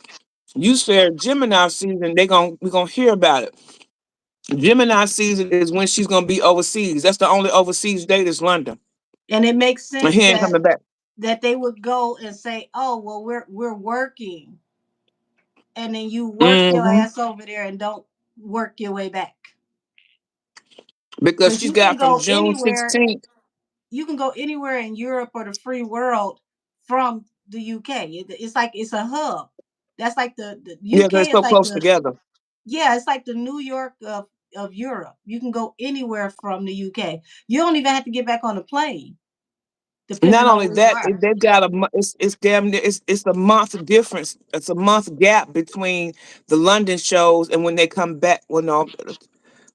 You said Gemini season, we're gonna hear about it. Gemini season is when she's gonna be overseas. That's the only overseas date is London. And it makes And sense he ain't coming back. that they would go and say, "Oh, well, we're working," and then you work your Hmm. ass over there and don't work your way back Because because she's got from June 16th. you can go anywhere in Europe or the free world from the UK. It's like it's a hub. That's like the Yeah, they're UK is so like close the together. yeah, it's like the New York of Europe. You can go anywhere from the UK. You don't even have to get back on a plane, Not depending on only where you that, are. they've got it's damn near it's a month difference. It's a month gap between the London shows and when they come back. Well, no,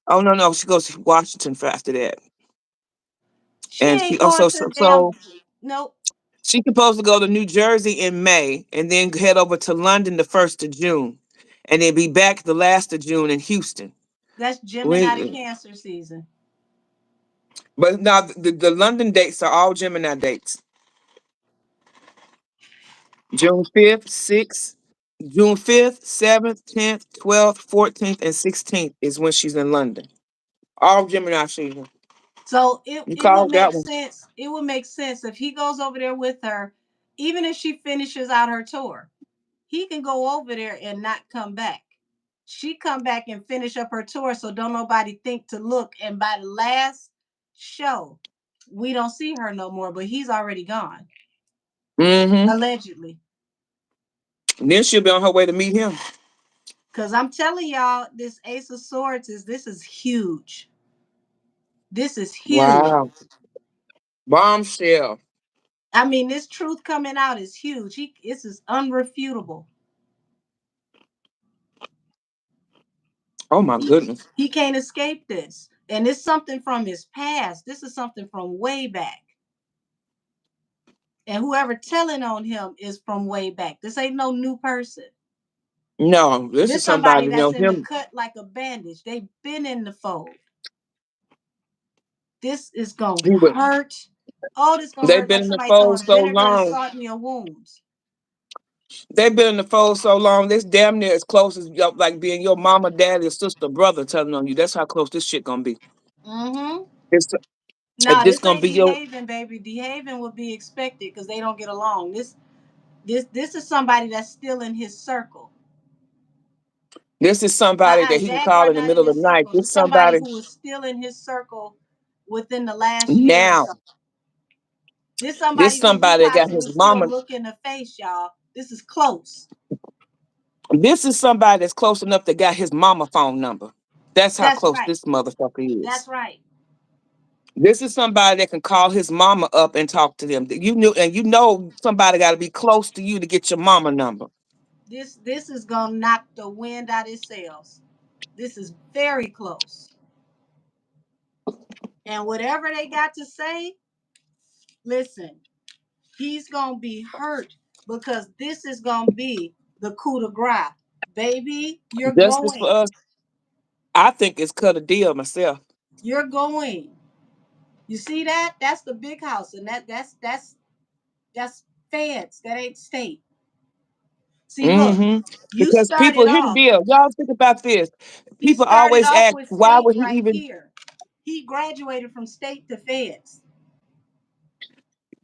oh no, she goes to Washington for after that, She and she ain't going also to so damn nope. she's supposed to go to New Jersey in May and then head over to London the 1st of June, and then be back the last of June in Houston. That's Gemini to We, Cancer season. but now the London dates are all Gemini dates. June 5th, 6th, June 5th, 7th, 10th, 12th, 14th, and 16th is when she's in London. All Gemini season. So You it would called make that one. sense. It would make sense if he goes over there with her, even if she finishes out her tour. He can go over there and not come back. She come back and finish up her tour, so don't nobody think to look. And by the last show, we don't see her no more. But he's already gone, Mm-hmm. allegedly. And then she'll be on her way to meet him. Cause I'm telling y'all, this Ace of Swords is huge. This is huge. Wow. Bombshell. I mean, this truth coming out is huge. This is unrefutable. Oh my He, goodness. he can't escape this. And it's something from his past. This is something from way back. And whoever telling on him is from way back. This ain't no new person. No, this is This somebody somebody that that's knows in the him. cut like a bandage. They've been in the fold. This is gonna He would, hurt. Oh, this gonna they've hurt been like in the somebody fold throwing so vinegar and long. salt in your wounds. They've been in the fold so long. This damn near as close as like being your mama, daddy, or sister, brother telling on you. That's how close this shit gonna be. Mm-hmm. It's Nah, this this gonna ain't be your. behaving, baby. Behaving would be expected because they don't get along. This is somebody that's still in his circle. This is somebody that he can call Jaguar in the not in middle of his the night. circle. This This somebody somebody who is still in his circle within the last year or now. so. This This somebody who you somebody that got his possibly still mama. look in the face, y'all. This is close. This is somebody that's close enough that got his mama phone number. That's how That's close right. this motherfucker is. That's right. This is somebody that can call his mama up and talk to them. You knew, and you know somebody got to be close to you to get your mama number. This is gonna knock the wind out of his sails. This is very close. And whatever they got to say, listen, he's gonna be hurt because this is gonna be the coup de grace. Baby, you're Justice for going. us. I think it's cut a deal myself. You're going. You see that? That's the big house, and that's feds. That ain't state. See, look, Hmm. you Because people, started hear the off. deal. Y'all think about this. He People started always off ask, with why state would he right even? here. He graduated from state to feds.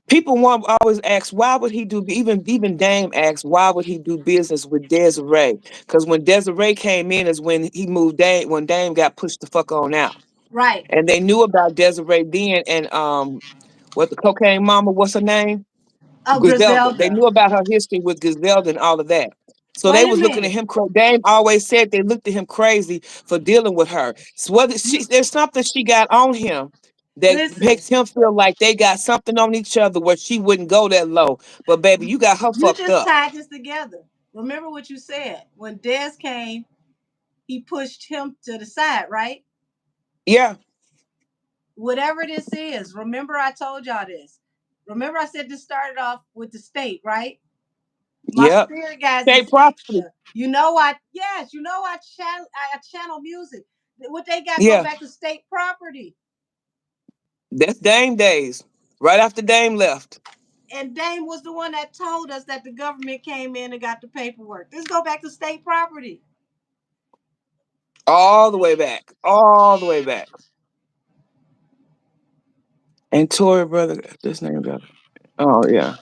People want always ask, why would he do? Even Dame asks, why would he do business with Desiree? Because when Desiree came in, is when he moved Dame. When Dame got pushed the fuck on out, Right. and they knew about Desiree then, and what the cocaine mama? What's her name? Oh, Griselda. They Griselda. knew about her history with Griselda and all of that. So they Wait a was looking at minute. him. Dame always said they looked at him crazy for dealing with her. So whether there's something she got on him that Listen, makes him feel like they got something on each other where she wouldn't go that low. But baby, you got her you fucked just up. tied this together. Remember what you said. When Des came, he pushed him to the side, right? Yeah. Whatever this is, remember I told y'all this. Remember I said this started off with the state, right? My Yep. spirit guys State is property. you know what? Yes, you know I channel music. What they got go Yeah. back to state property. That's Dame days. Right after Dame left. And Dame was the one that told us that the government came in and got the paperwork. This go back to state property. All the way back. All the way back. And Tory brother, this name brother. Oh yeah.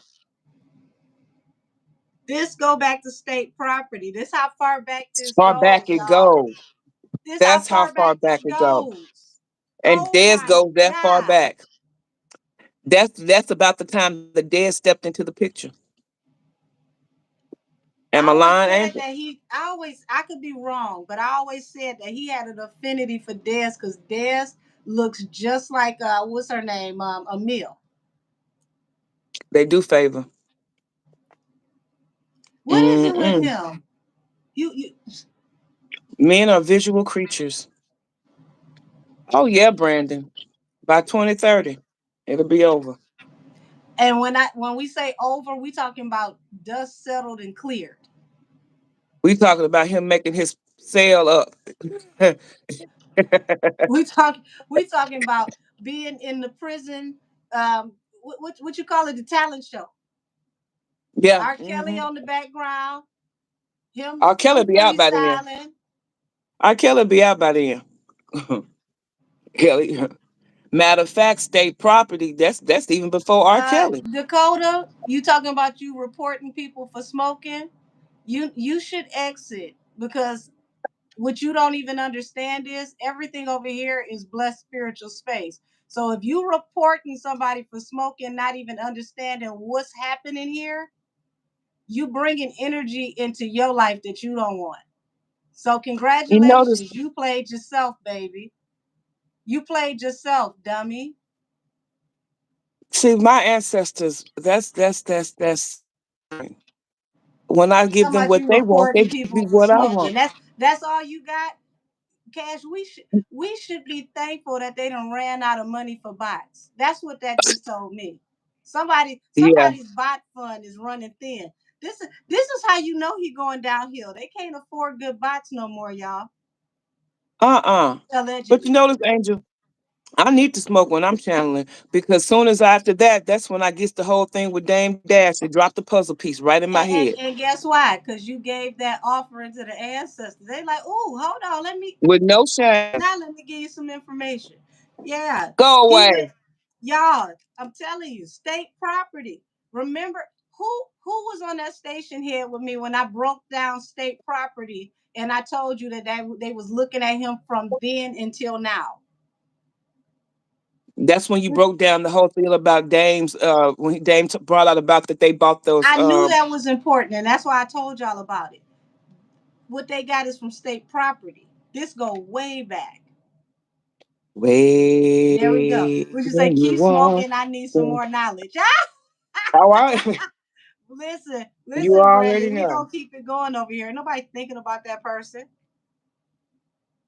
This go back to state property. This how far back this Far back goes, it y'all. goes. This how That's how far far back back this it goes. goes. And Oh Dez my goes that far God. back. That's about the time that Dez stepped into the picture. Am I I always lying, said Angel? that I could be wrong, but I always said that he had an affinity for Des because Des looks just like what's her name? Emil. They do favor. What is it with Mm-mm. him? You Men are visual creatures. Oh yeah, Brandon. By 2030, it'll be over. and when we say over, we talking about dust settled and cleared. We talking about him making his sale up. We talking about being in the prison. What you call it? The talent show. Yeah. R. Kelly Mm-hmm. on the background. Him R. Kelly him be out by then. freestyling. R. Kelly be out by then. Kelly. Matter of fact, state property. That's even before R. Kelly. Dakota, you talking about you reporting people for smoking? You should exit because what you don't even understand is everything over here is blessed spiritual space. So if you reporting somebody for smoking, not even understanding what's happening here, you bringing energy into your life that you don't want. So You notice, congratulations, you played yourself, baby. You played yourself, dummy. see, my ancestors. That's fine. When I give Talking them about what you they want, they reporting give me people for what I smoking. want. That's all you got, Cash. We should be thankful that they done ran out of money for bots. That's what that just told me. Yeah. Somebody's bot fund is running thin. This is how you know he going downhill. They can't afford good bots no more, y'all. Uh-uh. But you Allegedly. notice, Angel, I need to smoke when I'm channeling because soon as after that, that's when I get the whole thing with Dame Dash. They drop the puzzle piece right in my And, head and, and guess why? Because you gave that offering to the ancestors. They like, oh, hold on, let me with no shame. now let me give you some information. Yeah. Go He away. went, y'all, I'm telling you, state property. Remember who was on that station here with me when I broke down state property and I told you that they was looking at him from then until now. That's when you broke down the whole thing about Dame's. When Dame brought out about that they bought those. I knew that was important, and that's why I told y'all about it. What they got is from state property. This go way back. There we go. Way Would you say when you keep walk. smoking? I need some more knowledge. Ah, Oh, I, listen, you listen, already Brandon. We know. gonna keep it going over here. Nobody thinking about that person.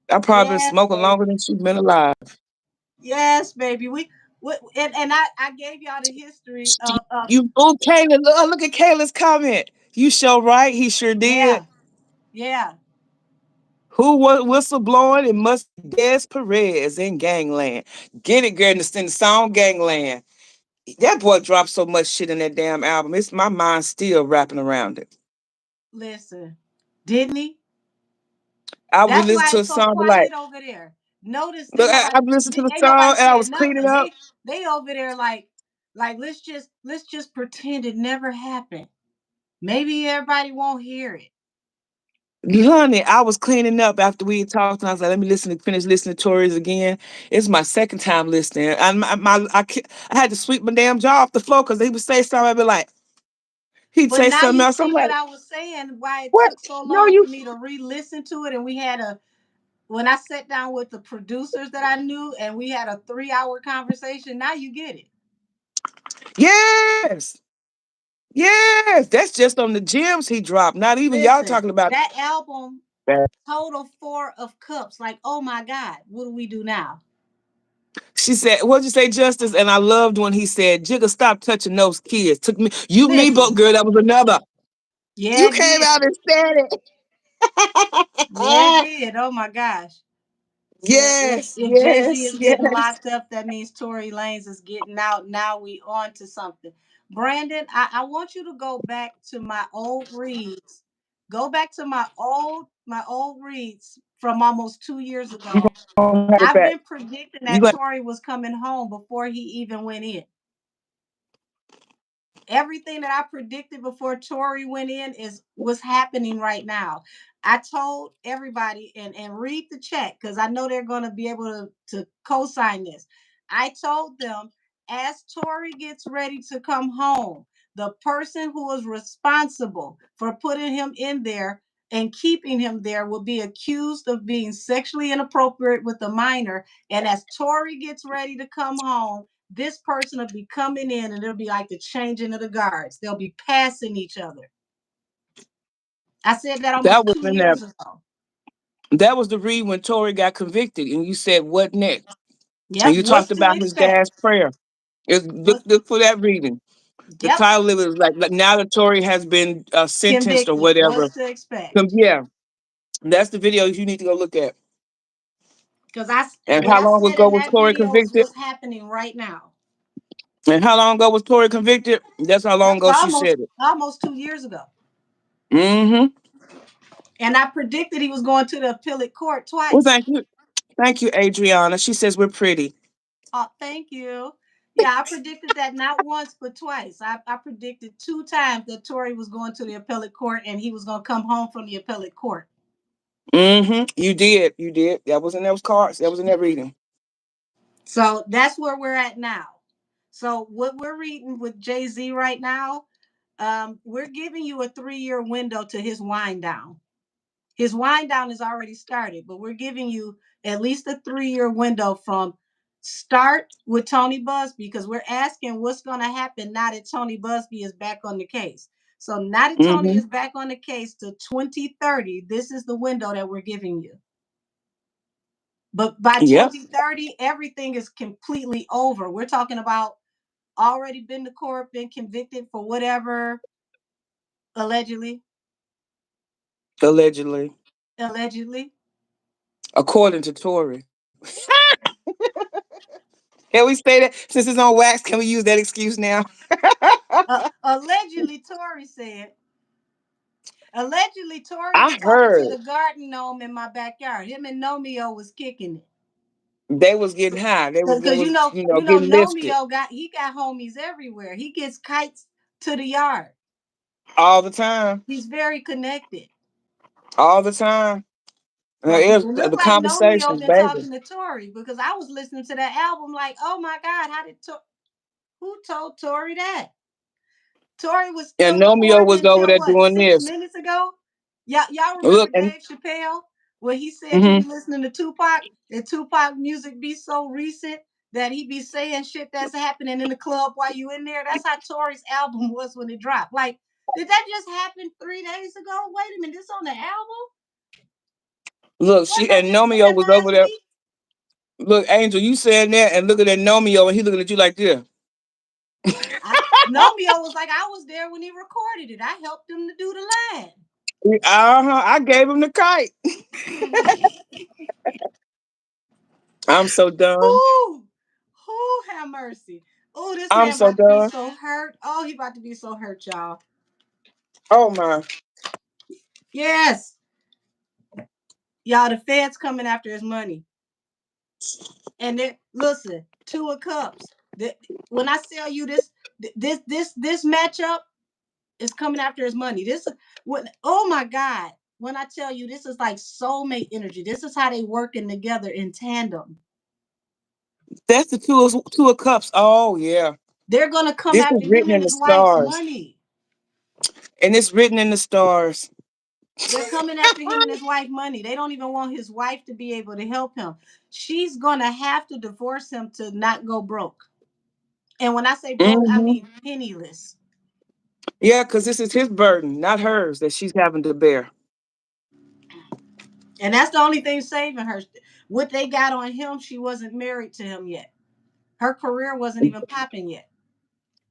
I probably been Yes, smoking longer baby. than she's been alive. Yes, baby. And I gave y'all the history of You oh Kayla, look at Kayla's comment. You sure right, he sure did. yeah, yeah. Who was whistleblowing? It must be Des Perez in Gangland. Get it, girl, in the song Gangland. That boy dropped so much shit in that damn album. It's my mind still wrapping around it. Listen, didn't he? I would That's listen why to a it's so song like, quiet over there. Notice, look, I listened to the ain't song nobody and I saying was cleaning nothing. up. They over there like let's just pretend it never happened. Maybe everybody won't hear it. Honey, I was cleaning up after we had talked, and I was like, "Let me finish listening to Tories again." It's my second time listening, and I had to sweep my damn jaw off the floor because he would say something. I'd be like, he'd But say now something you else. I'm see what like, I was saying, why it "What? took so No, long you for me to re-listen to it, and we had a when I sat down with the producers that I knew, and we had a 3 hour conversation. Now you get it. yes, yes." That's just on the gems he dropped. Not even y'all Listen, talking about that album that. total four of cups. Like, oh my God, what do we do now? She said, "What'd you say, Justice?" And I loved when he said, "Jigga, stop touching those kids." Took me, you, me, but Listen, girl, that was another. yeah, You it came did. out and said Yeah, it it. did. Oh my gosh. Yes, If Jay Z yes, is getting yes. locked up, that means Tory Lanez is getting out. Now we on to something. Brandon, I want you to go back to my old reads. Go back to my old reads from almost 2 years You ago. gonna have it I've back. been predicting You that got Tory was coming home before he even went in. Everything that I predicted before Tory went in is what's happening right now. I told everybody and read the chat because I know they're going to be able to co-sign this. I told them as Tory gets ready to come home, the person who is responsible for putting him in there and keeping him there will be accused of being sexually inappropriate with a minor. And as Tory gets ready to come home, this person will be coming in and it'll be like the changing of the guards. They'll be passing each other. I said that that almost was two in that. years ago. That was the read when Tory got convicted, and you said, "What next?" And Yep. you What's talked to about his dad's expect? prayer. It's, look, What? look for that reading. The Yep. title of it is like now that Tory has been sentenced or Convicted. whatever. What's to expect? Yeah, that's the video you need to go look at. Because I And what how I long said ago in was that Tory video is convicted? what's happening right now. And how long ago was Tory convicted? That's how long Yep. ago she said it. Almost 2 years ago. Mm-hmm. And I predicted he was going to the appellate court Well, twice. thank you, Adriana. She says we're pretty. Oh, thank you. Yeah, I predicted that not once but twice. I predicted 2 times that Tory was going to the appellate court and he was going to come home from the appellate court. Mm-hmm. You did. That was in those cards. That was in that reading. So that's where we're at now. So what we're reading with Jay Z right now, we're giving you a 3 year window to his wind down. His wind down has already started, but we're giving you at least a 3 year window from start with Tony Busby because we're asking what's going to happen now that Tony Busby is back on the case. So now that Tony Mm-hmm. is back on the case to 2030, this is the window that we're giving you. But by Yep. 2030, everything is completely over. We're talking about already been to court, been convicted for whatever, allegedly, Allegedly, allegedly. according to Tory. Can we say that since it's on wax? Can we use that excuse now? Allegedly, Tory said. Allegedly, Tory was I talking to heard the garden gnome in my backyard. Him and Nomeo was kicking it. they was getting high. They Because was getting lifted Nomeo got homies everywhere. He gets kites to the yard. all the time, He's very connected. all the time. Cause it looked The like Nomeo conversations, been baby. talking to Tori because I was listening to that album like, oh my God, who told Tori that? Tori was still And Nomeo recording was over until there what, doing six this. minutes ago? Y'all remember Look, and Dave Chappelle when he said he be mhm. listening to Tupac and Tupac music be so recent that he be saying shit that's happening in the club while you in there? That's how Tori's album was when it dropped. Like, did that just happen 3 days ago? Wait a minute, this on the album? Look, Wasn't she that and just Nomeo said was over last there. week? Look, Angel, you saying that and looking at Nomeo and he looking at you like this. Nomeo was like, I was there when he recorded it. I helped him to do the line. Uh-huh. I gave him the kite. I'm so done. Whoo, whoo, have mercy. Oh, this I'm man so about to be done. so hurt. Oh, he about to be so hurt, y'all. Oh my. Yes, y'all. The feds coming after his money, and they listen. Two of Cups. When I tell you this matchup is coming after his money. This is what. Oh my God. When I tell you this is like soulmate energy. This is how they working together in tandem. That's the two of cups. Oh yeah. They're gonna come This is after him written and in the his wife's stars. money. And it's written in the stars. They're coming after him and his wife money. They don't even want his wife to be able to help him. She's gonna have to divorce him to not go broke. And when I say broke, I Hmm. mean penniless. Yeah, because this is his burden, not hers, that she's having to bear. And that's the only thing saving her. What they got on him, she wasn't married to him yet. Her career wasn't even popping yet.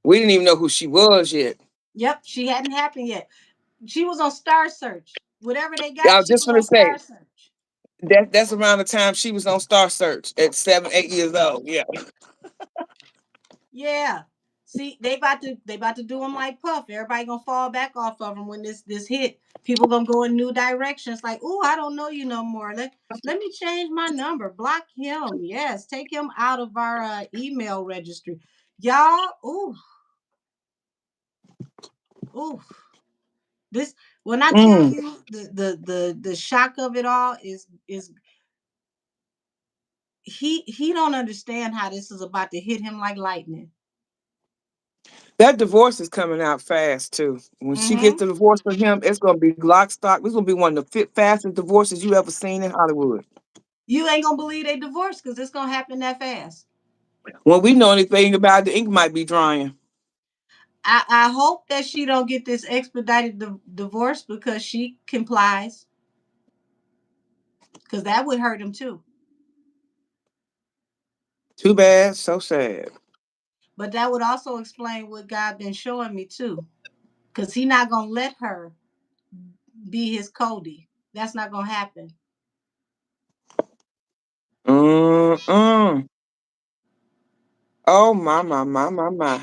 We didn't even know who she was yet. Yep, she hadn't happened yet. She was on Star Search. Whatever they I got, was she just was gonna on say Star Search. that's around the time she was on Star Search at 7, 8 years old. Yeah. Yeah. See, they about to do him like Puff. Everybody gonna fall back off of him when this hit. People gonna go in new directions. Like, oh, I don't know you no more. Let me change my number. Block him. Yes, take him out of our email registry. Y'all, ooh, ooh. This when I tell Mm. you the shock of it all is he don't understand how this is about to hit him like lightning. That divorce is coming out fast too. When she gets Mm-hmm. the divorce from him, it's gonna be lock stock. This is gonna be one of the fastest divorces you ever seen in Hollywood. You ain't gonna believe they divorced because it's gonna happen that fast. When we know anything about it, the ink might be drying. I hope that she don't get this expedited divorce because she complies, because that would hurt him too. Too bad, so sad. But that would also explain what God been showing me too, because He not gonna let her be his Cody. That's not gonna happen. Mm-mm. Oh my.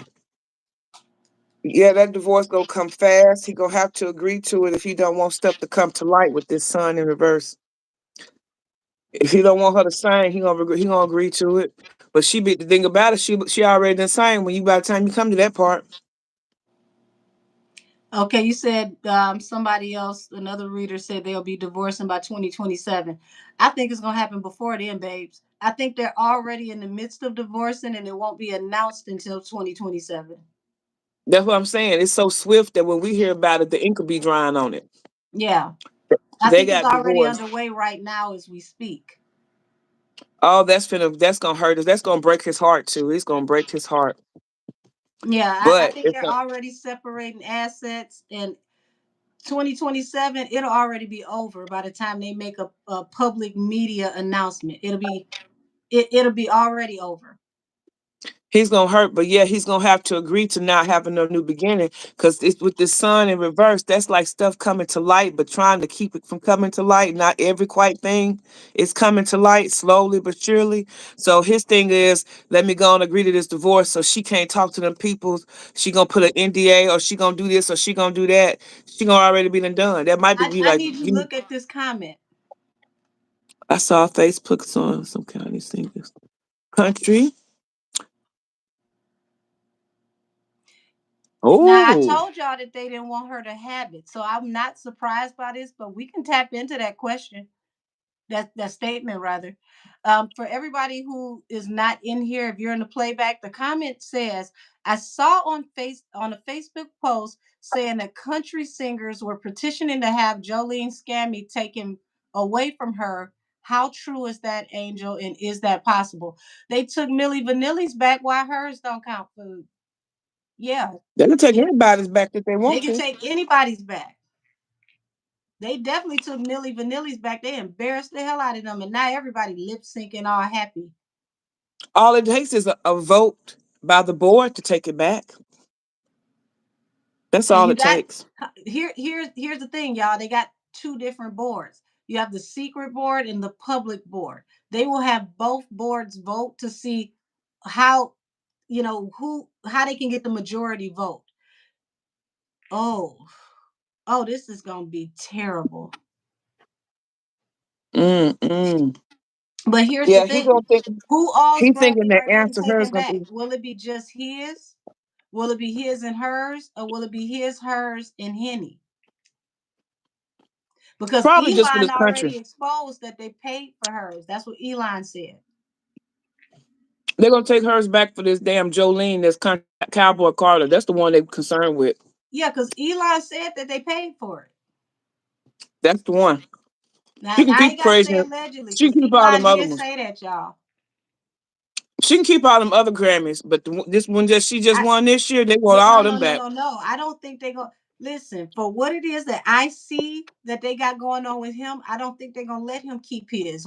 Yeah, that divorce gonna come fast. He gonna have to agree to it if he don't want stuff to come to light with this son in reverse. If he don't want her to sign, he gonna agree to it. But she be the thing about it, she already done signed when you by the time you come to that part. Okay, you said somebody else, another reader said they'll be divorcing by 2027. I think it's gonna happen before then, babes. I think they're already in the midst of divorcing, and it won't be announced until 2027. That's what I'm saying. It's so swift that when we hear about it, the ink will be drying on it. Yeah, I They think it's got already divorced. underway right now as we speak. Oh, that's gonna hurt us. That's gonna break his heart too. It's gonna break his heart. Yeah, I But think it's they're gonna already separating assets, and 2027 it'll already be over by the time they make a public media announcement. It'll be already over. he's gonna hurt, but yeah, he's gonna have to agree to not having no new beginning because it's with the sun in reverse. That's like stuff coming to light, but trying to keep it from coming to light. Not every quite thing is coming to light slowly but surely. So his thing is, let me go and agree to this divorce, so she can't talk to them people. She gonna put an NDA, or she gonna do this, or she gonna do that. She gonna already be done. That might be I like, need you to look at this comment. I saw Facebook on some kind of these things. Country. Now I Oh. told y'all that they didn't want her to have it, so I'm not surprised by this. But we can tap into that question. that statement rather. For everybody who is not in here, if you're in the playback, the comment says, I saw on a Facebook post saying that country singers were petitioning to have Jolene Scammy taken away from her. How true is that, Angel? And is that possible? They took Millie Vanilli's back. Why hers don't count food? Yeah, They can take it, anybody's back if they they want can to. take anybody's back. They definitely took Millie Vanilli's back. They embarrassed the hell out of them, and now everybody lip syncing all happy. All it takes is a vote by the board to take it back. That's And all you it got takes. here's the thing, y'all. They got two different boards. You have the secret board and the public board. They will have both boards vote to see how who how they can get the majority vote. Oh, oh, this is gonna be terrible. Mm-mm. But here's the Yeah, he thing: gonna think who all's he thinking Grammy the are they answer her is taking gonna back? be Will it be just his? Will it be his and hers, or will it be his, hers, and Henny? Because probably just for Elon this country. already exposed that they paid for hers. That's what Elon said. They're gonna take hers back for this damn Jolene, this country cowboy Carter. That's the one they concerned with. Yeah, because Elon said that they paid for it. That's the one. Now She can I keep ain't gotta praising say it. allegedly, She because can keep all them Elon other did ones. say that, y'all. She can keep all them other Grammys, but this one just she just I won this year. They want Yeah, all no, them no, no, back. no, no. I don't think they go listen for what it is that I see that they got going on with him. I don't think they're gonna let him keep his.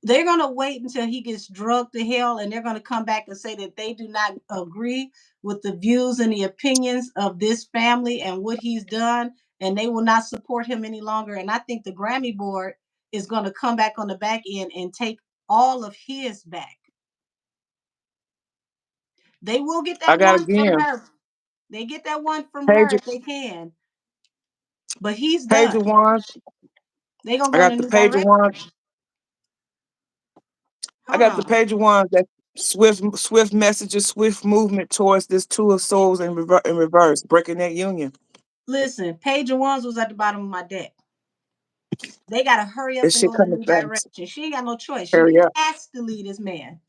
They're gonna wait until he gets drugged to hell, and they're gonna come back and say that they do not agree with the views and the opinions of this family and what he's done, and they will not support him any longer. And I think the Grammy board is gonna come back on the back end and take all of his back. They will get I that got one from again. her. They get that one from her Page if they can, but he's page done. of wands. They gonna I go in a got the new page of direction. wands. I Hold got the on. page of wands that swift messages, swift movement towards this two of souls in reverse, breaking that union. Listen, Page of Wands was at the bottom of my deck. They gotta hurry up This and shit go in a coming new fast. direction. She ain't got no choice. She Hurry up. has to lead this man.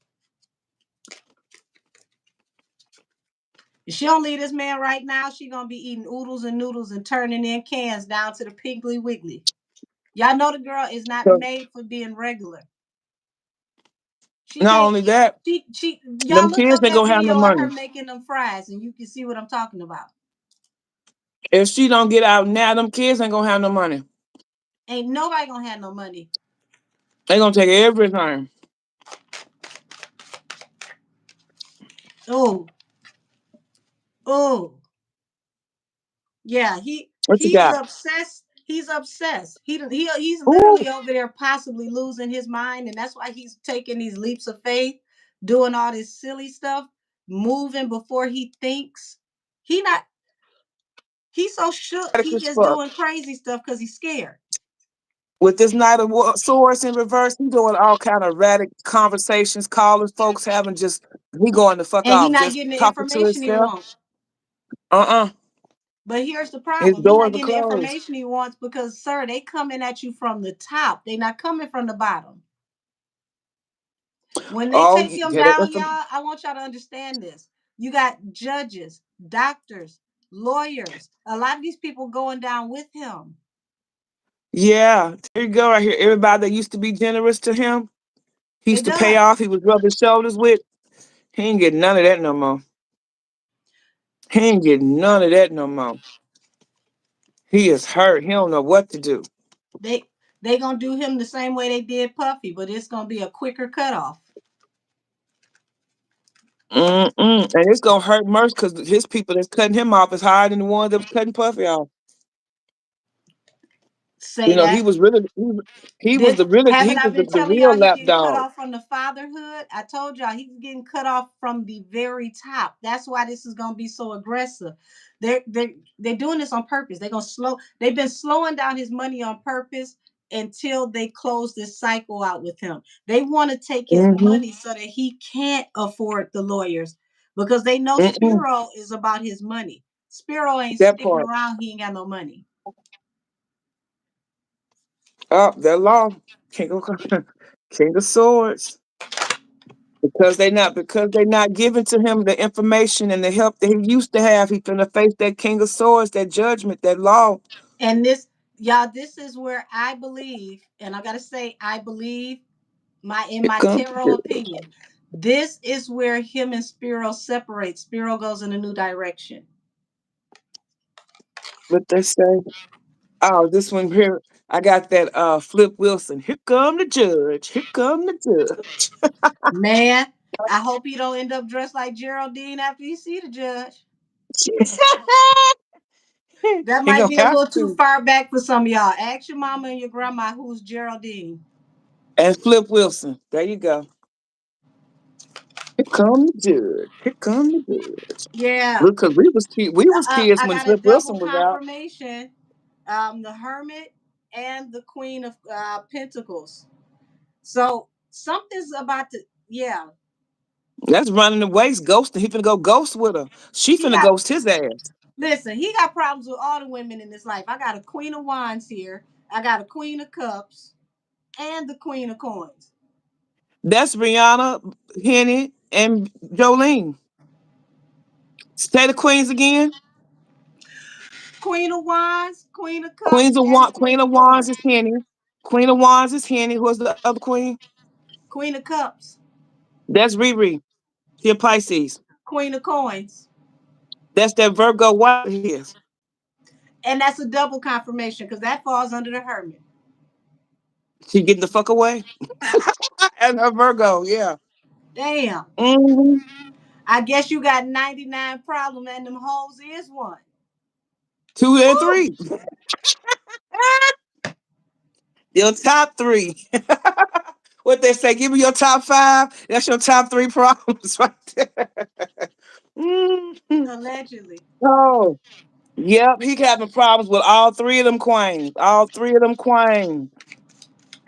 If she don't leave this man right now, she gonna be eating oodles and noodles and turning in cans down to the Piggly Wiggly. Y'all know the girl is not So made for being regular. She not can't only eat. that, She y'all them look kids up ain't that gonna have no video of money. her making them fries and you can see what I'm talking about. If she don't get out now, them kids ain't gonna have no money. Ain't nobody gonna have no money. They gonna take everything. Oh, oh, yeah. What you He's got? obsessed. He's obsessed. He's Ooh, literally over there possibly losing his mind, and that's why he's taking these leaps of faith, doing all this silly stuff, moving before he thinks. He not. He's so shook. like He this just fuck. doing crazy stuff because he's scared, With this Knight of Swords in reverse, he doing all kind of erratic conversations, calling folks, having just he going the fuck and he off, not just getting the talking to information he himself. wants. Uh-uh. But here's the His problem: he's doors not are getting the closed. information he wants because, sir, they coming at you from the top. They not coming from the bottom. When they Oh, take him yeah, down, y'all, I want y'all to understand this. You got judges, doctors, lawyers, a lot of these people going down with him. yeah. There you go, right here. Everybody that used to be generous to him, he They used to pay done. off. He was rubbing shoulders with. He ain't getting none of that no more. He ain't getting none of that no more. He is hurt. He don't know what to do. They they gonna do him the same way they did Puffy, but it's gonna be a quicker cutoff. Mm-mm. And it's gonna hurt Merce because his people that's cutting him off is higher than the ones that was cutting Puffy off. You Say know, that. he was the really he Haven't I was been the telling real y'all he lap getting cut dog. off from the fatherhood? I told y'all he's getting cut off from the very top. That's why this is gonna be so aggressive. They're doing this on purpose. They're gonna slow. They've been slowing down his money on purpose until they close this cycle out with him. They want to take his Mm-hmm. money so that he can't afford the lawyers because they know Mm-mm. Spiro is about his money. Spiro ain't That sticking part. around. He ain't got no money. Oh, that law. King of King of Swords. Because they not giving to him the information and the help that he used to have. He finna face that King of Swords, that judgment, that law. And this, y'all, this is where I believe, and I gotta say, I believe in Here my comes tarot opinion, this is where him and Spiro separate. Spiro goes in a new direction. what they say. Oh, this one here. I got that Flip Wilson. Here come the judge. Here come the judge. Man, I hope he don't end up dressed like Geraldine after he see the judge. That He might gonna be a have little too to. far back for some of y'all. Ask your mama and your grandma who's Geraldine. And Flip Wilson. There you go. Here come the judge. Here come the judge. Yeah, Because we was kids I when got a Flip double Wilson was out. confirmation. The Hermit and the Queen of Pentacles. So something's about to. Yeah, That's running the waste, ghosting. He finna go ghost with her. She he finna got. ghost his ass. Listen, he got problems with all the women in his life. I got a Queen of Wands here. I got a Queen of Cups and the Queen of Coins. That's Brianna, Henny, and Jolene. Say the queens again. Queen of Wands, Queen of Cups, Queens of and the Wands, Queen Queen of of Wands Coins. is Henny. Queen of Wands is Henny. Who's the other queen? Queen of Cups, That's Riri. She a Pisces. Queen of Coins. That's that Virgo wife of his. And that's a double confirmation because that falls under the Hermit. She getting the fuck away. And her Virgo, yeah. Damn. Hmm. I guess you got 99 problems and them hoes is one. Two and Woo! three. Your top three. What they say, give me your top five. That's your top three problems right there. Mhm. Allegedly. Oh, yep. He having problems with all three of them queens. All three of them queens.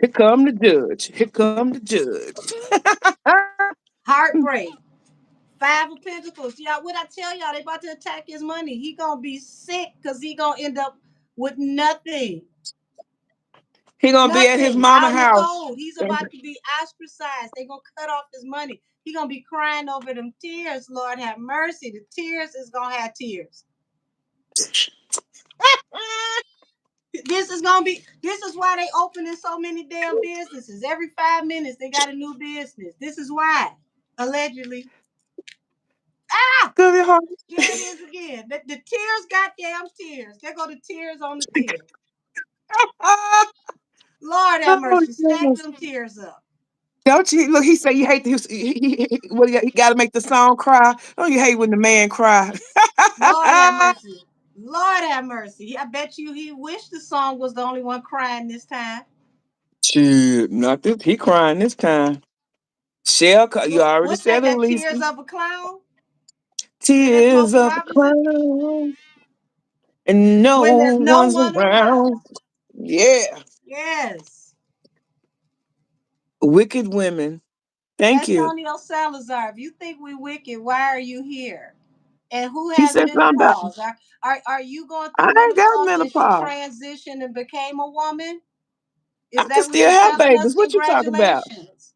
Here come the judge. Here come the judge. Heartbreak. Five of Pentacles. Y'all, what I tell y'all, they about to attack his money. He gonna be sick because he gonna end up with nothing. He gonna be at his Nothing. mama Out in the house. cold. He's about to be ostracized. They gonna cut off his money. He gonna be crying over them tears. Lord have mercy. The tears is gonna have tears. This is why they opening so many damn businesses. Every 5 minutes they got a new business. This is why. Allegedly. Ah! Good at heart. There it is again. The tears, goddamn tears. There go the tears on the tears. Lord have Oh, mercy. Stack goodness. them tears up. Don't you look? He say you hate the what he got to make the song cry. Don't you hate when the man cry? Lord have mercy. Lord have mercy. I bet you he wished the song was the only one crying this time. Shoot, not this. He crying this time. Shell, you already What's that? said it, That Lisa. tears of a clown? Say that Tears Smokey of a Robinson? clown, and no When there's no one's one around. around. Yeah, Yes. wicked women. Thank you. Antonio Salazar, if you think we wicked, why are you here? And who He has said something about menopause? Are you going I through ain't got menopause since you menopause. transitioned and became a woman? Is I can that what still you're have telling us? babies. What you talking about? Congratulations.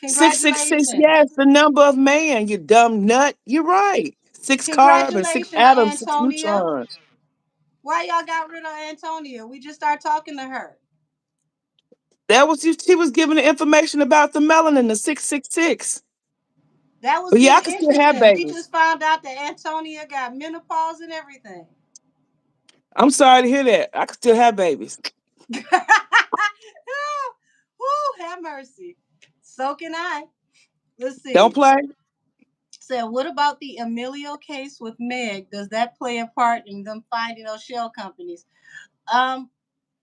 666, Congratulations. yes, the number of man, you dumb nut. You're right. Six carbons, six Congratulations, atoms, six Antonia. neutrons. Why y'all got rid of Antonia? We just started talking to her. That was she was giving the information about the melanin, the 666. That was But yeah, just I can still have interesting. We babies. just found out that Antonia got menopause and everything. I'm sorry to hear that. I can still have babies. Woo, have mercy. So can I. Let's Don't see. play. So, what about the Emilio case with Meg? Does that play a part in them finding those shell companies? Um,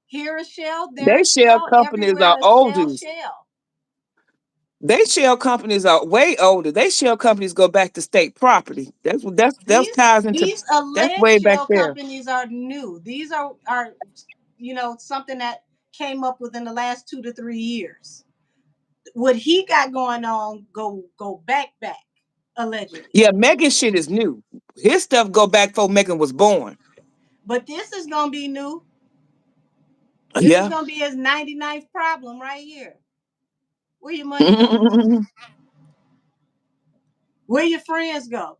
here a shell, there They a shell shell, companies everywhere are a shell, oldies. shell. They shell companies are way older. They shell companies go back to state property. That's ties into These that's alleged way back shell there. companies are new. These are something that came up within the last 2 to 3 years. What he got going on go back allegedly. Yeah, Megan shit is new. His stuff go back before Megan was born. But this is gonna be new. This is Yeah. gonna be his 99th problem right here. Where your money go? Where your friends go?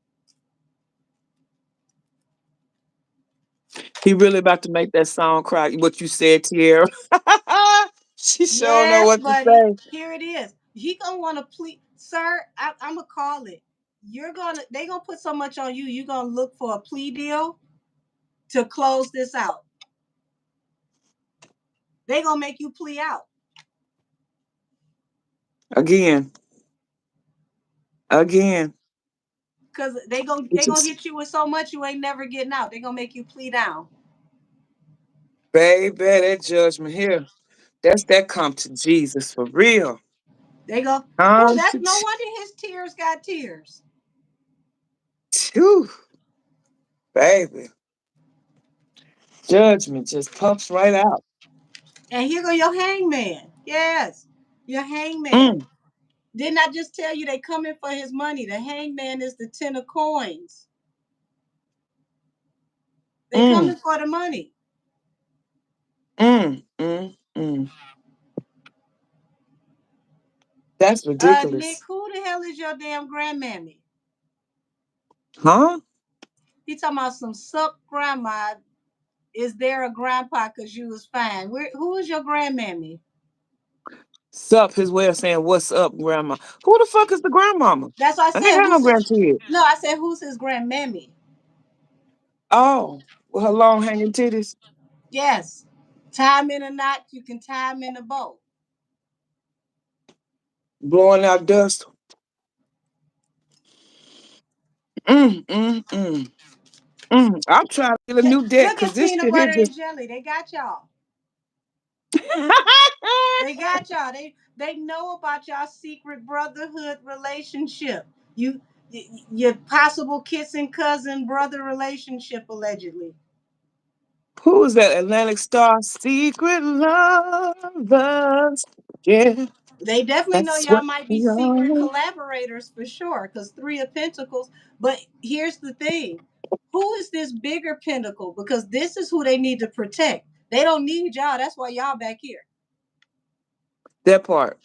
He really about to make that song cry. What you said, Tierra. She sure know Yes, what to buddy. say. Here it is. He gonna want to plead, sir. I'm gonna call it. They gonna put so much on you. You gonna look for a plea deal to close this out. They gonna make you plea out Again. Again. because they It's gonna just, hit you with so much you ain't never getting out. They gonna make you plea down. baby, that judgment here. That's that come to Jesus for real. They go. Who? Come That's to no wonder his tears got tears. Whew, baby. Judgment just pops right out. And here go your hangman. Yes, your hangman. Mm, Didn't I just tell you they coming for his money? The hangman is the 10 of coins. They mm, coming for the money. mm. That's Nick, ridiculous. who the hell is your damn grandmammy? Huh? He talking about some suck grandma. Is there a grandpa? Cause you was fine. Who is your grandmammy? Sup, his way of saying what's up, grandma. Who the fuck is the grandmama? That's what I I didn't said. have no Who's his? grandkid. No, I said who's his grandmammy? Oh, with her long hanging titties, Yes. Tie him in a knot. You can tie him in a bow. blowing out dust. Mm, mm, mm, I'm trying to get a new deck Look because at this peanut shit here butter just. and jelly. They got y'all. They got y'all. They know about y'all secret brotherhood relationship. Your possible kissing cousin brother relationship allegedly. Who is that? Atlantic Star Secret Lovers. Yeah, They definitely know that's y'all what might be we secret are. collaborators for sure, because Three of Pentacles. But here's the thing: who is this bigger pinnacle? Because this is who they need to protect. They don't need y'all. That's why y'all back here. That part.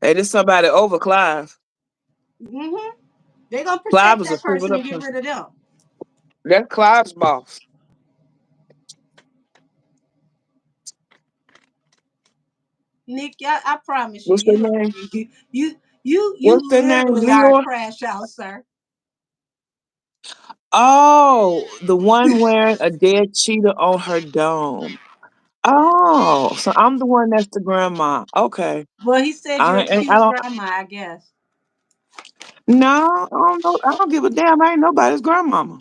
Hey, this somebody over Clive. Mm-hmm. They're gonna Clive protect was a that favorite person up and get person. rid of them. That's Clive's boss. Nick, I promise you, What's their you name? What's you their name? literally are a Leo? crash out, sir. Oh, the one wearing a dead cheetah on her dome. Oh, so I'm the one that's the grandma. Okay. Well, he said you're a I cute don't. grandma, I guess. No, I don't know. I don't give a damn. I ain't nobody's grandmama.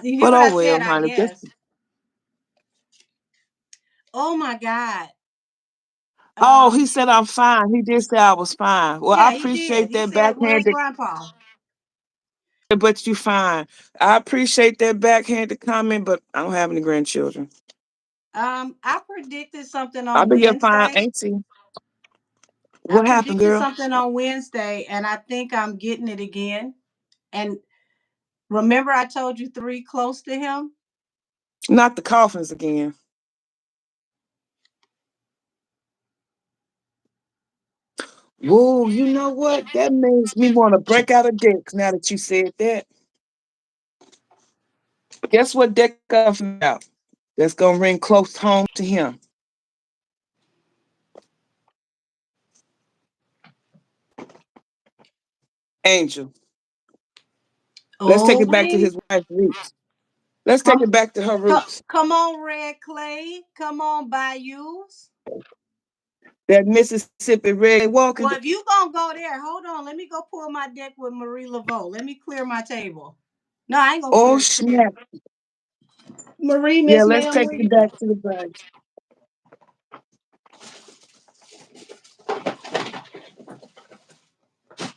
You hear But what oh I said? well, I honey. Just guess. Oh my God. oh, Um, he said I'm fine. He did say I was fine. Well, I yeah, he did. appreciate He that said, "Where's backhanded. Grandpa?" But you fine. I appreciate that backhanded comment. But I don't have any grandchildren. I predicted something I'll on be your fine Wednesday. auntie. I What happened, predicted girl? something on Wednesday, and I think I'm getting it again. And remember, I told you three close to him. Not the coffins again. Whoa, you know what? That makes me want to break out a deck now that you said that. Guess what deck I found out? That's gonna ring close home to him. Angel. Let's take Oh, it back to we his wife's roots. Let's take come, it back to her roots. come on, Red Clay. Come on, Bayous. That Mississippi red walking. Well, if you gonna go there, hold on. Let me go pull my deck with Marie Laveau. Let me clear my table. No, I ain't gonna Oh clear the table. snap! Marie, Yeah, Miss let's Ma'am, take where it you back at? to the bag.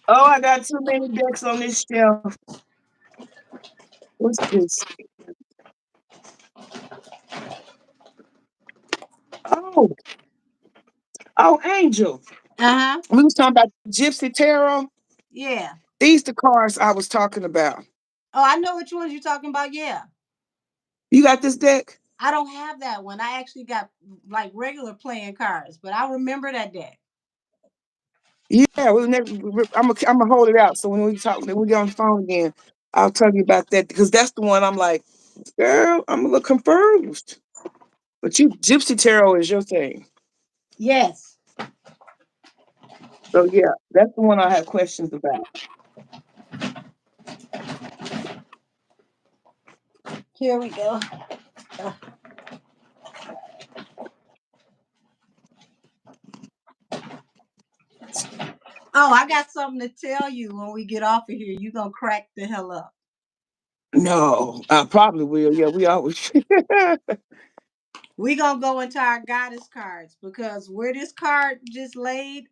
Oh, I got too many decks on this shelf. What's this? Oh, oh, Angel. Uh huh. We was talking about Gypsy Tarot. Yeah. These the cards I was talking about. Oh, I know which ones you're talking about. Yeah. You got this deck? I don't have that one. I actually got like regular playing cards, but I remember that deck. Yeah, I'm gonna hold it out. So when we get on the phone again, I'll tell you about that because that's the one I'm like, girl, I'm a little confused. But you, Gypsy Tarot is your thing. Yes. So yeah, that's the one I have questions about. Here we go. Oh, I got something to tell you when we get off of here. You gonna crack the hell up. No, I probably will. Yeah, we always. We gonna go into our goddess cards because where this card just laid,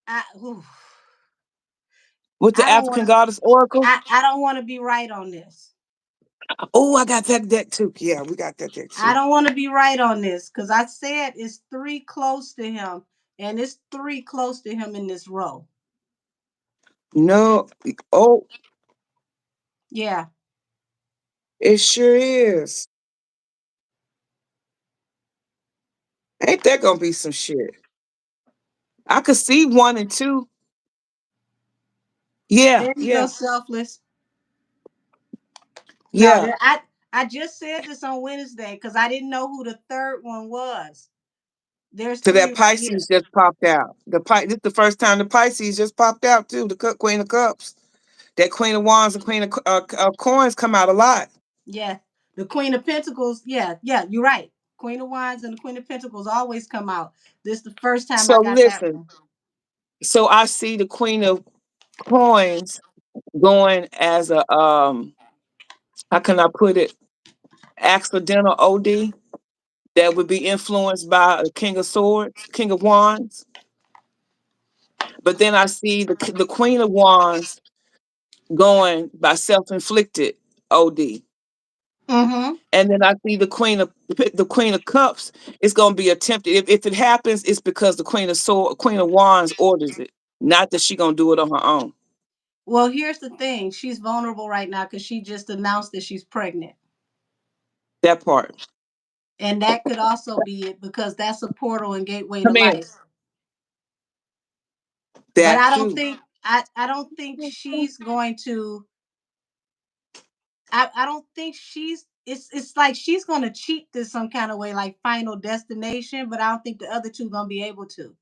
I ooh, With the I don't African wanna Goddess Oracle. I don't wanna be right on this. Oh, I got that deck too. Yeah, we got that deck I too. don't want to be right on this because I said it's three close to him, and it's three close to him in this row. No, oh, Yeah. it sure is. Ain't that gonna be some shit? I could see one and two. Yeah, There you go, yeah, selfless. No, yeah. I just said this on Wednesday because I didn't know who the third one was. There's So three that right here. Pisces just popped out. This the first time the Pisces just popped out too. Queen of Cups. That Queen of Wands and Queen of Coins come out a lot. Yeah. The Queen of Pentacles. Yeah, yeah, you're right. Queen of Wands and the Queen of Pentacles always come out. This is the first time I So got that listen. one. So I see the Queen of Coins going as a how can I put it? Accidental OD that would be influenced by a King of Swords, King of Wands. But then I see the Queen of Wands going by self-inflicted OD. Mm-hmm. And then I see the Queen of Cups. It's going to be attempted. If it happens, it's because the Queen of Wands orders it. Not that she gonna do it on her own. Well, here's the thing. She's vulnerable right now because she just announced that she's pregnant. That part. And that could also be it because that's a portal and gateway to Come in. life. But That too. I don't think she's going to I don't think she's it's like she's gonna cheat this some kind of way, like Final Destination, but I don't think the other two gonna be able to.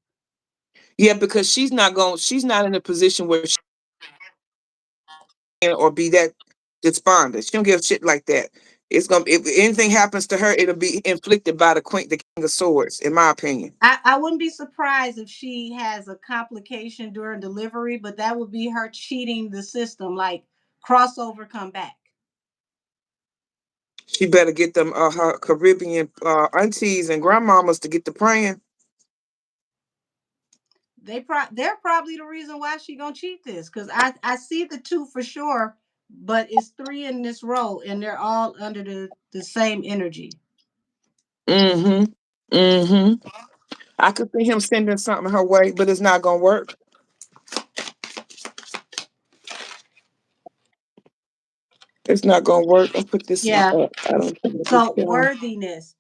Yeah, because she's not in a position where she can or be that despondent. She don't give a shit like that. It's gonna if anything happens to her, it'll be inflicted by the King of Swords, in my opinion. I wouldn't be surprised if she has a complication during delivery, but that would be her cheating the system, like crossover come back. She better get them her Caribbean aunties and grandmamas to get to praying. They're probably the reason why she gonna cheat this because I see the two for sure, but it's three in this row and they're all under the same energy. Mm-hmm. Mm-hmm. I could see him sending something her way, but it's not gonna work. It's not gonna work. I'll put this one Yeah. up. I don't think this So down. worthiness.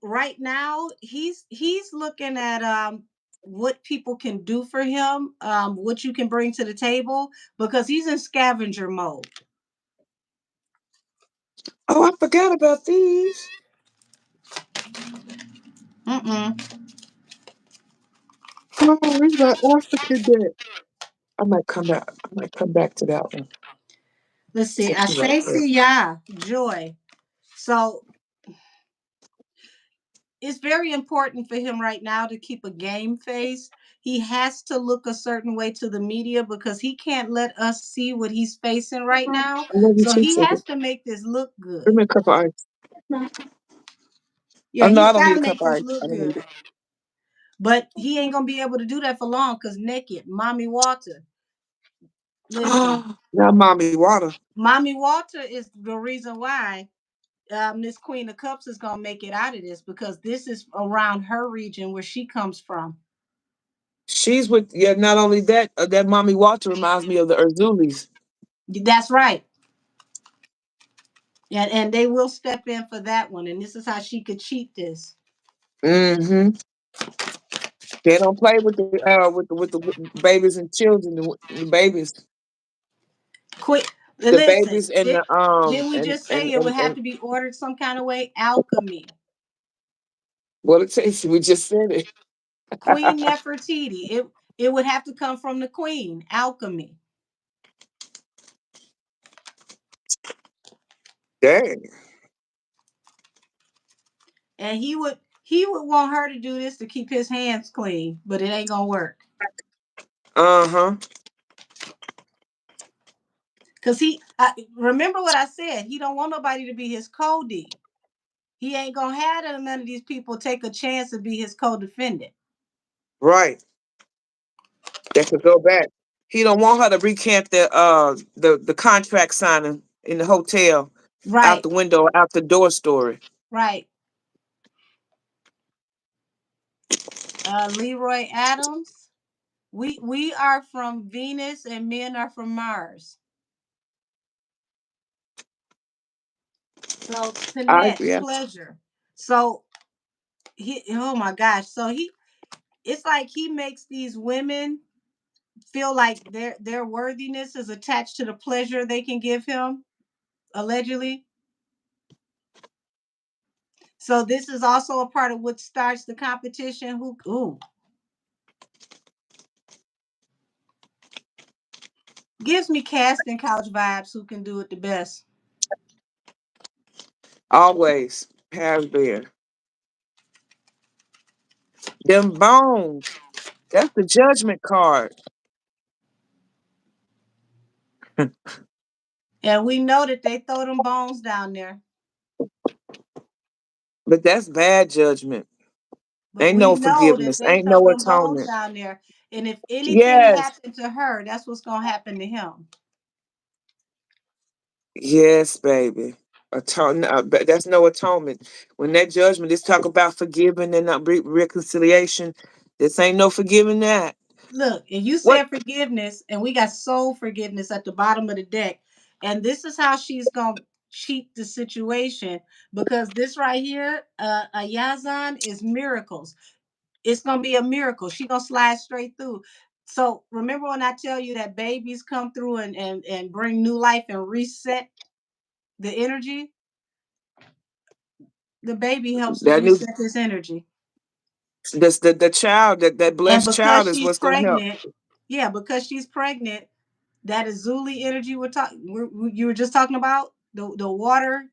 Right now he's looking at what people can do for him, what you can bring to the table because he's in scavenger mode. Oh, I forgot about these. Mm-mm. Oh, where's my African deck? I might come back to that one. Let's see. Put I you right say there. see ya joy. So it's very important for him right now to keep a game face. He has to look a certain way to the media because he can't let us see what he's facing right I now. love you So too, he sugar. has to make this look Bring good. me a cup of ice. Yeah, Oh no, he's I don't got need to a cup make of this ice. look I don't need good. it. But he ain't gonna be able to do that for long because naked. Mommy Walter. Listen, Now, mommy water. Mommy Walter is the reason why this Queen of Cups is gonna make it out of this because this is around her region where she comes from. She's with yeah. Not only that, that mommy water reminds me of the Urzulis. That's right. And they will step in for that one. And this is how she could cheat this. Mm-hmm. They don't play with the babies and children, the babies, Quick, the listen. babies and Did, the didn't we just say it would have and to be ordered some kind of way? Alchemy. what it takes. We just said it. Queen Nefertiti. It would have to come from the queen. Alchemy. Dang. And he would want her to do this to keep his hands clean, but it ain't gonna work. Uh-huh. Cause remember what I said. He don't want nobody to be his co-D. He ain't gonna have none of these people take a chance to be his co-defendant. Right. That could go back. He don't want her to recant the contract signing in the hotel out Right, the window, out the door story. right. Leroy Adams. We are from Venus and men are from Mars. So I connect yeah. pleasure. So he oh my gosh. So it's like he makes these women feel like their worthiness is attached to the pleasure they can give him, allegedly. So this is also a part of what starts the competition. Who ooh gives me casting couch vibes, who can do it the best. Always has been. Them bones. That's the judgment card. And we know that they throw them bones down there. But that's bad judgment. But Ain't we no know that forgiveness. they Ain't throw no them bones atonement. down there. And if anything Yes. happened to her, that's what's gonna happen to him. Yes, baby. But that's no atonement. When that judgment is talk about forgiving and not reconciliation, this ain't no forgiving that. Look, and you What? said forgiveness, and we got soul forgiveness at the bottom of the deck. And this is how she's gonna cheat the situation, because this right here, a Yazan is miracles. It's gonna be a miracle. She gonna slide straight through. So remember when I tell you that babies come through and bring new life and reset the energy? The baby helps to That new reset this energy. the child, that And blessed because child is she's what's gonna help. pregnant, yeah, because she's pregnant, that Azuli energy you were just talking about, the water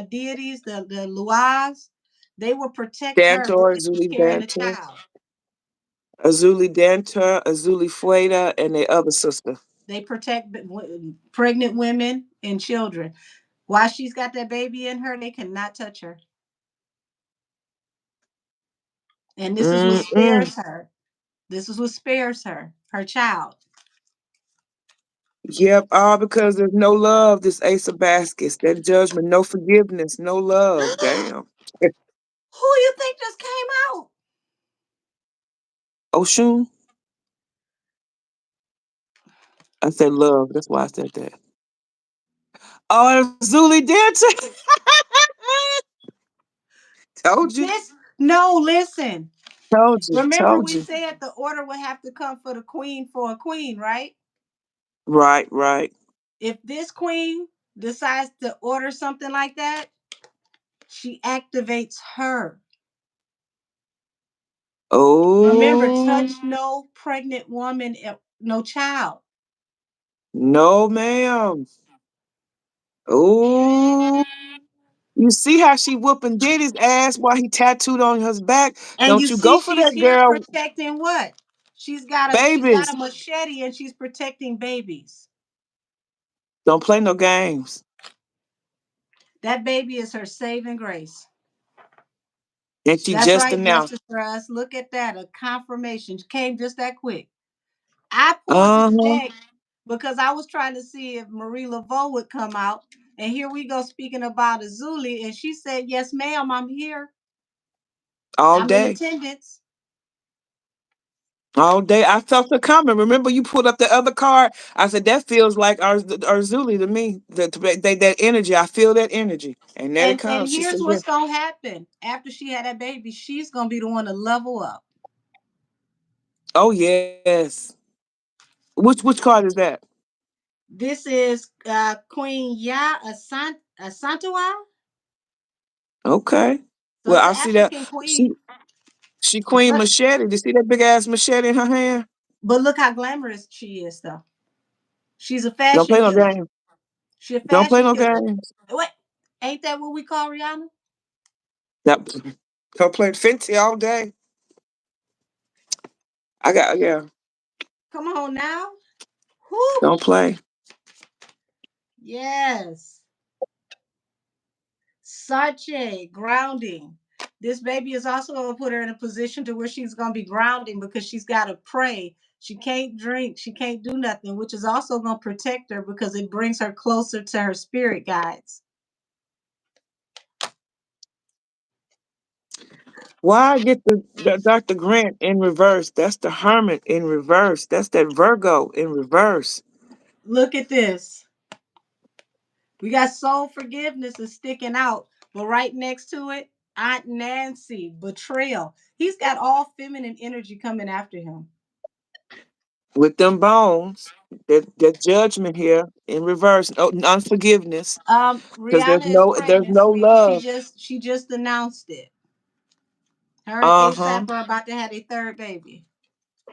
deities, the Luas, they will protect her Dantor, because she's Azuli carrying a Dantor, child. Azuli Dantor, Azuli Fueda, and their other sister. They protect pregnant women and children. While she's got that baby in her, they cannot touch her. And this is what Mm-mm. spares her. This is what spares her, her child. Yep, all because there's no love, this Ace of Baskets, that judgment, no forgiveness, no love. Damn. Who you think just came out? Oshun, I said love. That's why I said that. Oh, Zuli Dancer. Told you. This no, listen. Told you. Remember Told we you. said the order would have to come for the queen for a queen, right? Right, right. If this queen decides to order something like that, she activates her. Remember, touch Oh, no pregnant woman, no child. no, ma'am. Oh, you see how she whooping Diddy's ass while he tattooed on his back? And Don't you you see go for she's that here girl, protecting what? She's got a babies. machete and she's protecting babies. Don't play no games. That baby is her saving grace. And she That's just right, announced. Justice for us. Look at that. A confirmation came just that quick. I pulled this Uh-huh. deck because I was trying to see if Marie Laveau would come out. And here we go speaking about Azuli. And she said, yes, ma'am, I'm here. All I'm in day. attendance. All day. I felt it coming. Remember, you pulled up the other card. I said that feels like our Zuli to me. That energy. I feel that energy, and there it And comes. She here's said, "Yeah." what's gonna happen after she had that baby. She's gonna be the one to level up. Oh yes. Which card is that? This is Queen Asantua. Okay. So Well, it's an I see that African she queen. she Queen But Machete. Do you see that big ass machete in her hand? but look how glamorous she is though. She's a Don't fashion play no killer. game. She a Don't play fashion no killer. games. What? Ain't that what we call Rihanna? Yep. Don't play Fenty all day. I got yeah. Come on now. Whoo. Don't play. Yes. Sache, grounding. This baby is also going to put her in a position to where she's going to be grounding because she's got to pray. She can't drink. She can't do nothing, which is also going to protect her because it brings her closer to her spirit guides. Why I get the Dr. Grant in reverse? That's the Hermit in reverse. That's that Virgo in reverse. Look at this. We got soul forgiveness is sticking out, but right next to it, Aunt Nancy, betrayal. He's got all feminine energy coming after him. With them bones, that judgment here in reverse. Oh, unforgiveness. Because Rihanna is there's pregnant, no sweetie. love. She just announced it. Her and Uh-huh. ASAP are about to have a third baby.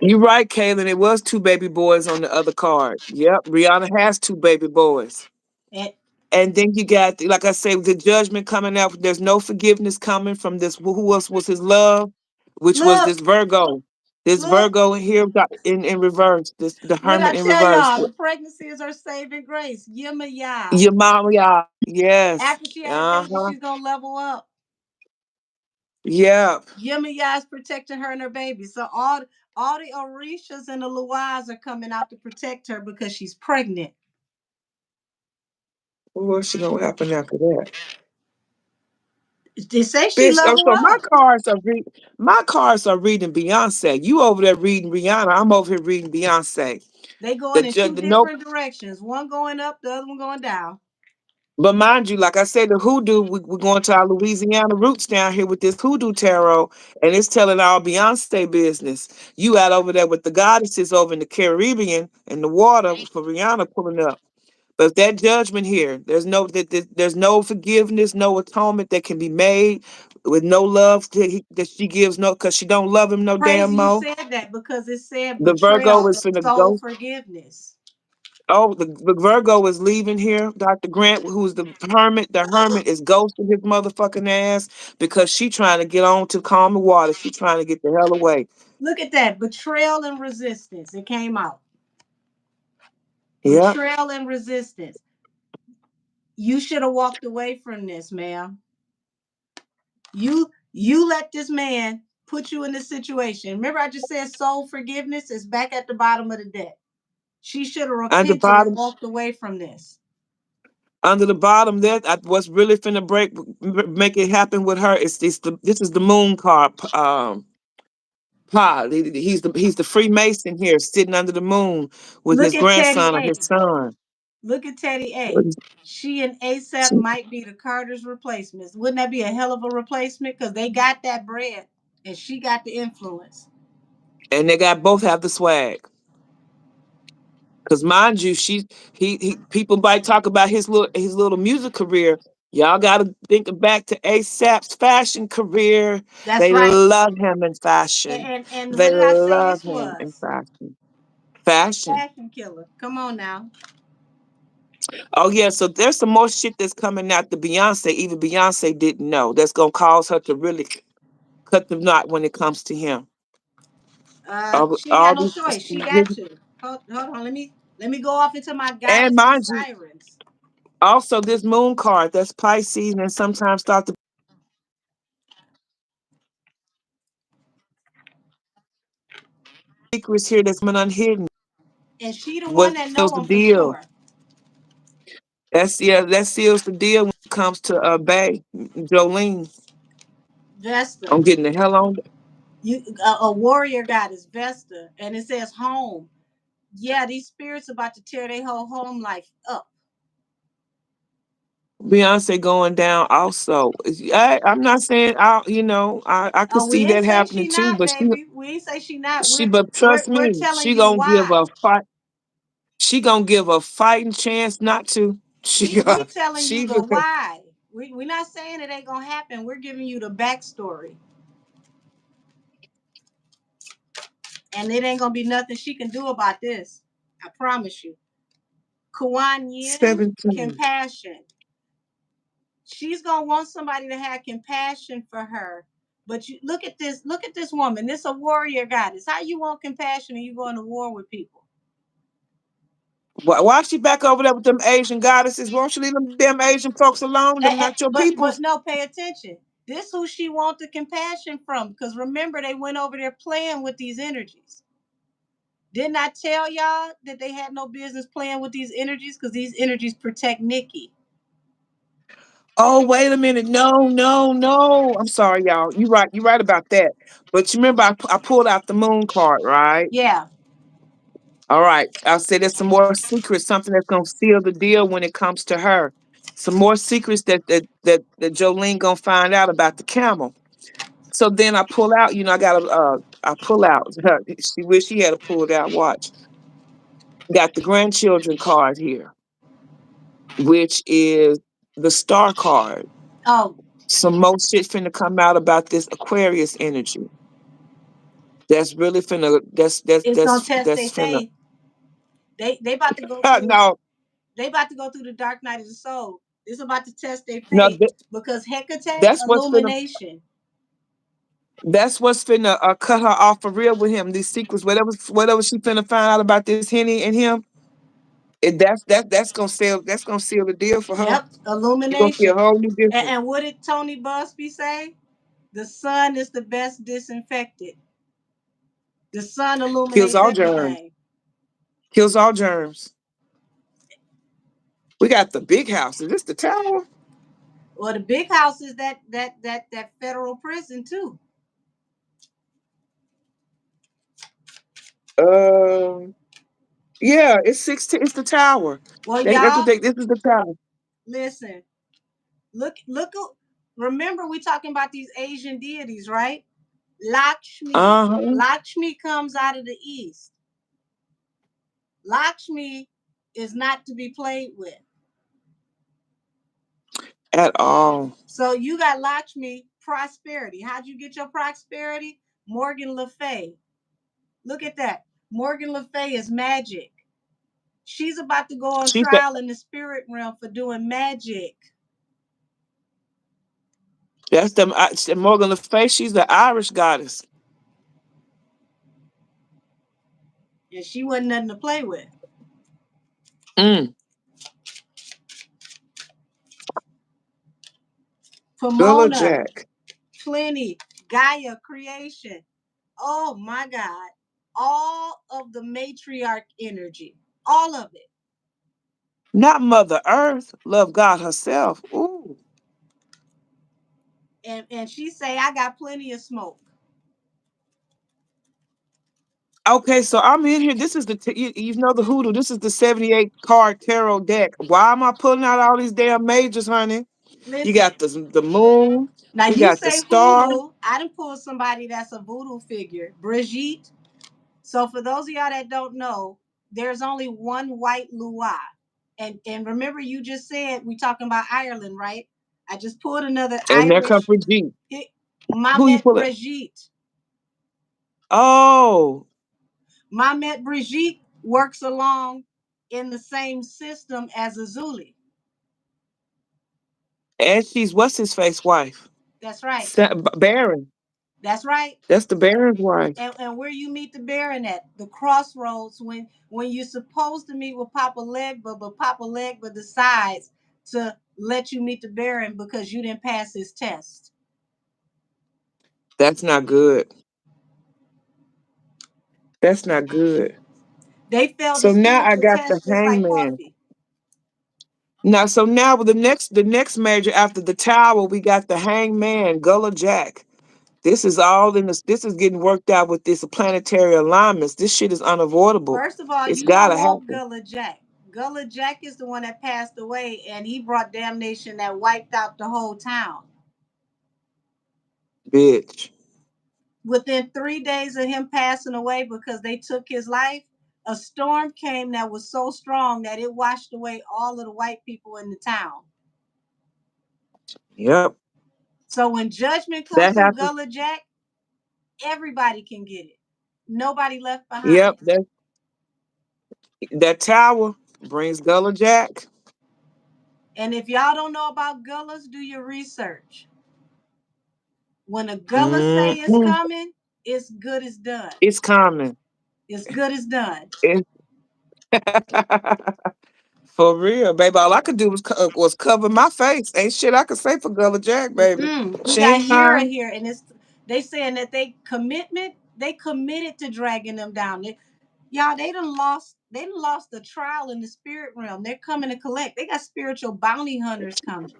You're right, Kaylin. It was two baby boys on the other card. Yep, Rihanna has two baby boys. And And then you got, like I say, the judgment coming out. There's no forgiveness coming from this. Who else was his love? Which was look, this Virgo. This look, Virgo here got in reverse. This the what I Hermit in tell reverse. y'all, the pregnancy is her saving grace. Yimaya. Your mom, yeah, yes, After she had a baby, uh-huh, she's gonna level up. yeah. Yimaya is protecting her and her baby. So all the Orishas and the Luas are coming out to protect her because she's pregnant. What's gonna happen after that? They say she Bitch, level so up. my cards are reading Beyonce. You over there reading Rihanna. I'm over here reading Beyonce. They going in two The no, different directions. One going up, the other one going down. but mind you, like I said, the hoodoo, we're going to our Louisiana roots down here with this hoodoo tarot, and it's telling our Beyonce business. You out over there with the goddesses over in the Caribbean and the water for Rihanna pulling up. But that judgment here, there's no forgiveness, no atonement that can be made with no love that she gives no because she don't love him no damn Crazy you more. said that because it said The Virgo betrayal is and finna soul go. forgiveness. Oh, the Virgo is leaving here. Dr. Grant, who's the hermit is ghosting his motherfucking ass because she trying to get on to calmer water. She trying to get the hell away. Look at that. Betrayal and resistance. It came out. Yeah. Betrayal and resistance. You should have walked away from this, ma'am. You let this man put you in this situation. Remember, I just said soul forgiveness is back at the bottom of the deck. She should have At the repented and bottom, walked away from this. under the bottom there, what's really finna make it happen with her is this is the moon card. He's the Freemason here, sitting under the moon with Look his at Teddy grandson or A. his son. Look at Teddy A. She and ASAP might be the Carter's replacements. Wouldn't that be a hell of a replacement? Because they got that bread and she got the influence. And they got both have the swag. Cause mind you, he people might talk about his little music career. Y'all gotta think back to ASAP's fashion career. That's They right. love him in fashion. And They what did I say love this him in was? fashion. Fashion. Fashion killer. Come on now. Oh yeah, so there's some more shit that's coming out to Beyonce. Even Beyonce didn't know. That's gonna cause her to really cut the knot when it comes to him. She ain't All got no these, choice. She got to. Hold on. Let me go off into my and goddess and mind you, sirens. also this moon card that's Pisces and sometimes start to secrets here that's been unhidden. And she the one What that seals know the them for deal? sure. That seals the deal when it comes to Bay Jolene. Vesta. I'm getting the hell on. a warrior goddess, Vesta, and it says home. Yeah, these spirits about to tear their whole home life up. Beyonce going down also. I'm not saying I could Oh, see we ain't that say happening she too, not, but baby. We ain't say she not. but trust We're me, telling you why. she gonna give a fighting chance not to. We telling you She the why. We're not saying it ain't gonna happen. We're giving you the backstory, and it ain't gonna be nothing she can do about this. I promise you. Kuan Yin, 17. compassion. She's gonna want somebody to have compassion for her. But you look at this woman. This a warrior goddess. How you want compassion and you going to war with people? Why she back over there with them Asian goddesses? Won't you leave them damn Asian folks alone? Them not your peoples. But no, pay attention. This who she want the compassion from. Because remember, they went over there playing with these energies. Didn't I tell y'all that they had no business playing with these energies? Because these energies protect Nikki. Oh, wait a minute. No, no, no. I'm sorry, y'all. You right. You right about that. But you remember I pulled out the moon card, right? Yeah. All right. I said there's some more secrets, something that's gonna seal the deal when it comes to her. Some more secrets that Jolene gonna find out about the camel. So then I pull out, I got I pull out. She wish she had a pulled out watch. Got the grandchildren card here, which is the star card. Oh, Some more shit finna come out about this Aquarius energy. That's really finna. it's gonna test their That's finna. faith. They about to go through. No, They about to go through the dark night of the soul. It's about to test their no. faith because Hecate, That's what's finna. illumination. That's what's finna cut her off for real with him. These secrets, whatever she finna find out about this Henny and him, that's gonna seal the deal for her. Yep, You're gonna see a illumination. whole new difference. And what did Tony Busby say? The sun is the best disinfected. The sun Kills illuminates all germs. everything. Kills all germs. We got the big house. Is this the tower? Well, the big house is that federal prison too. Um, yeah, it's 16. It's the tower. Well, That's what y'all, they. This is the tower. listen. Look. Remember, we talking about these Asian deities, right? Lakshmi. Uh huh. Lakshmi comes out of the east. Lakshmi is not to be played with. At all. So you got Lakshmi, prosperity. How'd you get your prosperity? Morgan Le Fay. Look at that. Morgan Le Fay is magic. She's about to go on She's the. trial in the spirit realm for doing magic. That's the Morgan Le Fay. She's the Irish goddess. And she wasn't nothing to play with. Mm. Gullah Pomona, Jack. plenty, Gaia, creation. Oh my God. All of the matriarch energy. All of it. Not Mother Earth. Love God herself. Ooh. And she say, I got plenty of smoke. Okay, so I'm in here. This is you know the hoodoo. This is the 78 card tarot deck. Why am I pulling out all these damn majors, honey? You Listen, got the moon. now We you got the say star. voodoo. I done pulled somebody that's a voodoo figure, Brigitte. So for those of y'all that don't know, there's only one white Lua. And remember you just said we talking about Ireland, right? I just pulled another And there comes Irish. Brigitte. It, Who you Mamet pulling? Brigitte. Oh, Mamet Brigitte works along in the same system as Azuli. and she's what's his face wife? That's right. Baron. That's right. That's the Baron's wife. And where you meet the Baron at the crossroads when you're supposed to meet with Papa Legba, but Papa Legba decides to let you meet the Baron because you didn't pass his test. That's not good. That's not good. They failed the So now I spiritual got the test just like hangman. coffee. Now with the next major after the tower, we got the hangman, Gullah Jack. This is all in this. This is getting worked out with this planetary alignments. This shit is unavoidable. First of all, It's you don't gotta want happen, Gullah Jack. Gullah Jack is the one that passed away, and he brought damnation that wiped out the whole town. bitch. Within 3 days of him passing away because they took his life, a storm came that was so strong that it washed away all of the white people in the town. Yep, So when judgment comes that through happened. Gullah Jack, everybody can get it. Nobody left Yep, behind. that tower brings Gullah Jack. And if y'all don't know about Gullahs, do your research. When a Gullah say it's Hmm. coming, it's good as done. It's coming. It's good as done. It- for real, baby. All I could do was cover my face. Ain't shit I could say for Gullah Jack, baby. Mm-mm. We She got ain't Hera lying. here, and it's they saying that they committed to dragging them down. Y'all, they done lost the trial in the spirit realm. They're coming to collect. They got spiritual bounty hunters coming.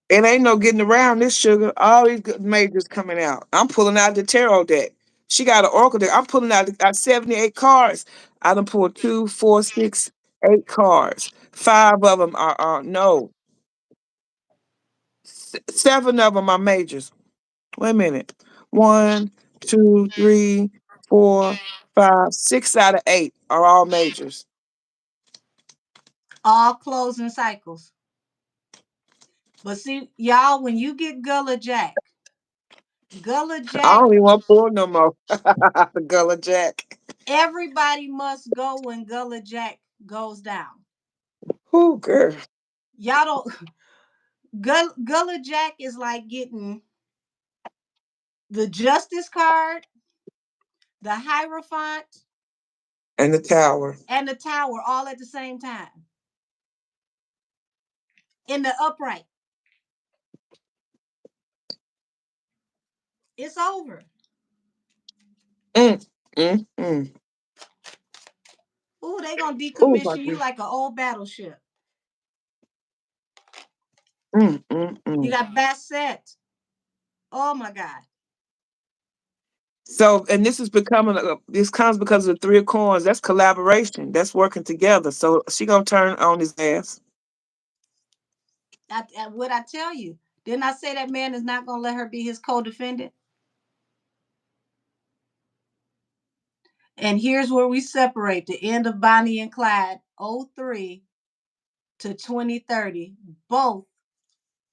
It ain't no getting around this sugar. All these good majors coming out. I'm pulling out the tarot deck. She got an oracle deck. I'm pulling out 78 cards. I done pulled 2, 4, 6, 8 cards. 5 of them are no. 7 of them are majors. Wait a minute. 1, 2, 3, 4, 5, 6 out of 8 are all majors. All closing cycles. But see, y'all, when you get Gullah I Jack, don't even want to pull no more. The Gullah Jack. everybody must go when Gullah Jack goes down. Who girl? Y'all don't. Gullah Jack is like getting the Justice card, the Hierophant, And the tower. and the Tower all at the same time in the upright. It's over. Mm, mm. Ooh, they gonna Oh my decommission you God. like an old battleship. Mm, mm, You mm. got Bassett. Oh my God. So, and this is becoming this comes because of the 3 of coins. That's collaboration. That's working together. So she gonna turn on his ass. What I tell you? Didn't I say that man is not gonna let her be his co-defendant? And here's where we separate the end of Bonnie and Clyde, '03 to 2030. Both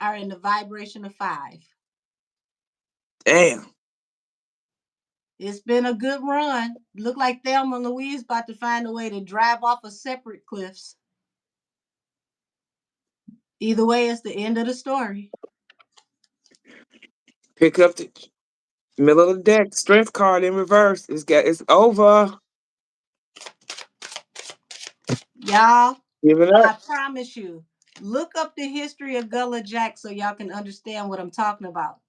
are in the vibration of 5. Damn. It's been a good run. Look like Thelma and Louise about to find a way to drive off of separate cliffs. Either way, it's the end of the story. Pick up the middle of the deck. Strength card in reverse. It's over. Y'all, Give it up, I promise you, look up the history of Gullah Jack so y'all can understand what I'm talking about.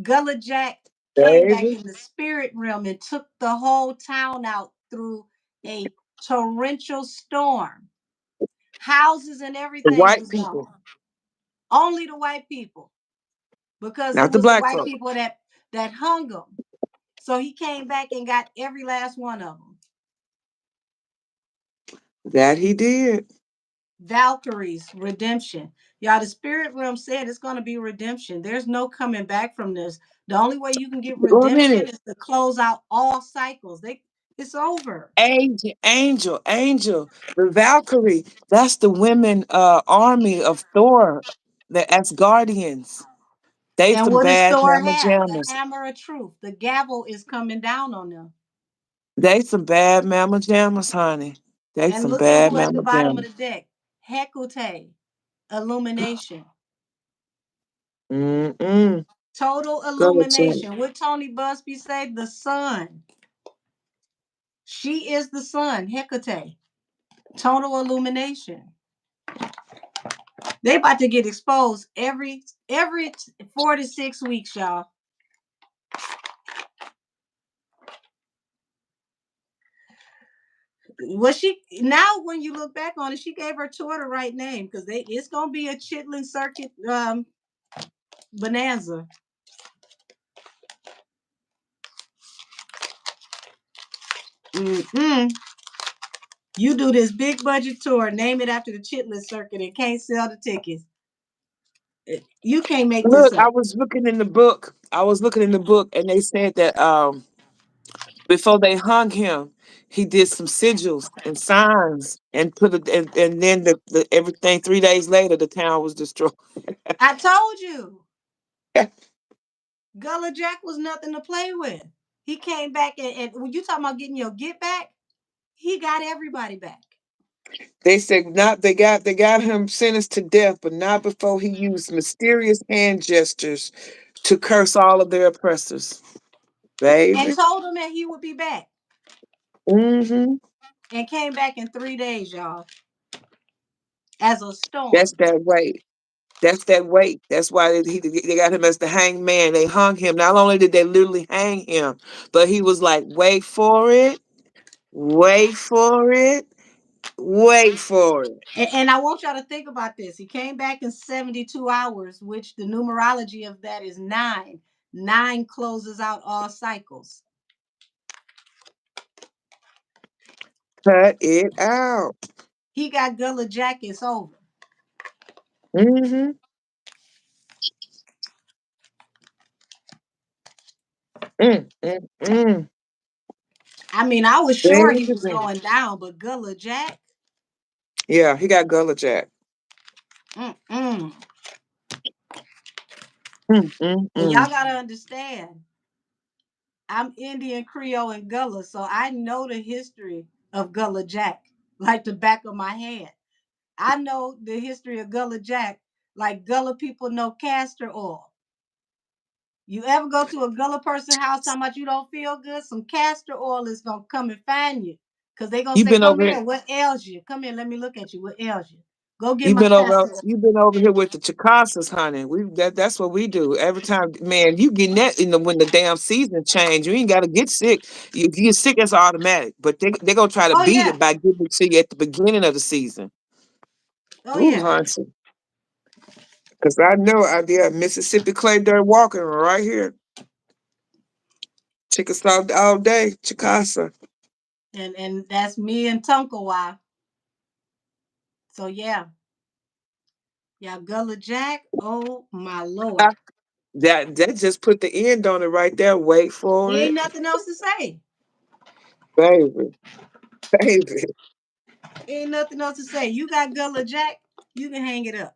Gullah Jack came back baby. in the spirit realm and took the whole town out through a torrential storm. Houses and The everything white was people, gone. Only the white people, because it not the was the black white folk. people that hung him. So he came back and got every last one of them. That he did. Valkyries, redemption. Y'all, the spirit realm said it's going to be redemption. There's no coming back from this. The only way you can get Go a redemption minute. is to close out all cycles. It's over. Angel. The Valkyrie. That's the women army of Thor, the Asgardians. They And some what does bad Thor mamma have? The jammers. hammer of truth. The gavel is coming down on them. They some bad mamma jammers, honey. They And some look at bad who at the mamma bottom of jammers. the deck. Hecate, illumination. Mm-mm. Total Go check. illumination. What Tony Busby say? The sun. She is the sun, Hecate. Total illumination. They about to get exposed every 4 to 6 weeks, y'all. Was she now when you look back on it, she gave her tour the right name because it's gonna be a chitlin circuit bonanza. Mm-mm. You do this big budget tour, name it after the Chitlin Circuit, and can't sell the tickets. You can't make this Look, I up. was looking in the book. I was looking in the book, and they said that before they hung him, he did some sigils and signs and put it, and then the everything 3 days later, the town was destroyed. I told you, Gullah Jack was nothing to play with. He came back, and when you talking about getting your get back, he got everybody back. They said not they got him sentenced to death, but not before he used mysterious hand gestures to curse all of their oppressors. And Baby. told him that he would be back. Mm-hmm. And came back in 3 days, y'all, as a That's storm. that weight. That's that weight. That's why they got him as the hanged man. They hung him. Not only did they literally hang him, but he was like, wait for it, wait for it, wait for it. And I want y'all to think about this. He came back in 72 hours, which the numerology of that is nine. Nine closes out all cycles. Cut it out. He got Gullah Jack, it's over. Mm-hmm. Mm, mm, mm. I mean, I was sure he was Baby. going down, but Gullah Jack, Yeah, he got Gullah Jack. mm-mm. Mm, mm, And y'all mm. got to understand, I'm Indian, Creole, and Gullah, so I know the history of Gullah Jack like the back of my hand. I know the history of Gullah Jack like Gullah people know castor oil. You ever go to a Gullah person house talking about you don't feel good? Some castor oil is gonna come and find you. Cause they gonna You say, been come over here. here, what ails you? Come here, let me look at you. What ails you? Go get You've my been over. castor oil. You've been over here with the Chicasa's, honey. That's what we do every time. Man, you getting that in the when the damn season change. You ain't got to get sick. If you get sick, it's automatic. But they gonna try to Oh beat yeah. it by giving it to you at the beginning of the season. Oh Ooh, yeah. honey. Because I know I did Mississippi Clay Dirt walking right here. Chickasaw all day. Chicasa. And that's me and Tonkawa. So yeah. Yeah, Gullah Jack. Oh my lord. That just put the end on it right there. Wait for Ain't it, nothing else to say. baby, baby. Ain't nothing else to say. You got Gullah Jack, you can hang it up.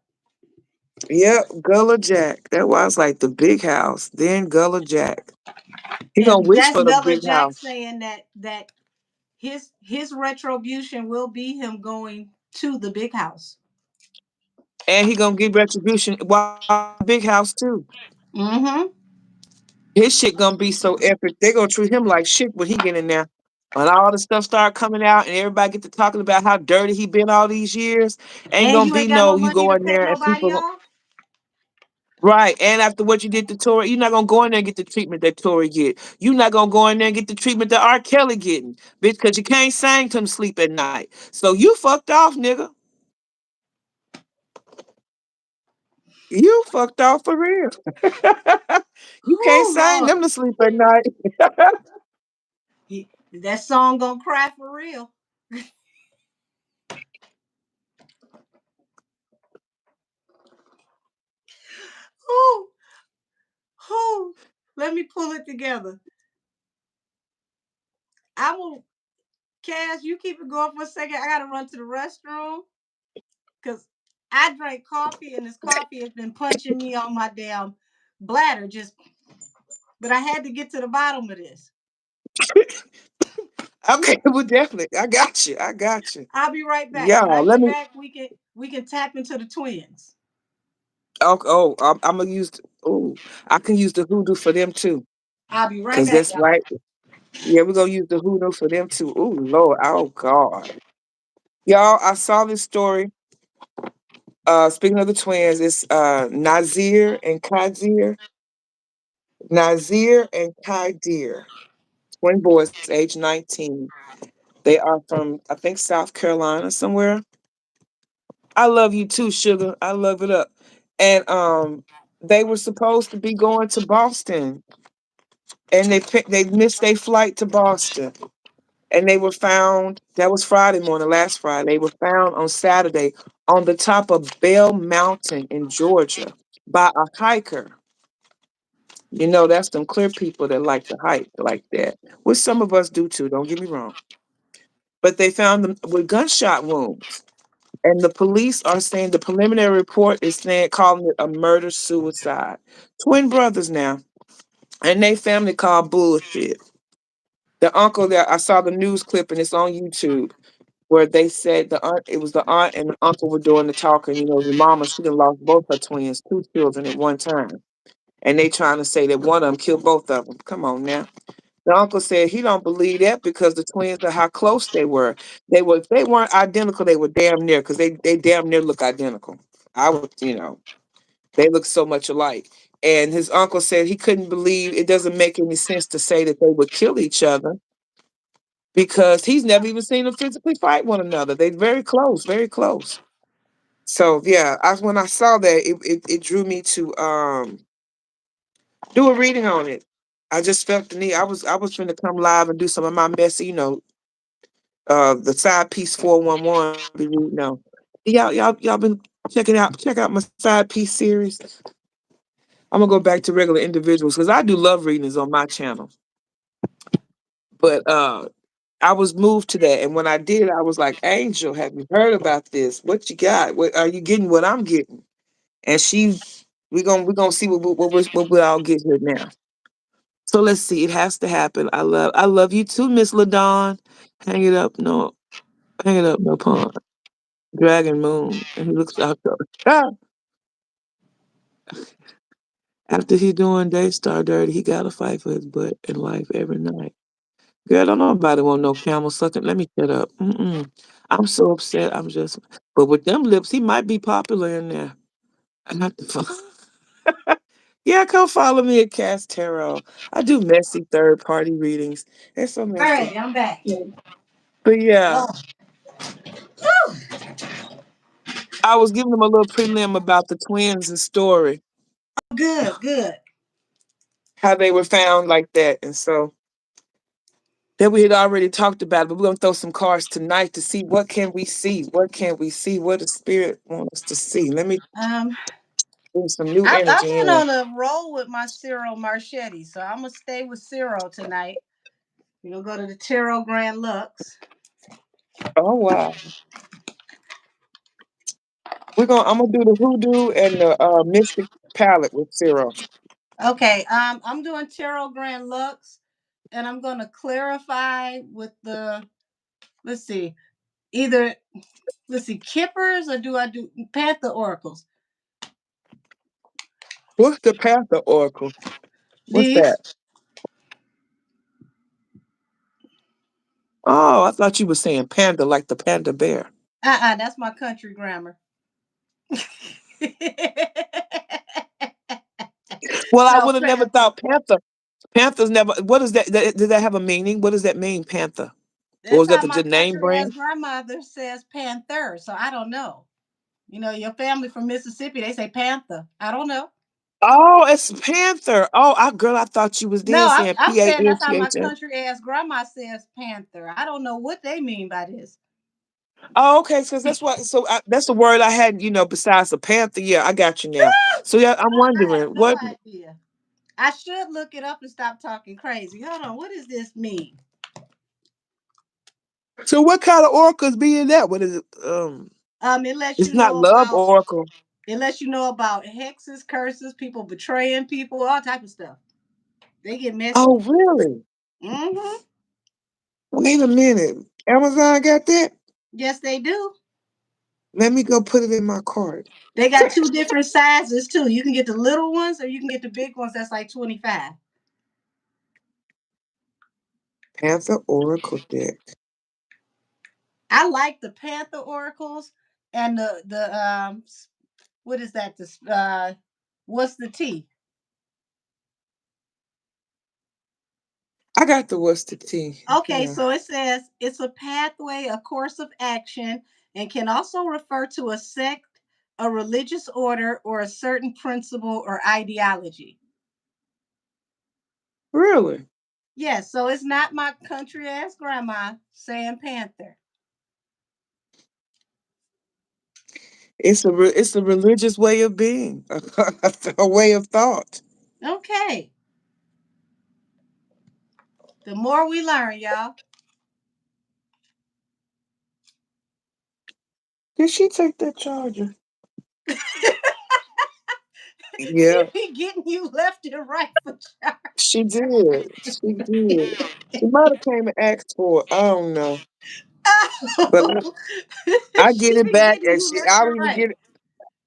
Yep, Gullah Jack. That was like the big house. Then Gullah Jack. He gonna And wish that's for the Gullah big Jack house, saying that his retribution will be him going to the big house. and he gonna get retribution while he in the big house too. Mm-hmm. His shit gonna be so epic. They gonna treat him like shit when he get in there. When all the stuff start coming out and everybody get to talking about how dirty he been all these years, ain't And gonna you be ain't got no no you money go to in pay there and nobody people off. right. And after what you did to Tori, you're not gonna go in there and get the treatment that Tori get. You're not gonna go in there and get the treatment that R. Kelly getting, bitch, because you can't sing to him sleep at night. So you fucked off, nigga. You fucked off for real. You can't Oh sing Lord, them to sleep at night. that song gonna cry for real. Whoo, whoo. Let me pull it together. I will, Cash. You keep it going for a second. I gotta run to the restroom because I drank coffee and this coffee has been punching me on my damn bladder. Just, but I had to get to the bottom of this. Okay, well, definitely. I got you. I got you. I'll be right back. When I Y'all, let get me. back, we can tap into the twins. I'm gonna use. Oh, I can use the hoodoo for them too, I'll be right cause back, that's y'all. right. Yeah, we're gonna use the hoodoo for them too. Oh Lord, oh God, y'all. I saw this story. Speaking of the twins, it's Nazir and Kadir. Nazir and Kadir, twin boys, age 19. They are from, I think, South Carolina somewhere. I love you too, sugar. I love it up. And they were supposed to be going to Boston, and they missed their flight to Boston. And they were found, that was Friday morning, last Friday. They were found on Saturday on the top of Bell Mountain in Georgia by a hiker. You know, that's them clear people that like to hike like that, which some of us do too, don't get me wrong. But they found them with gunshot wounds. And the police are saying the preliminary report is saying calling it a murder suicide. Twin brothers now. And they family called bullshit. The uncle that I saw the news clip and it's on YouTube where they said the aunt, it was the aunt and the uncle were doing the talking. You know, the mama, she done lost both her twins, two children at one time. And they trying to say that one of them killed both of them. Come on now. The uncle said he don't believe that because the twins are how close they were. They were if they weren't identical, they were damn near because they damn near look identical. I would, you know, they look so much alike. And his uncle said he couldn't believe it doesn't make any sense to say that they would kill each other because he's never even seen them physically fight one another. They very close, very close. So yeah, when I saw that, it drew me to do a reading on it. I just felt the need. I was trying to come live and do some of my messy, you know, the side piece 411. I'll be reading now. Y'all been check out my side piece series. I'm gonna go back to regular individuals because I do love readings on my channel. But I was moved to that, and when I did, I was like, "Angel, have you heard about this? What you got? What are you getting? What I'm getting?" And we gonna see what we all get here now. So let's see. It has to happen. I love you too, Miss Ladon. Hang it up, no, hang it up, no pun. Dragon Moon, and he looks out there. Ah! After he doing Daystar dirty, he got to fight for his butt in life every night. Girl, don't nobody want no camel sucking. Let me shut up. Mm-mm. I'm so upset. I'm just, but with them lips, he might be popular in there. I have to follow. Yeah, come follow me at Cast Tarot. I do messy third party readings. It's so All messy. right, I'm back. Yeah. But yeah, Oh, whew. I was giving them a little prelim about the twins and story, Good, good. how they were found like that. And so that we had already talked about it, but we're gonna throw some cards tonight to see what can we see, what can we see, what the spirit wants us to see. Let me Um, bring some new I've energy been in. on a roll with my Cyril Marchetti, so I'm gonna stay with Cyril tonight. We're gonna go to the Tarot Grand Lux. Oh wow. I'm gonna do the hoodoo and the mystic palette with Zero. Okay, I'm doing Tarot Grand Lux, and I'm gonna clarify with the let's see, either let's see, Kippers or do I do Panther Oracles? What's the Panther Oracle? What's that? These? Oh, I thought you were saying panda like the panda bear. That's my country grammar. Well, I No, would have never Panther. thought panther. Panther's never. What is that? Does that have a meaning? What does that mean, panther? Or That's is that how the my name country as brand? grandmother says Panther. So I don't know. You know, your family from Mississippi, they say Panther. I don't know. Oh, it's panther. Oh, girl, I thought you was No, dead saying I'm P A saying N that's how T my H R. country as grandma says Panther. I don't know what they mean by this. Oh, okay, because that's what. So that's a word I had. You know, besides the panther. Yeah, I got you now. So yeah, I'm I have wondering no what. idea. I should look it up and stop talking crazy. Hold on, what does this mean? So what kind of oracles be in that? What is it? It lets It's you not know love about oracle. hexes, curses, people betraying people, all type of stuff. They get messy. Oh, really? Mm-hmm. Wait a minute. Amazon got that? Yes, they do. Let me go put it in my cart. They got two different sizes too. You can get the little ones or you can get the big ones that's like 25. Panther Oracle deck. I like the Panther oracles and the what is that? This what's the T? I got the what's the tea. Okay, Yeah. so it says it's a pathway, a course of action, and can also refer to a sect, a religious order, or a certain principle or ideology. Really? Yes, so it's not my country ass grandma saying panther. It's a religious way of being, a way of thought. Okay, the more we learn, y'all. Did she take that charger? She Yeah, be getting you left and right for she did. She did. She might have came and asked for it. I don't know, but charge. I She get it be back, getting and you she. left and right.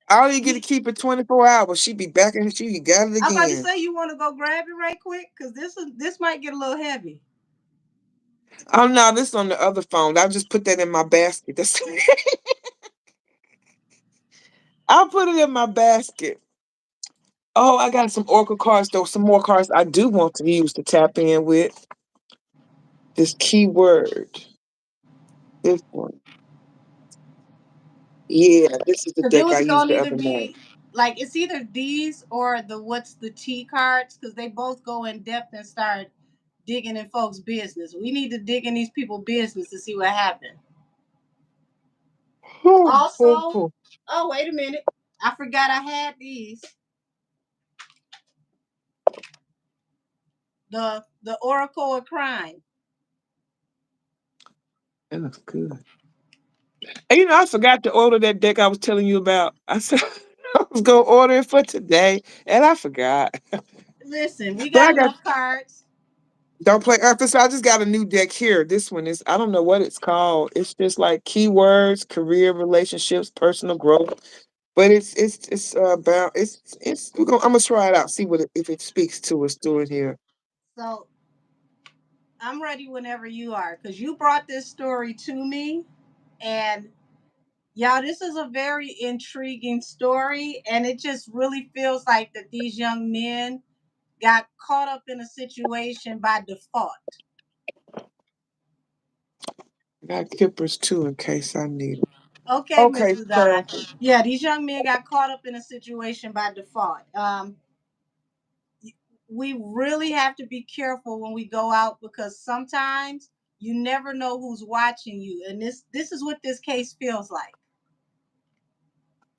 I don't even get to You, keep it 24 hours. She be back and she got it I'm about to again. say you want to go grab it right quick because this might get a little heavy. Oh no, this on the other phone. I just put that in my basket. That's I'll put it in my basket. Oh, I got some Oracle cards though. Some more cards I do want to use to tap in with this keyword. This one. Yeah, this is the Because it deck I was used gonna the either other night. be like it's either these or the what's the T cards because they both go in depth and start digging in folks' business. We need to dig in these people's business to see what happened. Whew, whew, Also, whew. oh wait a minute, I forgot I had these. The Oracle of Crime. That looks good. And I forgot to order that deck I was telling you about. I said I was gonna order it for today, and I forgot. Listen, we But got I got enough cards. don't play after. So I just got a new deck here. This one is I don't know what it's called. It's just like keywords, career, relationships, personal growth. But it's about I'm gonna try it out. See what if it speaks to us through it here. So I'm ready whenever you are because you brought this story to me. And y'all, this is a very intriguing story. And it just really feels like that these young men got caught up in a situation by default. I got Kippers too in case I need it. Okay, Okay, Mrs. Don. so Yeah, these young men got caught up in a situation by default. We really have to be careful when we go out because sometimes you never know who's watching you. And this is what this case feels like.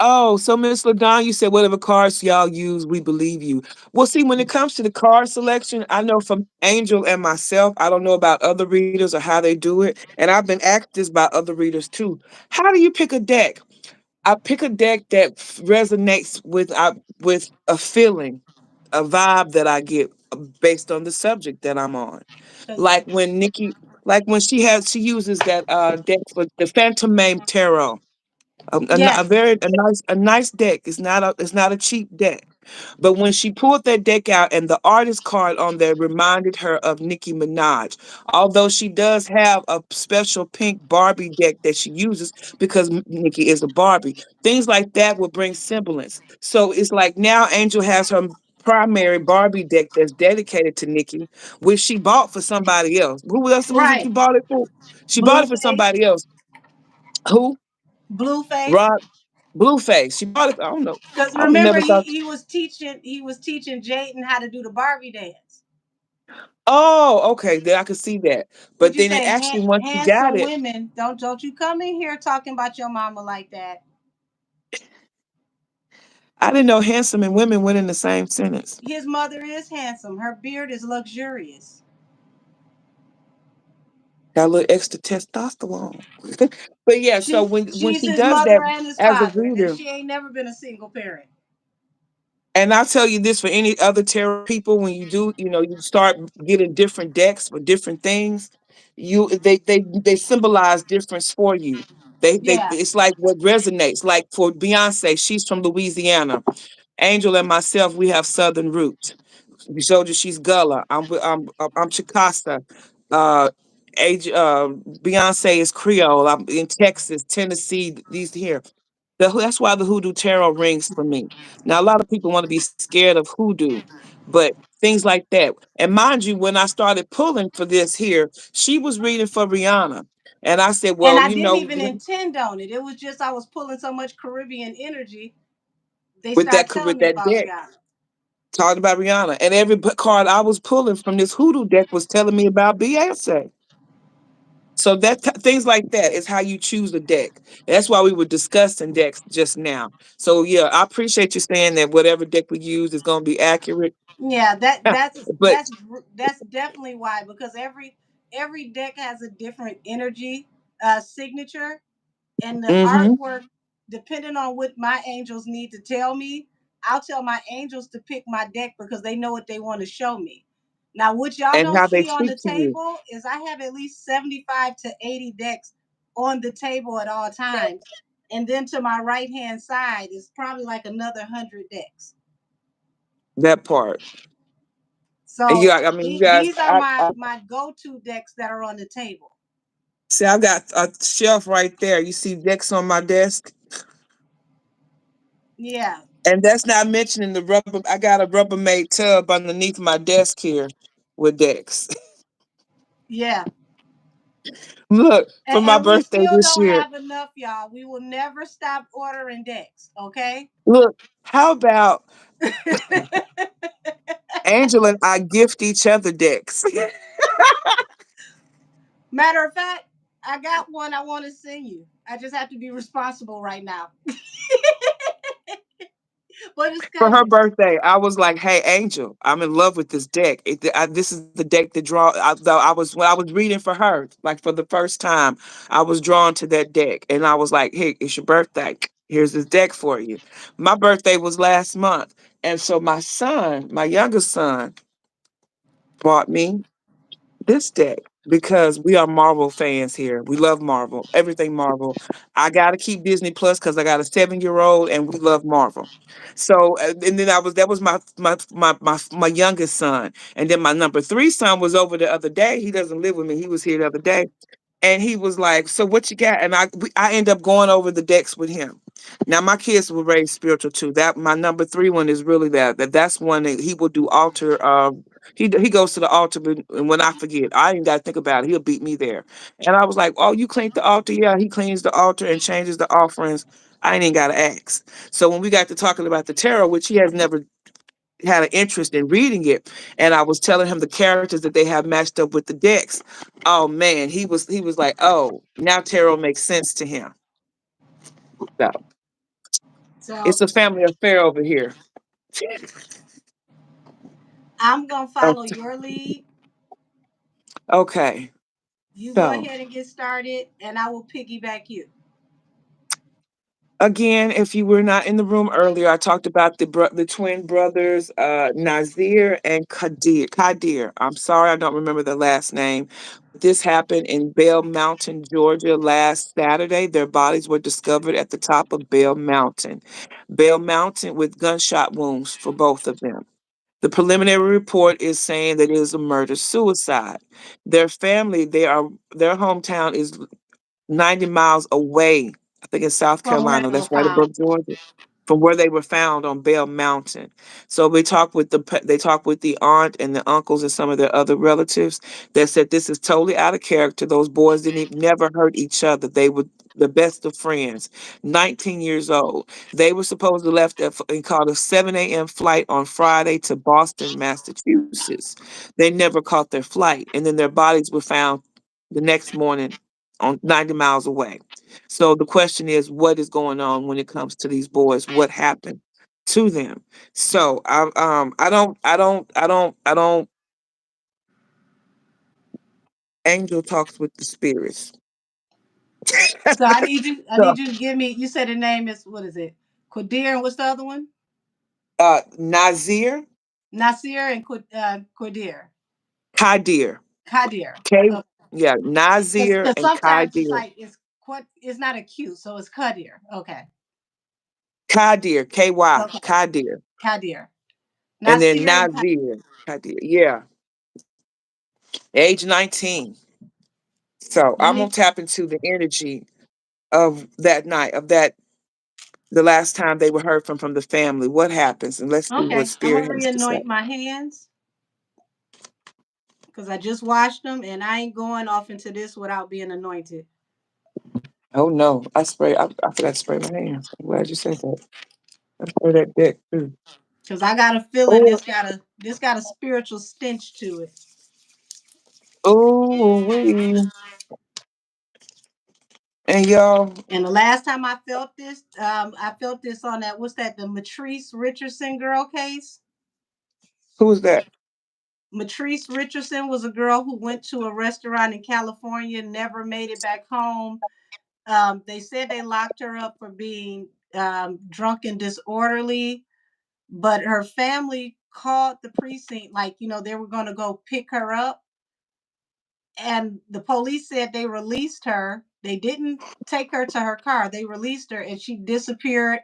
oh, so Miss LaDon, you said whatever cards y'all use, we believe you. Well, see, when it comes to the card selection, I know from Angel and myself, I don't know about other readers or how they do it. And I've been asked this by other readers too. How do you pick a deck? I pick a deck that resonates with a feeling, a vibe that I get based on the subject that I'm on. Because Like when Nikki, like when she uses that deck for the Phantom Mame Tarot. A yes, very a nice deck. It's not a cheap deck. But when she pulled that deck out and the artist card on there reminded her of Nicki Minaj, although she does have a special pink Barbie deck that she uses because Nicki is a Barbie. Things like that will bring semblance. So it's like now Angel has her primary Barbie deck that's dedicated to Nicki, which she bought for somebody else. Who else was it right. you bought it for? She bought it for Blueface, somebody else. Who? Blueface. Rod Blueface. She bought it. I don't know. Because I would remember, never thought. he was teaching Jayden how to do the Barbie dance. Oh, okay. Then I could see that. Would But you then it say actually, once you got handsome it, women? Don't you come in here talking about your mama like that. I didn't know handsome and women went in the same sentence. His mother is handsome. Her beard is luxurious. Got a little extra testosterone. But yeah, so when She's she his does mother that and his as a father, and reader, she ain't never been a single parent. and I'll tell you this for any other tarot people, when you do, you start getting different decks for different things, they symbolize difference for you. They Yeah, it's like what resonates. Like for Beyonce, she's from Louisiana. Angel and myself, we have Southern roots. We showed you she's Gullah. I'm Chicasta. Uh, Beyonce is Creole. I'm in Texas, Tennessee. These here. That's why the hoodoo tarot rings for me. Now, a lot of people want to be scared of hoodoo, but things like that. And mind you, when I started pulling for this here, she was reading for Rihanna, and I said, and "Well, I didn't even intend on it. It was just I was pulling so much Caribbean energy. They with started telling with me that about deck." Rihanna. Talked about Rihanna, and every card I was pulling from this hoodoo deck was telling me about Beyonce. So things like that is how you choose a deck. That's why we were discussing decks just now. So yeah, I appreciate you saying that whatever deck we use is going to be accurate. Yeah, that that's But that's that's definitely why, because every deck has a different energy signature, and the hmm artwork, depending on what my angels need to tell me, I'll tell my angels to pick my deck because they know what they want to show me. Now, what y'all and don't how they see on speak the to you. table is I have at least 75 to 80 decks on the table at all times. And then to my right hand side is probably like another 100 decks. That part. And So I mean, you guys, these are my go-to decks that are on the table. see, I got a shelf right there. You see decks on my desk, Yeah, and that's not mentioning the rubber. I got a Rubbermaid tub underneath my desk here with decks. yeah. Look, for And, my and we birthday still this don't year. have enough, y'all. We will never stop ordering decks, okay? Look, how about Angel and I gift each other decks? Matter of fact, I got one I want to send you. I just have to be responsible right now. But it's For her coming. birthday, I was like, "Hey, Angel, I'm in love with this deck. This is the deck that draw." I was when I was reading for her, like for the first time, I was drawn to that deck, and I was like, "Hey, it's your birthday. Here's this deck for you." My birthday was last month, and so my son, my youngest son, bought me this deck because we are Marvel fans here. We love Marvel, everything Marvel. I got to keep Disney Plus because I got a 7-year-old and we love Marvel. So and then that was my youngest son, and then my number three son was over the other day. He doesn't live with me. He was here the other day, and he was like, "So what you got?" And I end up going over the decks with him. Now my kids were raised spiritual too. That my number three one is really that's one that he will do altar. He goes to the altar, and when I forget, I ain't got to think about it. He'll beat me there. And I was like, "Oh, you cleaned the altar? Yeah." He cleans the altar and changes the offerings. I ain't even got to ask. So when we got to talking about the tarot, which he has never had an interest in reading it, and I was telling him the characters that they have matched up with the decks. Oh man, he was like, "Oh, now tarot makes sense to him." So So it's a family affair over here. I'm gonna Oh, follow your lead. okay. You go So ahead and get started, and I will piggyback you. again, if you were not in the room earlier, I talked about the twin brothers, Nazir and Kadir. Kadir. I'm sorry, I don't remember the last name. This happened in Bell Mountain, Georgia, last Saturday. Their bodies were discovered at the top of Bell Mountain. Bell Mountain with gunshot wounds for both of them. The preliminary report is saying that it is a murder suicide. Their family, their hometown is 90 miles away, I think in South From where Carolina. they were That's right found. above Georgia, from where they were found on Bell Mountain. So they talked with the aunt and the uncles and some of their other relatives that said this is totally out of character. Those boys didn't even, never hurt each other. They were the best of friends. 19 years old. They were supposed to left and caught a 7 a.m. flight on Friday to Boston, Massachusetts. They never caught their flight, and then their bodies were found the next morning on 90 miles away. So the question is, what is going on when it comes to these boys? What happened to them? So I don't angel talks with the spirits. So I So need you to give me. You said the name is, what is it? Qadir, and what's the other one? Nazir, Nasir and Qadir. Kadir. Qadir. K Okay. yeah, Nazir Because and sometimes it's Kadir. like it's not a Q, so it's Qadir. Okay. Kadir, KY, Okay. Kadir. Qadir. And then Nasir and Nazir, Kadir. Yeah. Age 19. So let I'm gonna me. tap into the energy of that night, of that the last time they were heard from the family. What happens? And let's see what Okay, I'm spirit gonna has to say. re-anoint my hands because I just washed them, and I ain't going off into this without being anointed. Oh no, I forgot to spray my hands. I'm glad you said that. I spray that deck too. Cause I got a feeling Oh, this got a spiritual stench to it. oh, we and y'all, And the last time I felt this on that. What's that? The Matrice Richardson girl case. who's that? Matrice Richardson was a girl who went to a restaurant in California, never made it back home. They said they locked her up for being drunk and disorderly, but her family called the precinct, like, they were going to go pick her up. And the police said they released her. They didn't take her to her car. They released her and she disappeared.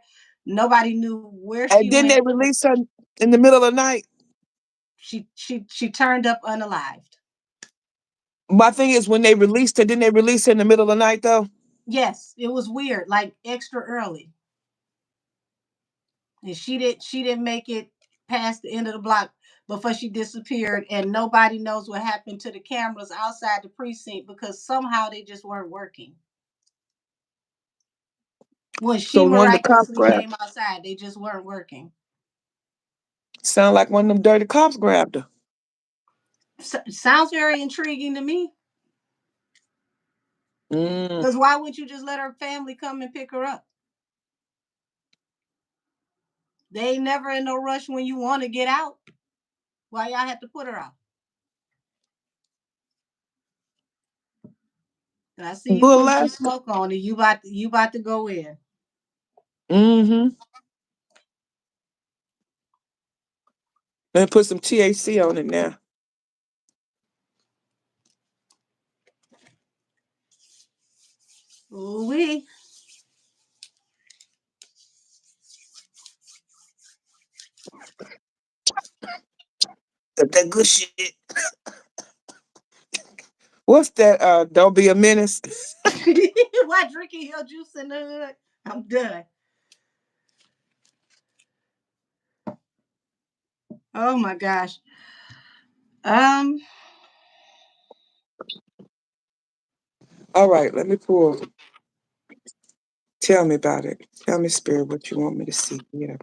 Nobody knew where she And then went. they release her in the middle of the night. She turned up unalived. My thing is, when they released her, didn't they release her in the middle of the night though? Yes, it was weird, like extra early. And she didn't make it past the end of the block before she disappeared, and nobody knows what happened to the cameras outside the precinct because somehow they just weren't working. When she So one of the cops miraculously grabbed. came outside, they just weren't working. Sound like one of them dirty cops grabbed her. Sounds very intriguing to me. Mm. Because why wouldn't you just let her family come and pick her up? They ain't never in no rush when you want to get out. Why y'all have to put her out? And I see you Good putting some Alaska. smoke on it. You about to go in. Mm-hmm. Let me put some THC on it now. Ooh wee. That good shit. What's that? Don't be a menace. Why drinking your juice in the hood? I'm done. Oh my gosh. Um, All right, let me pull. Tell me about it. Tell me, Spirit, what you want me to see. Yeah,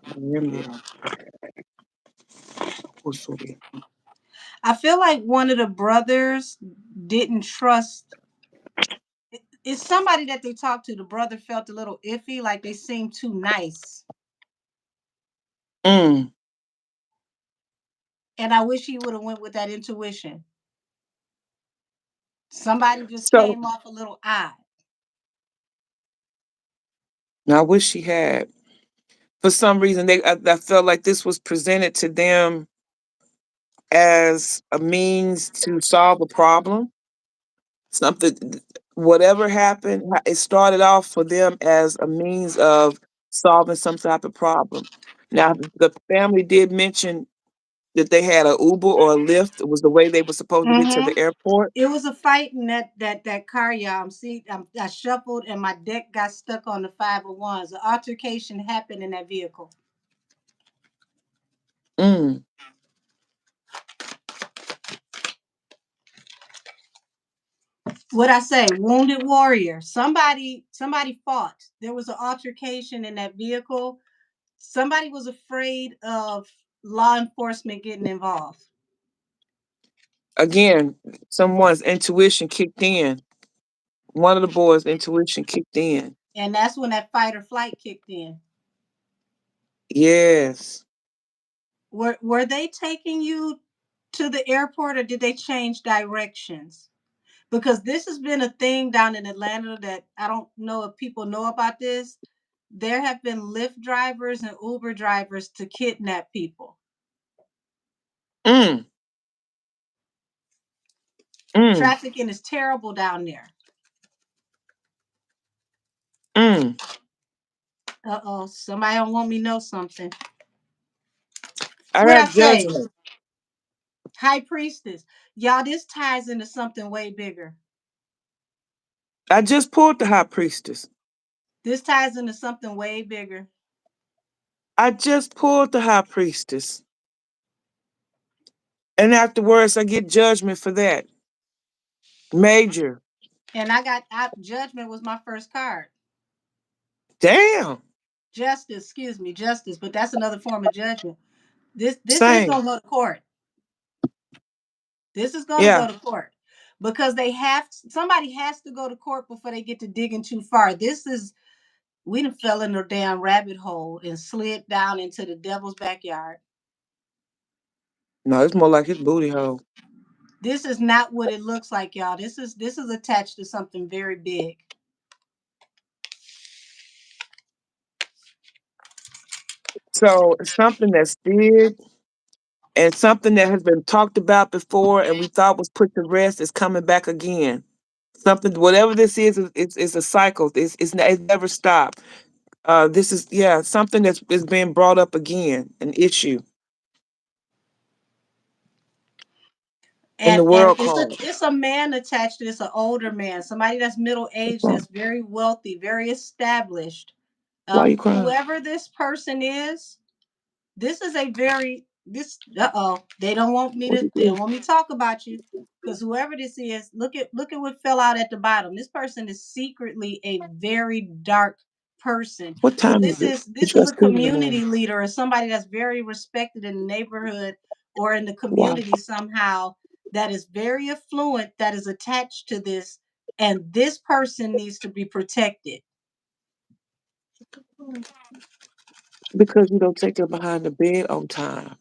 I feel like one of the brothers didn't trust. It's somebody that they talked to. The brother felt a little iffy, like they seemed too nice, Mm. and I wish he would have went with that intuition. Somebody just So came off a little odd. I wish she had. For some reason, I felt like this was presented to them as a means to solve a problem. Something, whatever happened, it started off for them as a means of solving some type of problem. Now, the family did mention that they had a Uber or a Lyft. It was the way they were supposed to get to Mm-hmm. the airport. It was a fight in that car, y'all. I shuffled and my deck got stuck on the 501s. The altercation happened in that vehicle. Mm. What I say, wounded warrior. Somebody fought. There was an altercation in that vehicle. Somebody was afraid of law enforcement getting involved. Again, someone's intuition kicked in. One of the boys' intuition kicked in. And that's when that fight or flight kicked in. Yes. Were they taking you to the airport or did they change directions? Because this has been a thing down in Atlanta that I don't know if people know about this. There have been Lyft drivers and Uber drivers to kidnap people. Mm. Mm. Trafficking is terrible down there. Mm. Uh-oh, somebody don't want me to know something. I What I got say? judgment. High priestess. Y'all, this ties into something way bigger. I just pulled the high priestess. This ties into something way bigger. I just pulled the high priestess. And afterwards, I get judgment for that. Major. And judgment was my first card. Damn. Justice, excuse me, justice, but that's another form of judgment. This is Same. gonna go to court. This is gonna Yeah. go to court because somebody has to go to court before they get to digging too far. This is we done fell in a damn rabbit hole and slid down into the devil's backyard. No, it's more like his booty hole. This is not what it looks like, y'all. This is attached to something very big. So it's something that's big and something that has been talked about before and we thought was put to rest is coming back again. Something, whatever this is, it's a cycle. It never stopped. This is, yeah, something that's is being brought up again, an issue in the And world it's a code. it's a man attached to this, an older man, somebody that's middle aged, Okay. that's very wealthy, very established. Why are you crying? Whoever this person is, this is a very this uh-oh. They don't want me to talk about you. Because whoever this is, look at what fell out at the bottom. This person is secretly a very dark person. What So time is this it? is What this you is got a school in the morning? community leader or somebody that's very respected in the neighborhood or in the Why? community somehow, that is very affluent, that is attached to this, and this person needs to be protected. Because you don't take her behind the bed on time.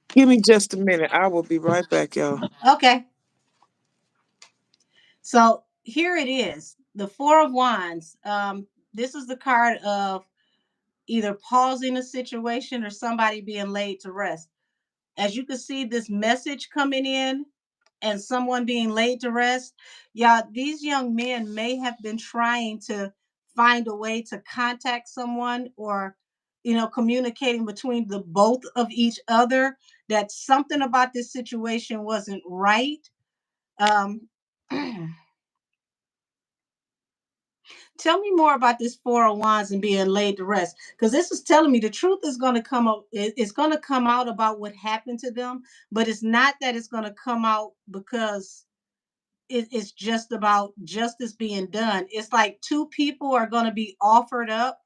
Give me just a minute. I will be right back, y'all. Okay. So here it is, the Four of Wands. This is the card of either pausing a situation or somebody being laid to rest. As you can see, this message coming in and someone being laid to rest. Yeah, these young men may have been trying to find a way to contact someone or, communicating between the both of each other. That something about this situation wasn't right. Um, Tell me more about this Four of Wands and being laid to rest, because this is telling me the truth is going to come up. It's going to come out about what happened to them, but it's not that it's going to come out because it's just about justice being done. It's like two people are going to be offered up,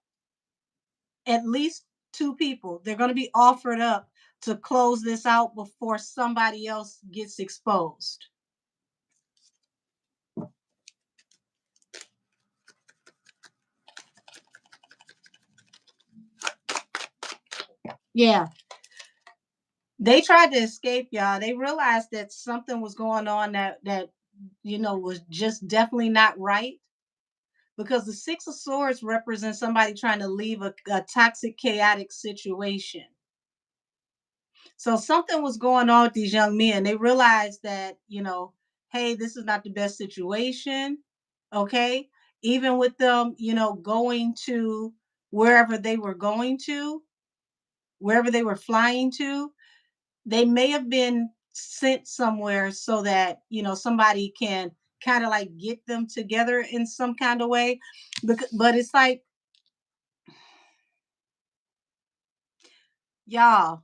at least two people. They're going to be offered up to close this out before somebody else gets exposed. Yeah, they tried to escape, y'all. They realized that something was going on that was just definitely not right, because the Six of Swords represents somebody trying to leave a toxic, chaotic situation. So something was going on with these young men. They realized that, hey, this is not the best situation. Okay. Even with them, going to wherever they were going to, wherever they were flying to, they may have been sent somewhere so that somebody can kind of like get them together in some kind of way, but it's like, y'all,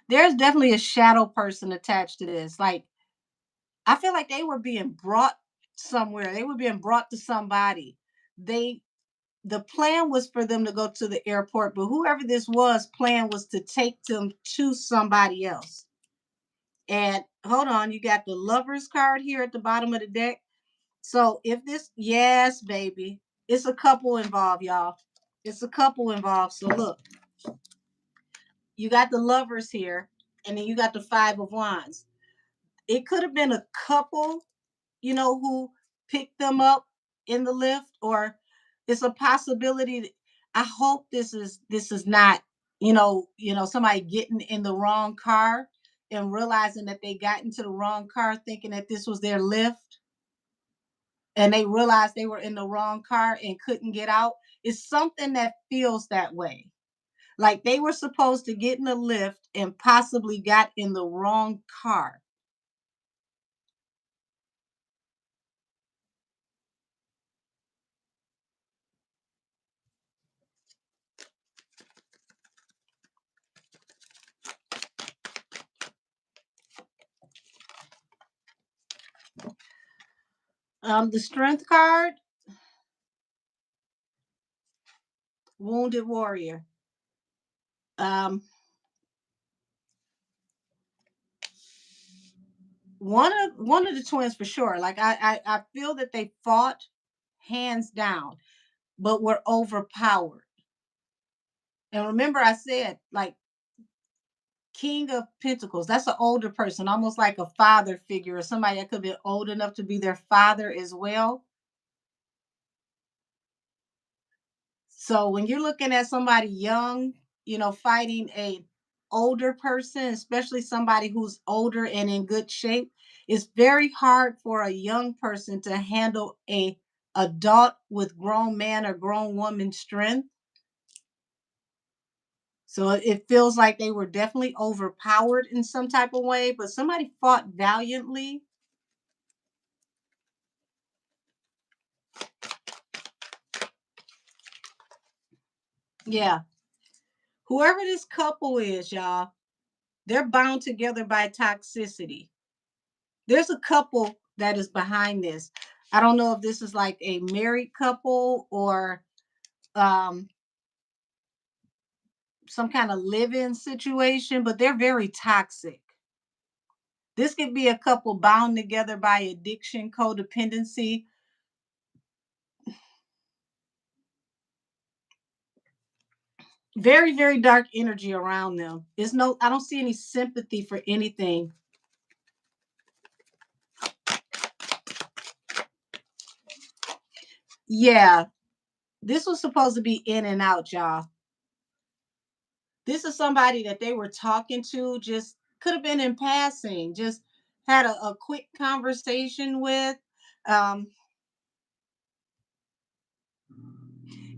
there's definitely a shadow person attached to this. Like, I feel like they were being brought somewhere, they were being brought to somebody. they the plan was for them to go to the airport, but whoever this was plan was to take them to somebody else. And hold on, you got the Lovers card here at the bottom of the deck. So if this, yes, baby, it's a couple involved, y'all. It's a couple involved. So look, you got the Lovers here, and then you got the Five of Wands. It could have been a couple, who picked them up in the lift, or it's a possibility. I hope this is not, somebody getting in the wrong car and realizing that they got into the wrong car, thinking that this was their lift, and they realized they were in the wrong car and couldn't get out. It's something that feels that way. Like they were supposed to get in the lift and possibly got in the wrong car. The Strength card, Wounded warrior. Um, one of the twins for sure. Like I feel that they fought hands down, but were overpowered. And remember, I said like King of Pentacles. That's an older person, almost like a father figure or somebody that could be old enough to be their father as well. So when you're looking at somebody young, fighting a older person, especially somebody who's older and in good shape, it's very hard for a young person to handle a adult with grown man or grown woman strength. So it feels like they were definitely overpowered in some type of way, but somebody fought valiantly. Yeah. Whoever this couple is, y'all, they're bound together by toxicity. There's a couple that is behind this. I don't know if this is like a married couple or um, some kind of live-in situation, but they're very toxic. This could be a couple bound together by addiction, codependency. Very, very dark energy around them. I don't see any sympathy for anything. Yeah, this was supposed to be in and out, y'all. This is somebody that they were talking to, just could have been in passing, just had a quick conversation with. Um,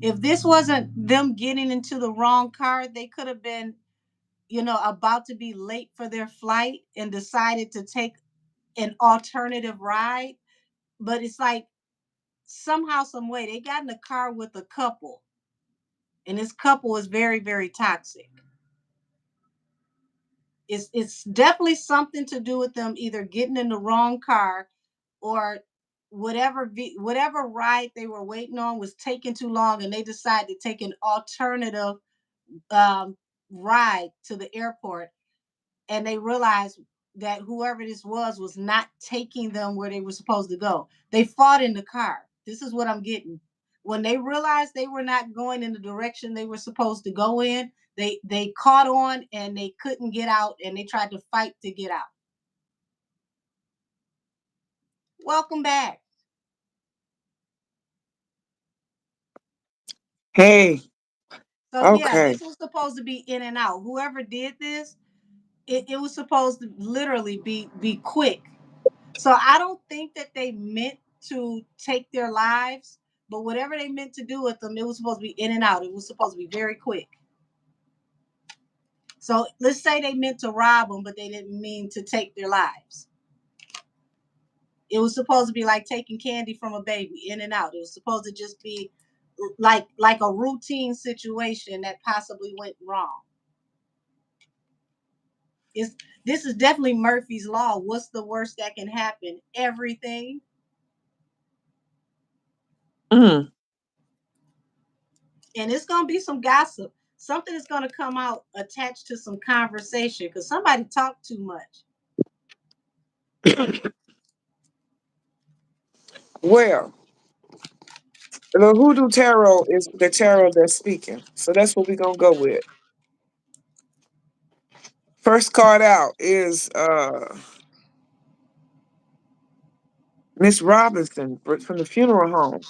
if this wasn't them getting into the wrong car, they could have been, about to be late for their flight and decided to take an alternative ride. But it's like somehow, some way, they got in the car with a couple, and this couple is very, very toxic. It's definitely something to do with them either getting in the wrong car or whatever ride they were waiting on was taking too long, and they decided to take an alternative um, ride to the airport, and they realized that whoever this was not taking them where they were supposed to go. They fought in the car. This is what I'm getting. When they realized they were not going in the direction they were supposed to go in, they caught on and they couldn't get out, and they tried to fight to get out. Welcome back. Hey, So yeah, okay. this was supposed to be in and out. Whoever did this, it was supposed to literally be quick. So I don't think that they meant to take their lives, but whatever they meant to do with them, it was supposed to be in and out. It was supposed to be very quick. So let's say they meant to rob them, but they didn't mean to take their lives. It was supposed to be like taking candy from a baby, in and out. It was supposed to just be like a routine situation that possibly went wrong. It's, this is definitely Murphy's law. What's the worst that can happen? Everything. Mm. And it's gonna be some gossip. Something is gonna come out attached to some conversation because somebody talked too much. Well, the Hoodoo Tarot is the tarot that's speaking. So that's what we're gonna go with. First card out is Miss Robinson from the funeral home.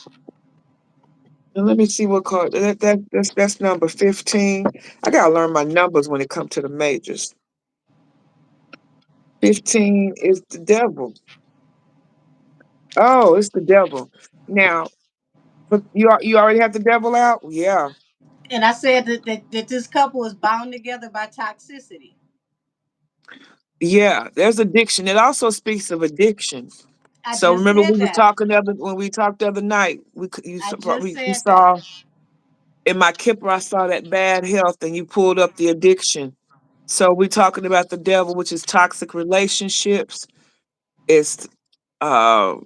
And let me see what card that's number 15. I gotta learn my numbers when it comes to the majors. 15 is the devil. Oh, it's the devil. Now, but you already have the devil out? Yeah. And I said that this couple is bound together by toxicity. Yeah, there's addiction. It also speaks of addiction. I So just remember said we was that. talking when we talked the other night. I just You said that. saw in my Kipper, I saw that bad health, and you pulled up the addiction. So we're talking about the devil, which is toxic relationships. It's uh,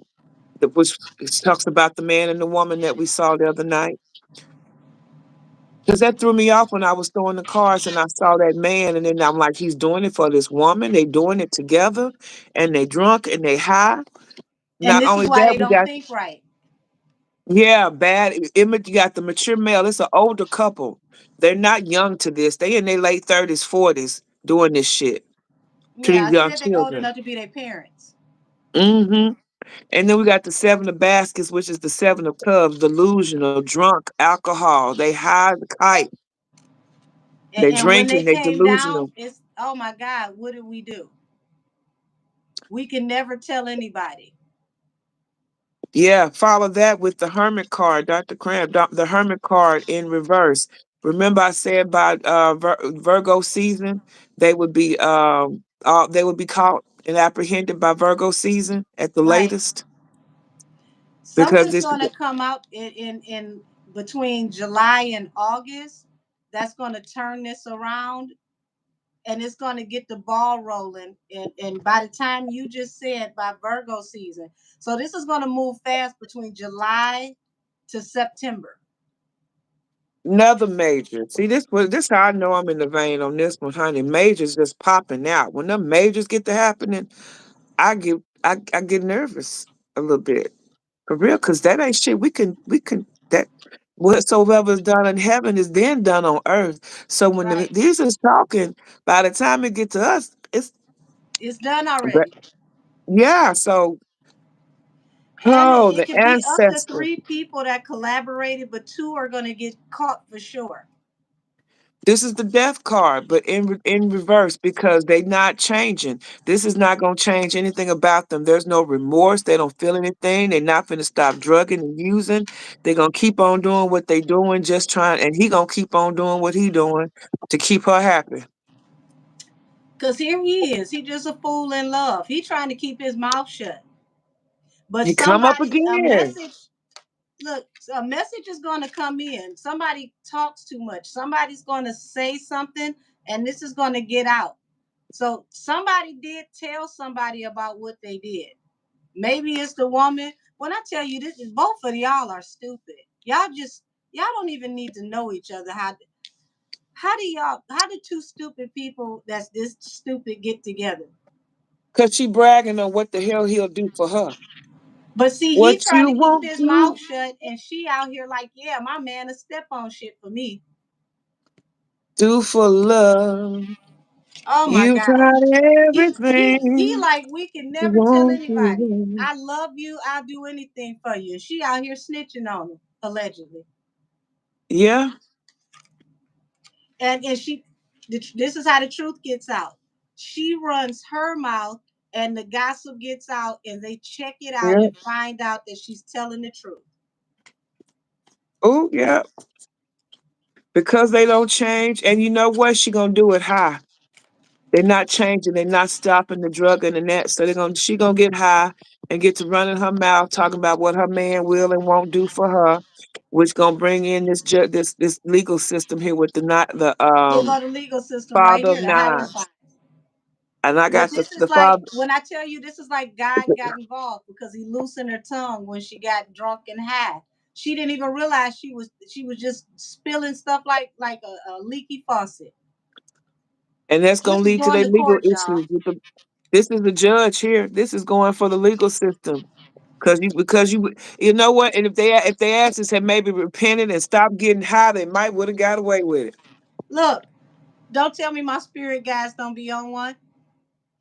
which it talks about the man and the woman that we saw the other night. Because that threw me off when I was throwing the cards and I saw that man, and then I'm like, he's doing it for this woman. They doing it together, and they drunk and they high. And Not this is only why that, they we don't got think right. yeah, bad image. You got the mature male. It's an older couple. They're not young to this. They in their late 30s, 40s doing this shit to Yeah, these I young said they old children. enough to be their parents. Mm-hmm. And then we got the seven of baskets, which is the seven of clubs, delusional, drunk, alcohol. They high the kite. They And when they drinking. They came down, delusional. it's oh my God, what did we do? We can never tell anybody. Yeah, follow that with the Hermit card, Dr. Cram, the Hermit card in reverse. Remember, I said by Virgo season, they would be caught and apprehended by Virgo season at the Right. latest because Something's this gonna come out in between July and August that's gonna turn this around, and it's gonna get the ball rolling. And by the time you just said by Virgo season. So this is gonna move fast between July to September. another major. See, this how I know I'm in the vein on this one, honey. Majors just popping out. When them majors get to happening, I get nervous a little bit. For real, because that ain't shit. We can that whatsoever is done in heaven is then done on earth. So when Right. these is talking, by the time it get to us, it's It's done but already. yeah. So And oh, it the could be up to ancestor. 3 people that collaborated, but 2 are gonna get caught for sure. This is the death card, but in reverse because they not changing. This is not gonna change anything about them. There's no remorse. They don't feel anything. They're not gonna stop drugging and using. They're gonna keep on doing what they doing, just trying, and he gonna keep on doing what he doing to keep her happy. Cause here he is. He just a fool in love. He trying to keep his mouth shut. But You come up somebody, a again. message, look, a message is going to come in. Somebody talks too much. Somebody's going to say something, and this is going to get out. So somebody did tell somebody about what they did. Maybe it's the woman. When I tell you this, both of y'all are stupid. Y'all don't even need to know each other. How do two stupid people that's this stupid get together? Cause she bragging on what the hell he'll do for her. But see, he What trying you to keep won't his mouth do, shut, and she out here like, yeah, my man will step on shit for me. do for love. Oh my You God. got He everything like we can you never tell want anybody. to. I love you. I'll do anything for you. She out here snitching on him, allegedly. Yeah, And this is how the truth gets out. She runs her mouth, and the gossip gets out, and they check it out yeah. and find out that she's telling the truth. Oh, yeah. Because they don't change, and you know what? She gonna do it high. They're not changing. They're not stopping the drug and the net. So she gonna get high and get to running her mouth talking about what her man will and won't do for her, which gonna bring in this legal system here with the not the Here go the legal system right father here, of the Highland Five. nines, and I But got this is the like father. when I tell you this is like God got involved because he loosened her tongue when she got drunk and high. She didn't even realize she was just spilling stuff like a leaky faucet. And that's This gonna is lead to going their to legal court, y'all. issues. This is the judge here. This is going for the legal system. Because you know what, and if they asked us had maybe repented and stopped getting high, they might would have got away with it. Look, don't tell me my spirit guys don't be on one.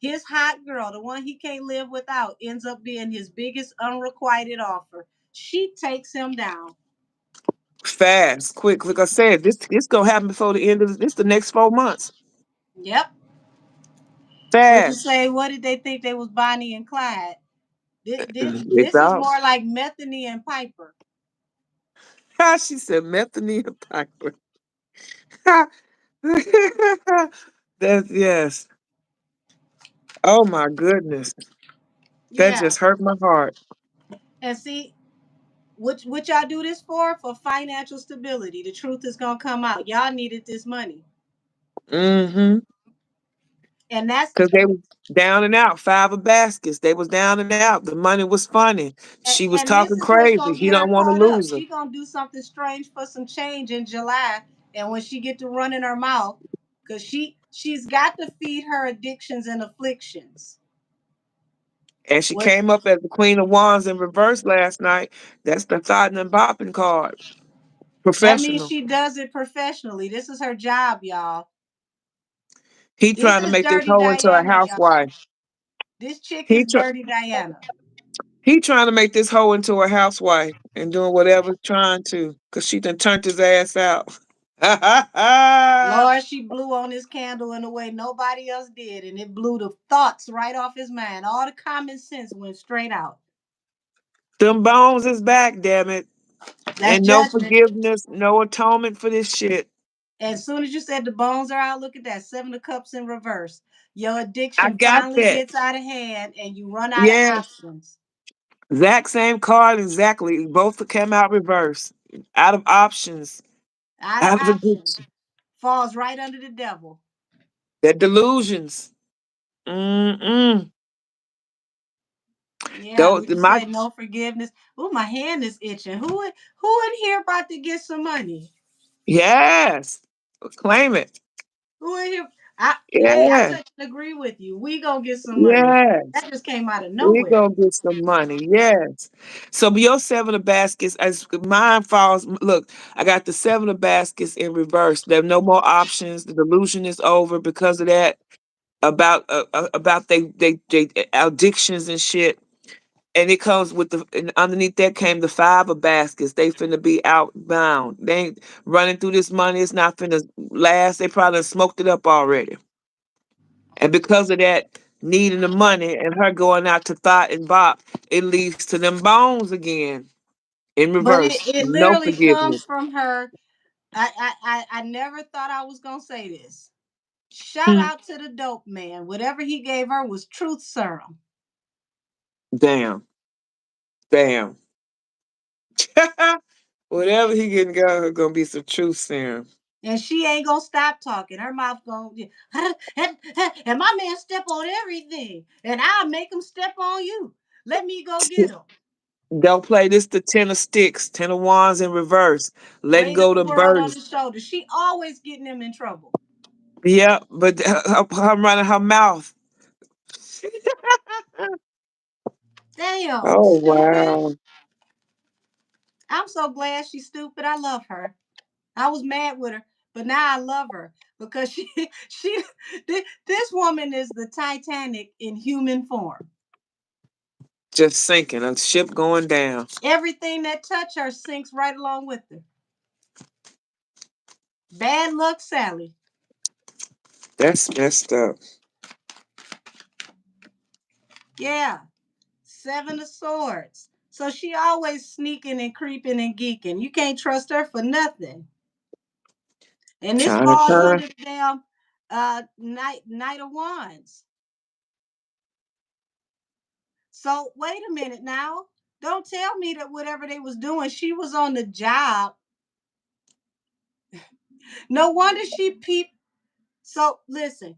His hot girl, the one he can't live without, ends up being his biggest unrequited offer. She takes him down. Fast, quick. Like I said, this gonna happen before the end of this. The next 4 months. Yep. What you Fast. say? What did they think they was Bonnie and Clyde? This, this, It's this is out. more like Methany and Piper. She said Methany and Piper. That's yes. Oh my goodness. That Yeah. just hurt my heart. And see, what y'all do this for financial stability. The truth is gonna come out. Y'all needed this money. Mm-hmm. And that's Because they was down and out, five of baskets. They was down and out. The money was funny. She was and this talking is what's crazy. gonna He get her don't want to caught up. lose her. She gonna do something strange for some change in July, And when she get to running her mouth, because she's got to feed her addictions and afflictions. And she What came up as the Queen of Wands in reverse last night. That's the thought and bopping card. that means Professional. she does it professionally. This is her job, y'all. He This trying to is make this Dirty hoe into a Diana, y'all. housewife. This chick He is try, Dirty Diana. he trying to make this hoe into a housewife and doing whatever trying to, cause she done turned his ass out. Lord, she blew on his candle in a way nobody else did, and it blew the thoughts right off his mind. All the common sense went straight out. Them bones is back, damn it. That's And no judgment. forgiveness, no atonement for this shit. As soon as you said the bones are out, look at that. Seven of Cups in reverse. Your I addiction got finally that. gets out of hand and you run out of Yeah. options. Exact same card, exactly. Both came out reverse. Out of options. Out of Out of options. addiction. Falls right under the devil. That delusions. Mm-mm. Yeah, Those when you my say no forgiveness. Oh, my hand is itching. Who in here about to get some money? yes. Claim it. Who in here? I Yeah. touch and agree with you. We gonna get some money. Yes. That just came out of We nowhere. gonna get some money. Yes. So your seven of baskets, as mine falls. Look, I got the seven of baskets in reverse. There are no more options. The delusion is over because of that. About they addictions and shit. And it comes with and underneath that came the five of baskets. They finna be outbound. They ain't running through this money. It's not finna last. They probably smoked it up already. And because of that needing the money and her going out to thought and bop, it leads to them bones again in But reverse. it No literally comes forgiveness. from her. I never thought I was gonna say this. Shout Hmm. out to the dope man. Whatever he gave her was truth serum. Damn. Damn. Whatever he getting got gonna be some truth serum. And she ain't gonna stop talking. Her mouth gonna and my man step on everything. And I'll make him step on you. Let me go get him. Don't play this the ten of sticks, ten of wands in reverse. Letting Weight of go the the world on burden. his shoulders. She always getting him in trouble. Yeah, but her running her mouth. Damn, Oh stupid. wow. I'm so glad she's stupid. I love her. I was mad with her, but now I love her because she this woman is the Titanic in human form. Just sinking, a ship going down. Everything that touch her sinks right along with her. Bad luck, Sally. That's messed up. Yeah, Seven of Swords. So she always sneaking and creeping and geeking. You can't trust her for nothing. And this Trying to falls turn. under the damn Knight of Wands. So wait a minute now. Don't tell me that whatever they was doing, she was on the job. No wonder she peeped. So listen,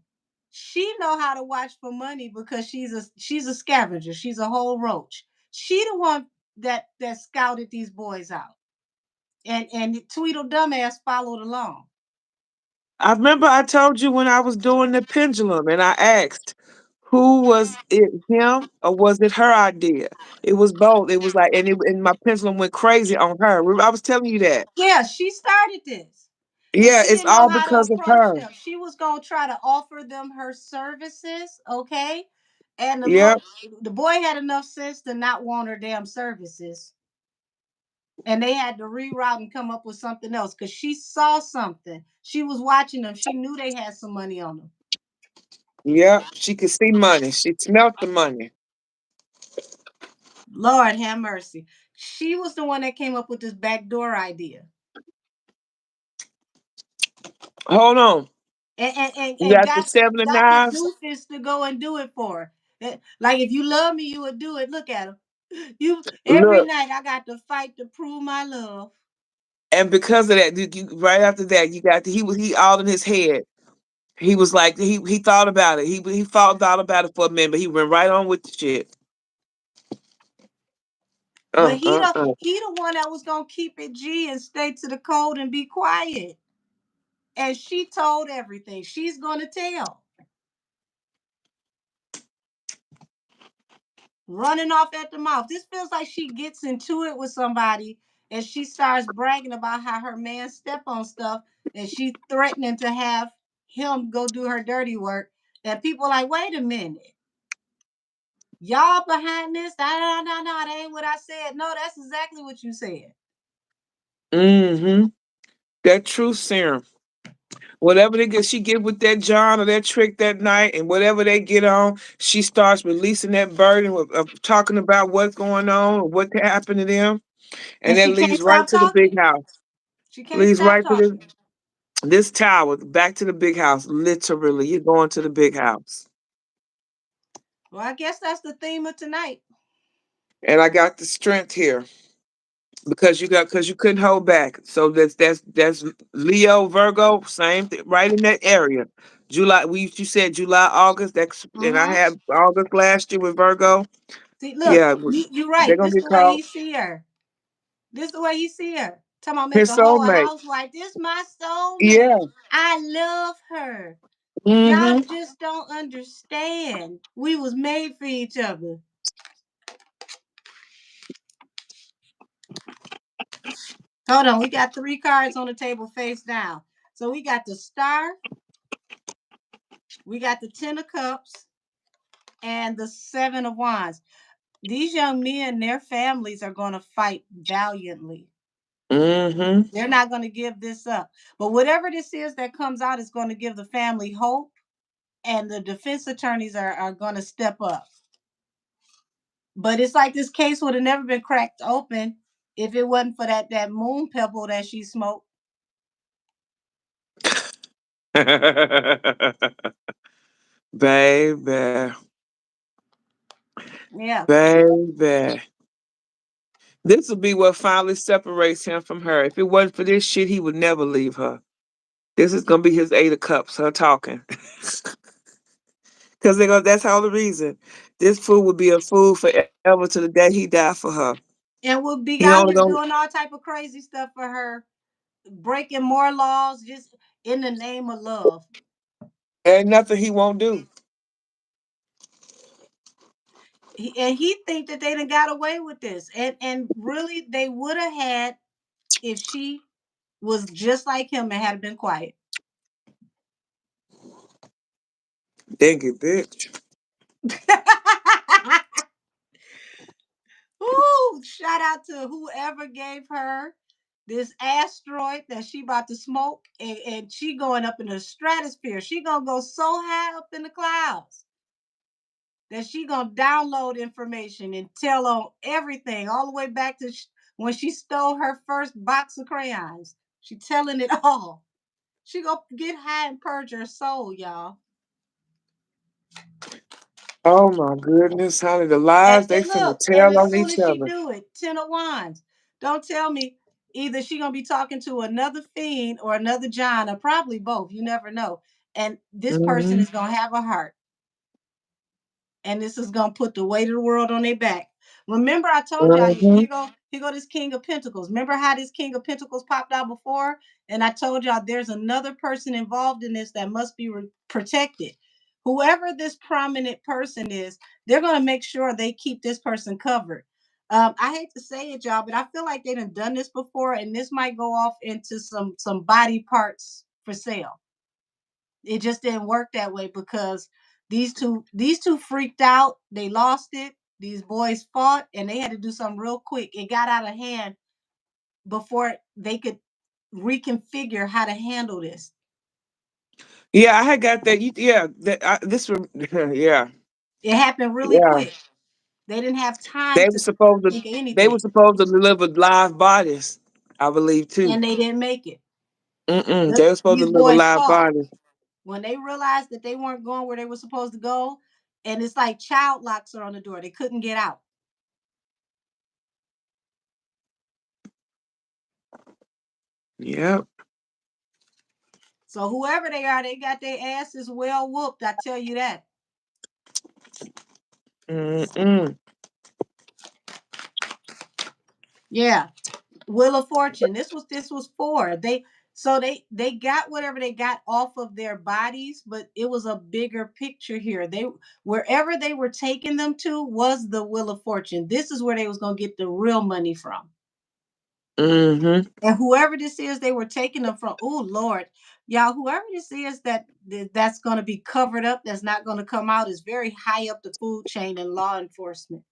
she know how to watch for money because she's a scavenger. She's a whole roach. She the one that scouted these boys out, and Tweedle dumbass followed along. I remember I told you when I was doing the pendulum and I asked, who was it, him or was it her idea? It was both. It was like, and my pendulum went crazy on her. I was telling you that. Yeah, she started this. And Yeah, she it's didn't know all how to because of approach her. them. She was gonna try to offer them her services, okay? And Yep. the boy had enough sense to not want her damn services. And they had to reroute and come up with something else because she saw something. She was watching them. She knew they had some money on them. Yep. She could see money. She smelt the money. Lord have mercy. She was the one that came up with this backdoor idea. Hold on. You And got the seven of got the knives. doofus to go and do it for her. Like if you love me, you would do it. Look at him. You every Look. night I got to fight to prove my love. And because of that, right after that, you got he all in his head. He was like he thought about it. He thought about it for a minute, but he went right on with the shit. But Uh. he the one that was gonna keep it G and stay to the code and be quiet. And she told everything. She's going to tell. Running off at the mouth. This feels like she gets into it with somebody and she starts bragging about how her man step on stuff and she's threatening to have him go do her dirty work. And people are like, wait a minute. Y'all behind this? No, no, no, no, that ain't what I said. No, that's exactly what you said. Mm-hmm. That truth serum. Whatever she get with that John or that trick that night, and whatever they get on, she starts releasing that burden of talking about what's going on or what happened to them, And and that she can't leads right stop to the big talking. house. She can't Leads stop right to talking. this tower, back to the big house. Literally, you're going to the big house. Well, I guess that's the theme of tonight. And I got the strength here because you couldn't hold back. So that's Leo, Virgo, same thing, right in that area. July, you said July, August. That's and I Mm-hmm. had August last year with Virgo. See, look, Yeah, you're they're right. gonna This get the way called he see her. This the way he see her. Talking about make his a whole soulmate. housewife. This my soulmate. Yeah. I love her. Y'all Mm-hmm. just don't understand. We was made for each other. Hold on, we got three cards on the table face down. So we got the star, we got the 10 of cups, and the 7 of wands. These young men, their families are going to fight valiantly. Mm-hmm. They're not going to give this up. But whatever this is that comes out is going to give the family hope, and the defense attorneys are going to step up. But it's like this case would have never been cracked open if it wasn't for that moon pebble that she smoked. Baby, Yeah. baby. This will be what finally separates him from her. If it wasn't for this shit, he would never leave her. This is gonna be his 8 of cups, her talking. Because that's all the reason. This fool would be a fool forever to the day he died for her. And will be He only out here gonna doing all type of crazy stuff for her, breaking more laws just in the name of love. ain't nothing he won't do. And he think that they done got away with this. And really they would have had if she was just like him and had been quiet. Dang it, bitch. Ooh, shout out to whoever gave her this asteroid that she about to smoke, and she going up in the stratosphere. She gonna go so high up in the clouds that she gonna download information and tell on everything all the way back to when she stole her first box of crayons. She telling it all. She gonna get high and purge her soul, y'all. Oh my goodness, honey. The lies they And finna look, and tell as on soon each as she other. do it, 10 of wands. Don't tell me either she gonna be talking to another fiend or another John, or probably both. You never know. And this person Mm-hmm. is gonna have a heart, and this is gonna put the weight of the world on their back. Remember, I told y'all Mm-hmm. here go this King of Pentacles. Remember how this King of Pentacles popped out before, and I told y'all there's another person involved in this that must be protected. Whoever this prominent person is, they're gonna make sure they keep this person covered. I hate to say it, y'all, but I feel like they done this before, and this might go off into some body parts for sale. It just didn't work that way because these two freaked out. They lost it. These boys fought and they had to do something real quick. It got out of hand before they could reconfigure how to handle this. Yeah, I had got that. Yeah, yeah, It happened really yeah. quick. They didn't have time They were to supposed to. think of They were anything, supposed to deliver live bodies. I believe too. and they didn't make it. Mm-mm. They were supposed to These deliver boys live fought bodies. when they realized that they weren't going where they were supposed to go, and it's like child locks are on the door. They couldn't get out. Yep. So whoever they are, they got their asses well whooped. I tell you that. Mm-mm. Yeah. Wheel of Fortune. This was for. So they got whatever they got off of their bodies, but it was a bigger picture here. They wherever they were taking them to was the wheel of fortune. This is where they was gonna get the real money from. Mm-hmm. And whoever this is they were taking them from, oh Lord, y'all, whoever this is that's gonna be covered up, that's not gonna come out, is very high up the food chain in law enforcement.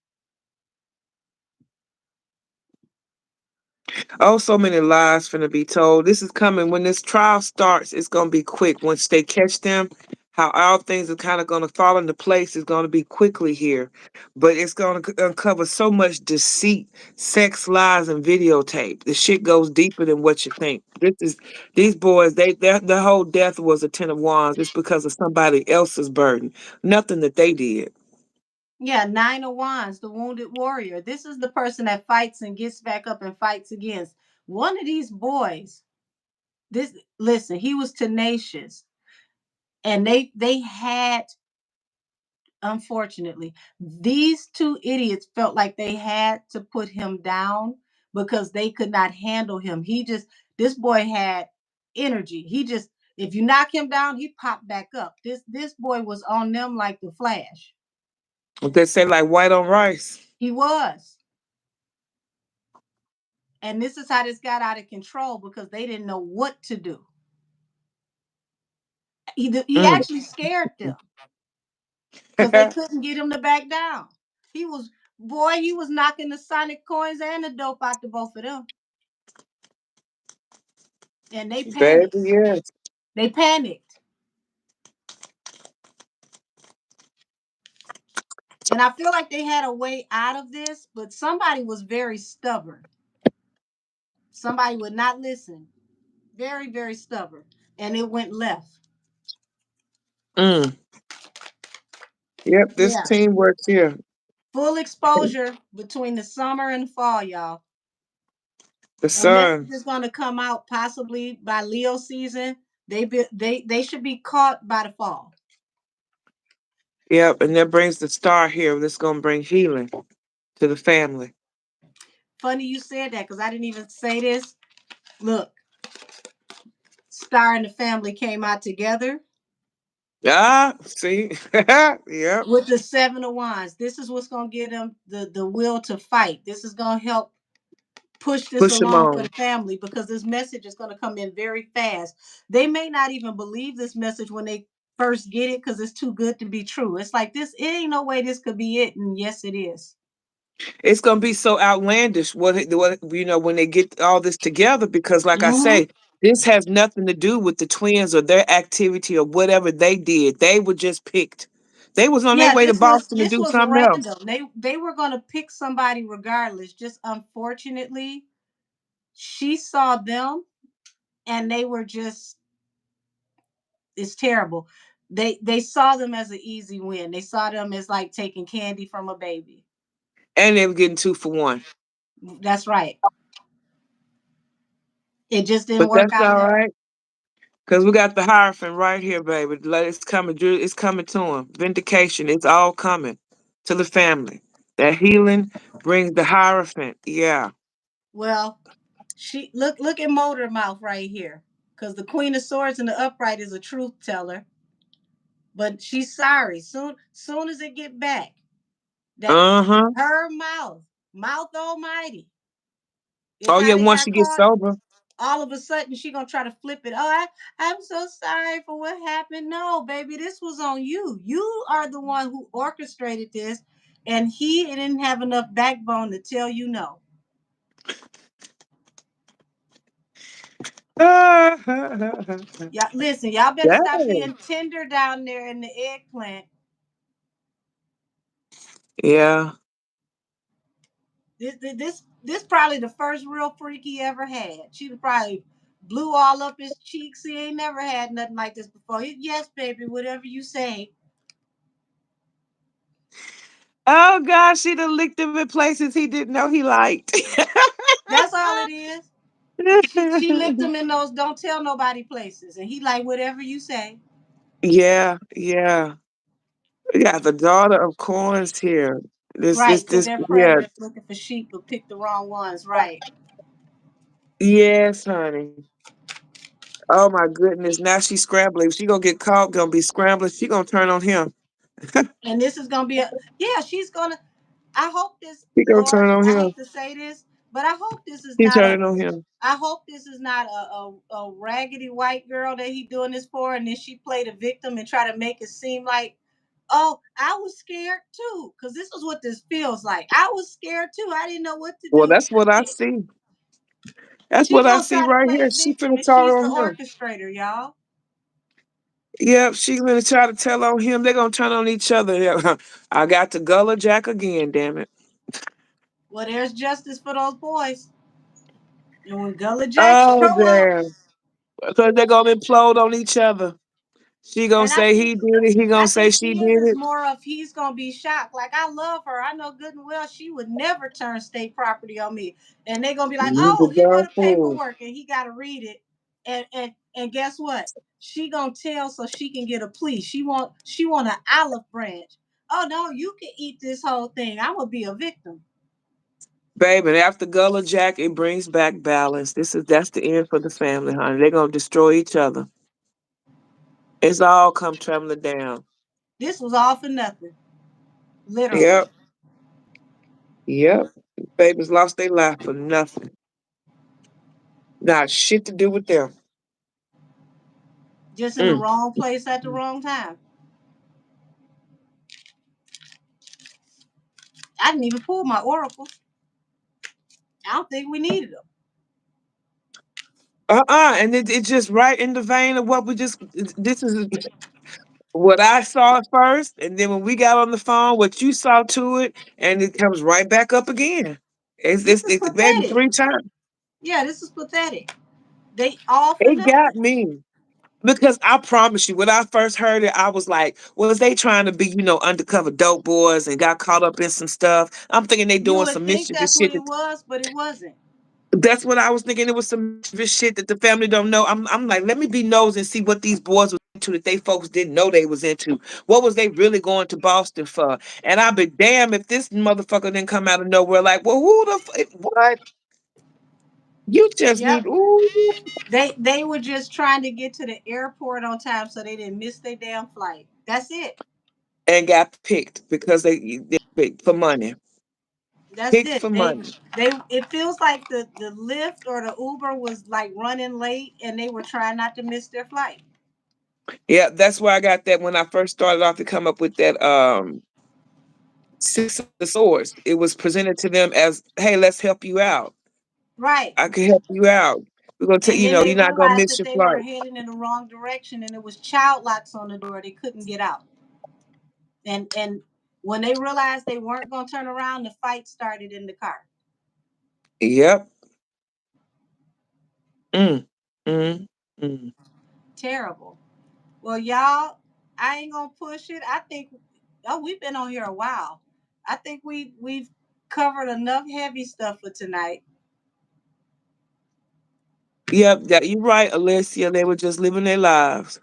Oh, so many lies finna be told. This is coming when this trial starts. It's gonna be quick. Once they catch them, how all things are kind of gonna fall into place is gonna be quickly here. But it's gonna uncover so much deceit, sex, lies, and videotape. The shit goes deeper than what you think. This is these boys. The whole death was a 10 of wands. It's because of somebody else's burden, nothing that they did. Yeah, nine of wands, the wounded warrior. This is the person that fights and gets back up and fights against. One of these boys, this, listen, he was tenacious, and they had, unfortunately, these two idiots felt like they had to put him down because they could not handle him. This boy had energy. He just, if you knock him down, he popped back up. This boy was on them like the Flash. They say like white on rice. He was. And this is how this got out of control because they didn't know what to do. He Mm. actually scared them because they couldn't get him to back down. He was, boy, he was knocking the Sonic coins and the dope out to both of them. And they Baby, panicked. yes. They panicked. And I feel like they had a way out of this, but somebody was very stubborn. Somebody would not listen. Very, very stubborn. And it went left. Mm. Yep, this Yeah. team works here. Full exposure between the summer and the fall, y'all. The A message sun. is going to come out possibly by Leo season. They should be caught by the fall. Yep, and that brings the star here. That's gonna bring healing to the family. Funny you said that because I didn't even say this. Look, Star and the family came out together Ah, see? Yep. with the seven of wands. This is what's going to give them the will to fight. This is going to help push this Push them along for the on. family because this message is going to come in very fast. They may not even believe this message when they first get it because it's too good to be true. It's like this, it ain't no way this could be it. And yes, it is. It's gonna be so outlandish what when they get all this together because like I Mm-hmm. say, this has nothing to do with the twins or their activity or whatever they did. They were just picked. They was on their Yeah, way to Boston to this do was something else. random. They were gonna pick somebody regardless. Just unfortunately, she saw them and they were just, it's terrible. They saw them as an easy win. They saw them as like taking candy from a baby. And they were getting 2 for 1. That's right. It just didn't But work that's out all left. right. Cause we got the Hierophant right here, baby. It's coming. It's coming to him. Vindication. It's all coming to the family. That healing brings the Hierophant. Yeah. Well, she look at Motor Mouth right here. Because the Queen of Swords in the upright is a truth teller. But she's sorry. Soon as it get back, that Uh huh. her mouth almighty, is Oh how yeah. they Once got she gets caught. sober. All of a sudden she gonna try to flip it. Oh, I'm so sorry for what happened. No, baby, this was on you. You are the one who orchestrated this, and he didn't have enough backbone to tell you no. Y'all listen, y'all better stop Dang. being tender down there in the eggplant. Yeah. This probably the first real freak he ever had. She probably blew all up his cheeks. He ain't never had nothing like this before. Yes, baby, whatever you say. Oh gosh, she done licked him in places he didn't know he liked. That's all it is. She licked him in those don't tell nobody places, and he like whatever you say. Yeah. Yeah. We got the daughter of coins here. Right, because This. they're Yeah. predators looking for sheep but pick the wrong ones. Right. Yes, honey. Oh my goodness. Now she's scrambling. If she gonna get caught, gonna be scrambling. She gonna turn on him. And this is gonna be a, yeah, she's gonna, I hope this, She gonna Lord, turn on I him. hate to say this, but I hope this is She not a, turning on him. I hope this is not a raggedy white girl that he doing this for, and then she played a victim and try to make it seem like, oh, I was scared too, because this is what this feels like. I was scared too. I didn't know what to Well, do. that's what I see. That's She what I gonna see try to right play here. a She victim, finna and turn she's the on him. orchestrator, y'all. Yep, she gonna try to tell on him. They're gonna turn on each other. Yeah, I got the Gullah Jack again, damn it. Well, there's justice for those boys, and when Gullah Jack Oh show up, damn. Because they're gonna implode on each other. She gonna and I say think he did it, he gonna I say think she his did is it. more of he's gonna be shocked. Like, I love her. I know good and well she would never turn state property on me. And they're gonna be like, You the oh, here go darn the fool. paperwork, and he gotta read it. And guess what? She gonna tell so she can get a plea. She want an olive branch. Oh no, you can eat this whole thing. I'm gonna be a victim. Baby, and after Gullah Jack, it brings back balance. That's the end for the family, honey. They're gonna destroy each other. It's all come trembling down. This was all for nothing. Literally. Yep, yep. Babies lost their life for nothing. Not shit to do with them. Just in the Mm. wrong place at the wrong time. I didn't even pull my oracle. I don't think we needed them. And it's just right in the vein of what we just. This is what I saw at first, and then when we got on the phone, what you saw to it, and it comes right back up again. This is It's maybe pathetic. 3 times. Yeah, this is pathetic. They all for It got nothing. me. Because I promise you, when I first heard it, I was like, was they trying to be, undercover dope boys and got caught up in some stuff? I'm thinking they You doing would some think mischievous that's what shit. it was, but it wasn't. That's what I was thinking. It was some mischievous shit that the family don't know. I'm like, let me be nosy and see what these boys was into that they folks didn't know they was into. What was they really going to Boston for? And I'd be damn if this motherfucker didn't come out of nowhere like, well, who the what? You just Yep. need ooh, They were just trying to get to the airport on time so they didn't miss their damn flight. That's it. and got picked because they picked for money. That's Picked it. for They money. they it feels like the Lyft or the Uber was like running late and they were trying not to miss their flight. Yeah, that's where I got that when I first started off to come up with that Six of the Swords. It was presented to them as, hey, let's help you out. Right. I can help you out. We're gonna tell And then they you're not gonna realized miss that your they were flight. heading in the wrong direction and it was child locks on the door. They couldn't get out. And when they realized they weren't going to turn around, the fight started in the car. Yep. Mm. Mm. Mm. Terrible. Well, y'all, I ain't gonna push it. I think, oh, we've been on here a while. I think we've covered enough heavy stuff for tonight. Yep, that you're right, Alessia. They were just living their lives.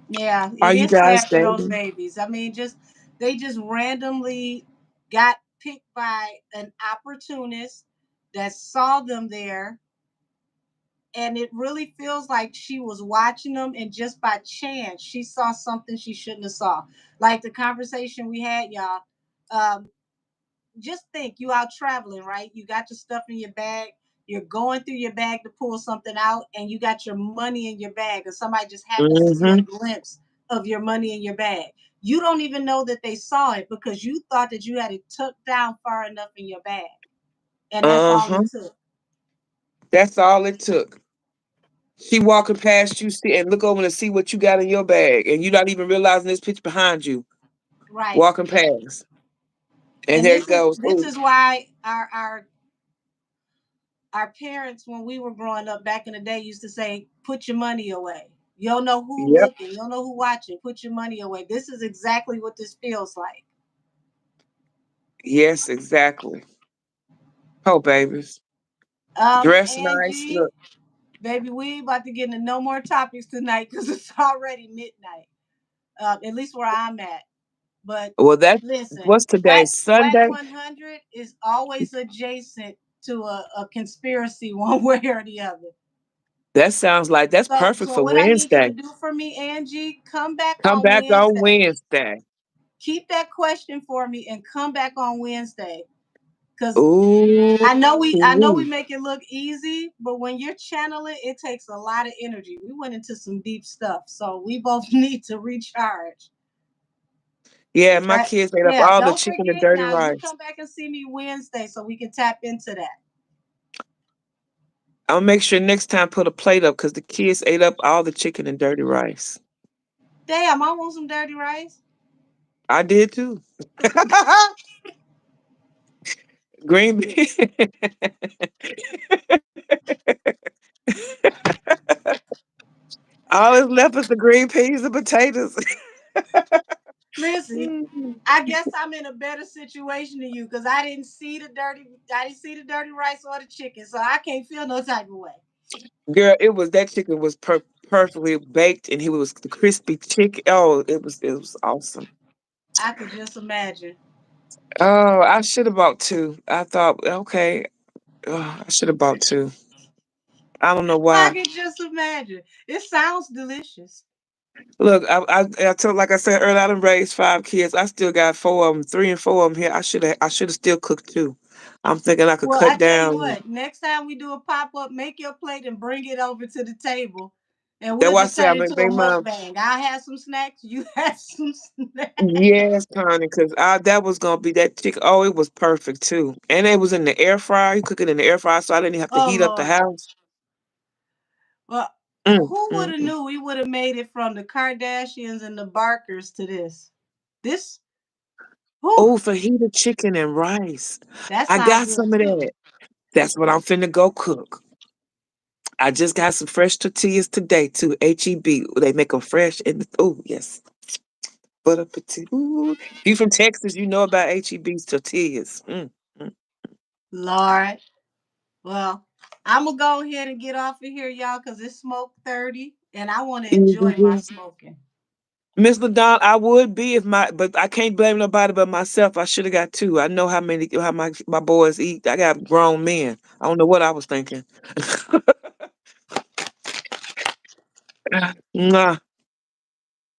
Yeah, Are it you is guys sad for those dating? babies. I mean, just they just randomly got picked by an opportunist that saw them there, and it really feels like she was watching them, and just by chance she saw something she shouldn't have saw, like the conversation we had, y'all. um, just think, you out traveling, right? You got your stuff in your bag, you're going through your bag to pull something out, and you got your money in your bag, and somebody just happens to see a Mm-hmm. glimpse of your money in your bag. You don't even know that they saw it because you thought that you had it tucked down far enough in your bag, and that's all Uh-huh. it took. That's all it took. She walking past you, see, and look over and see what you got in your bag, and you not even realizing this pitch behind you, Right. walking past. And And there this it is goes. this Oh, is why our parents, when we were growing up back in the day, used to say, put your money away. You don't know who yep. looking, you don't know who watching, put your money away. This is exactly what this feels like. Yes, exactly. Oh, babies. Dress nice. Angie, Look. baby, we about to get into no more topics tonight because it's already midnight. At least where I'm at. But Well, that listen, what's today? Whack Sunday. 100 is always adjacent to a conspiracy one way or the other. That sounds like that's perfect So for what I need you Wednesday. to do for me, Angie, come back Come on back on Wednesday. Wednesday. Keep that question for me and come back on Wednesday. Cause Ooh. I know we make it look easy, but when you're channeling, it takes a lot of energy. We went into some deep stuff, so we both need to recharge. Yeah, Is my that kids ate up yeah? all the Don't chicken and forget dirty now. You rice. come back and see me Wednesday so we can tap into that. I'll make sure next time put a plate up because the kids ate up all the chicken and dirty rice. Damn, I want some dirty rice. I did too. Green beans. All that's left is the green peas and potatoes. Listen, Mm. I guess I'm in a better situation than you because I didn't see the dirty rice or the chicken, so I can't feel no type of way. Girl, it was that chicken was perfectly baked and he was the crispy chicken. Oh, it was awesome. I could just imagine. Oh, I should have bought two. I thought, okay, I should have bought two. I don't know I why. could just imagine. It sounds delicious. Look, I told like I said earlier, I done raised 5 kids. I still got four of them, three and four of them here. I should have still cooked two. I'm thinking I could Well, I cut tell you down. what, next time we do a pop up, make your plate and bring it over to the table, and That's we'll why I just said turn I it make into a make my mukbang. I'll have some snacks, you have some snacks. yes, Connie, because that was gonna be that chicken. Oh, it was perfect too, and it was in the air fryer. You cook it in the air fryer, so I didn't have to Oh heat up the Lord. house. Well, Mm, who would mm, have mm. knew we would have made it from the Kardashians and the Barkers to this? This, whew, Oh, fajita chicken and rice. that I sounds got good some of too. that. That's what I'm finna go cook. I just got some fresh tortillas today too. HEB. They make them fresh and oh yes. Butter potato. Ooh. If you from Texas, you know about HEB's tortillas. Mm. Lord. Well, I'm gonna go ahead and get off of here, y'all, because it's smoke 30 and I want to enjoy my Mhm. smoking. Miss LaDon, I would be if but I can't blame nobody but myself. I should have got two. I know how my boys eat. I got grown men. I don't know what I was thinking. Mwah.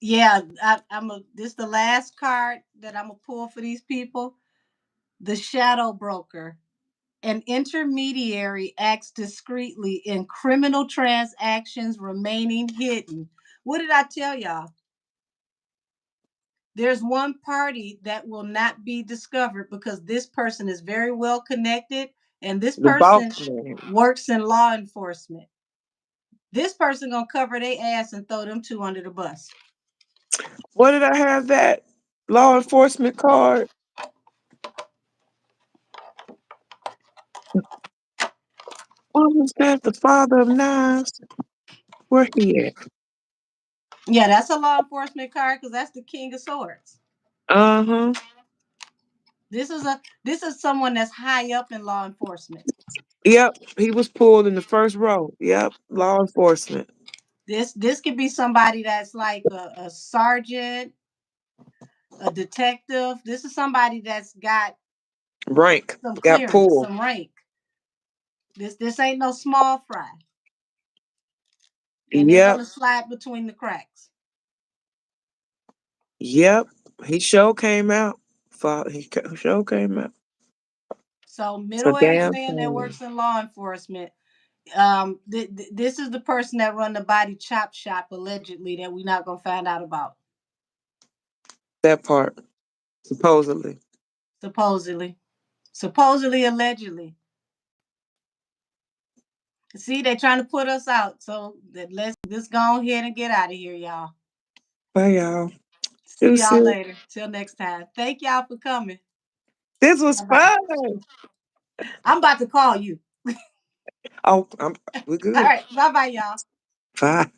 Yeah, this the last card that I'm gonna pull for these people. The shadow broker. An intermediary acts discreetly in criminal transactions remaining hidden. What did I tell y'all? There's one party that will not be discovered because this person is very well connected and this The boss person man. works in law enforcement. This person gonna cover their ass and throw them two under the bus. What did I have that law enforcement card? What was that? The father of nines? Where he at? Yeah, that's a law enforcement card because that's the king of swords. Uh-huh. This is someone that's high up in law enforcement. Yep. He was pulled in the first row. Yep. Law enforcement. This could be somebody that's like a sergeant, a detective. This is somebody that's got Rank. some Got clearance, pulled. some rank. This ain't no small fry, and they're Yep. gonna slide between the cracks. Yep. He sure came out. Sure came out. So So middle-aged damn man that shame. works in law enforcement. This is the person that run the body chop shop allegedly that we're not gonna find out about. That part. Supposedly. Supposedly, supposedly, allegedly. See, they trying to put us out. So let's just go ahead and get out of here, y'all. Bye y'all. See y'all Deuces. later. Till next time. Thank y'all for coming. This was Bye bye. fun. I'm about to call you. Oh, we're All good. right. Bye bye, y'all. Bye.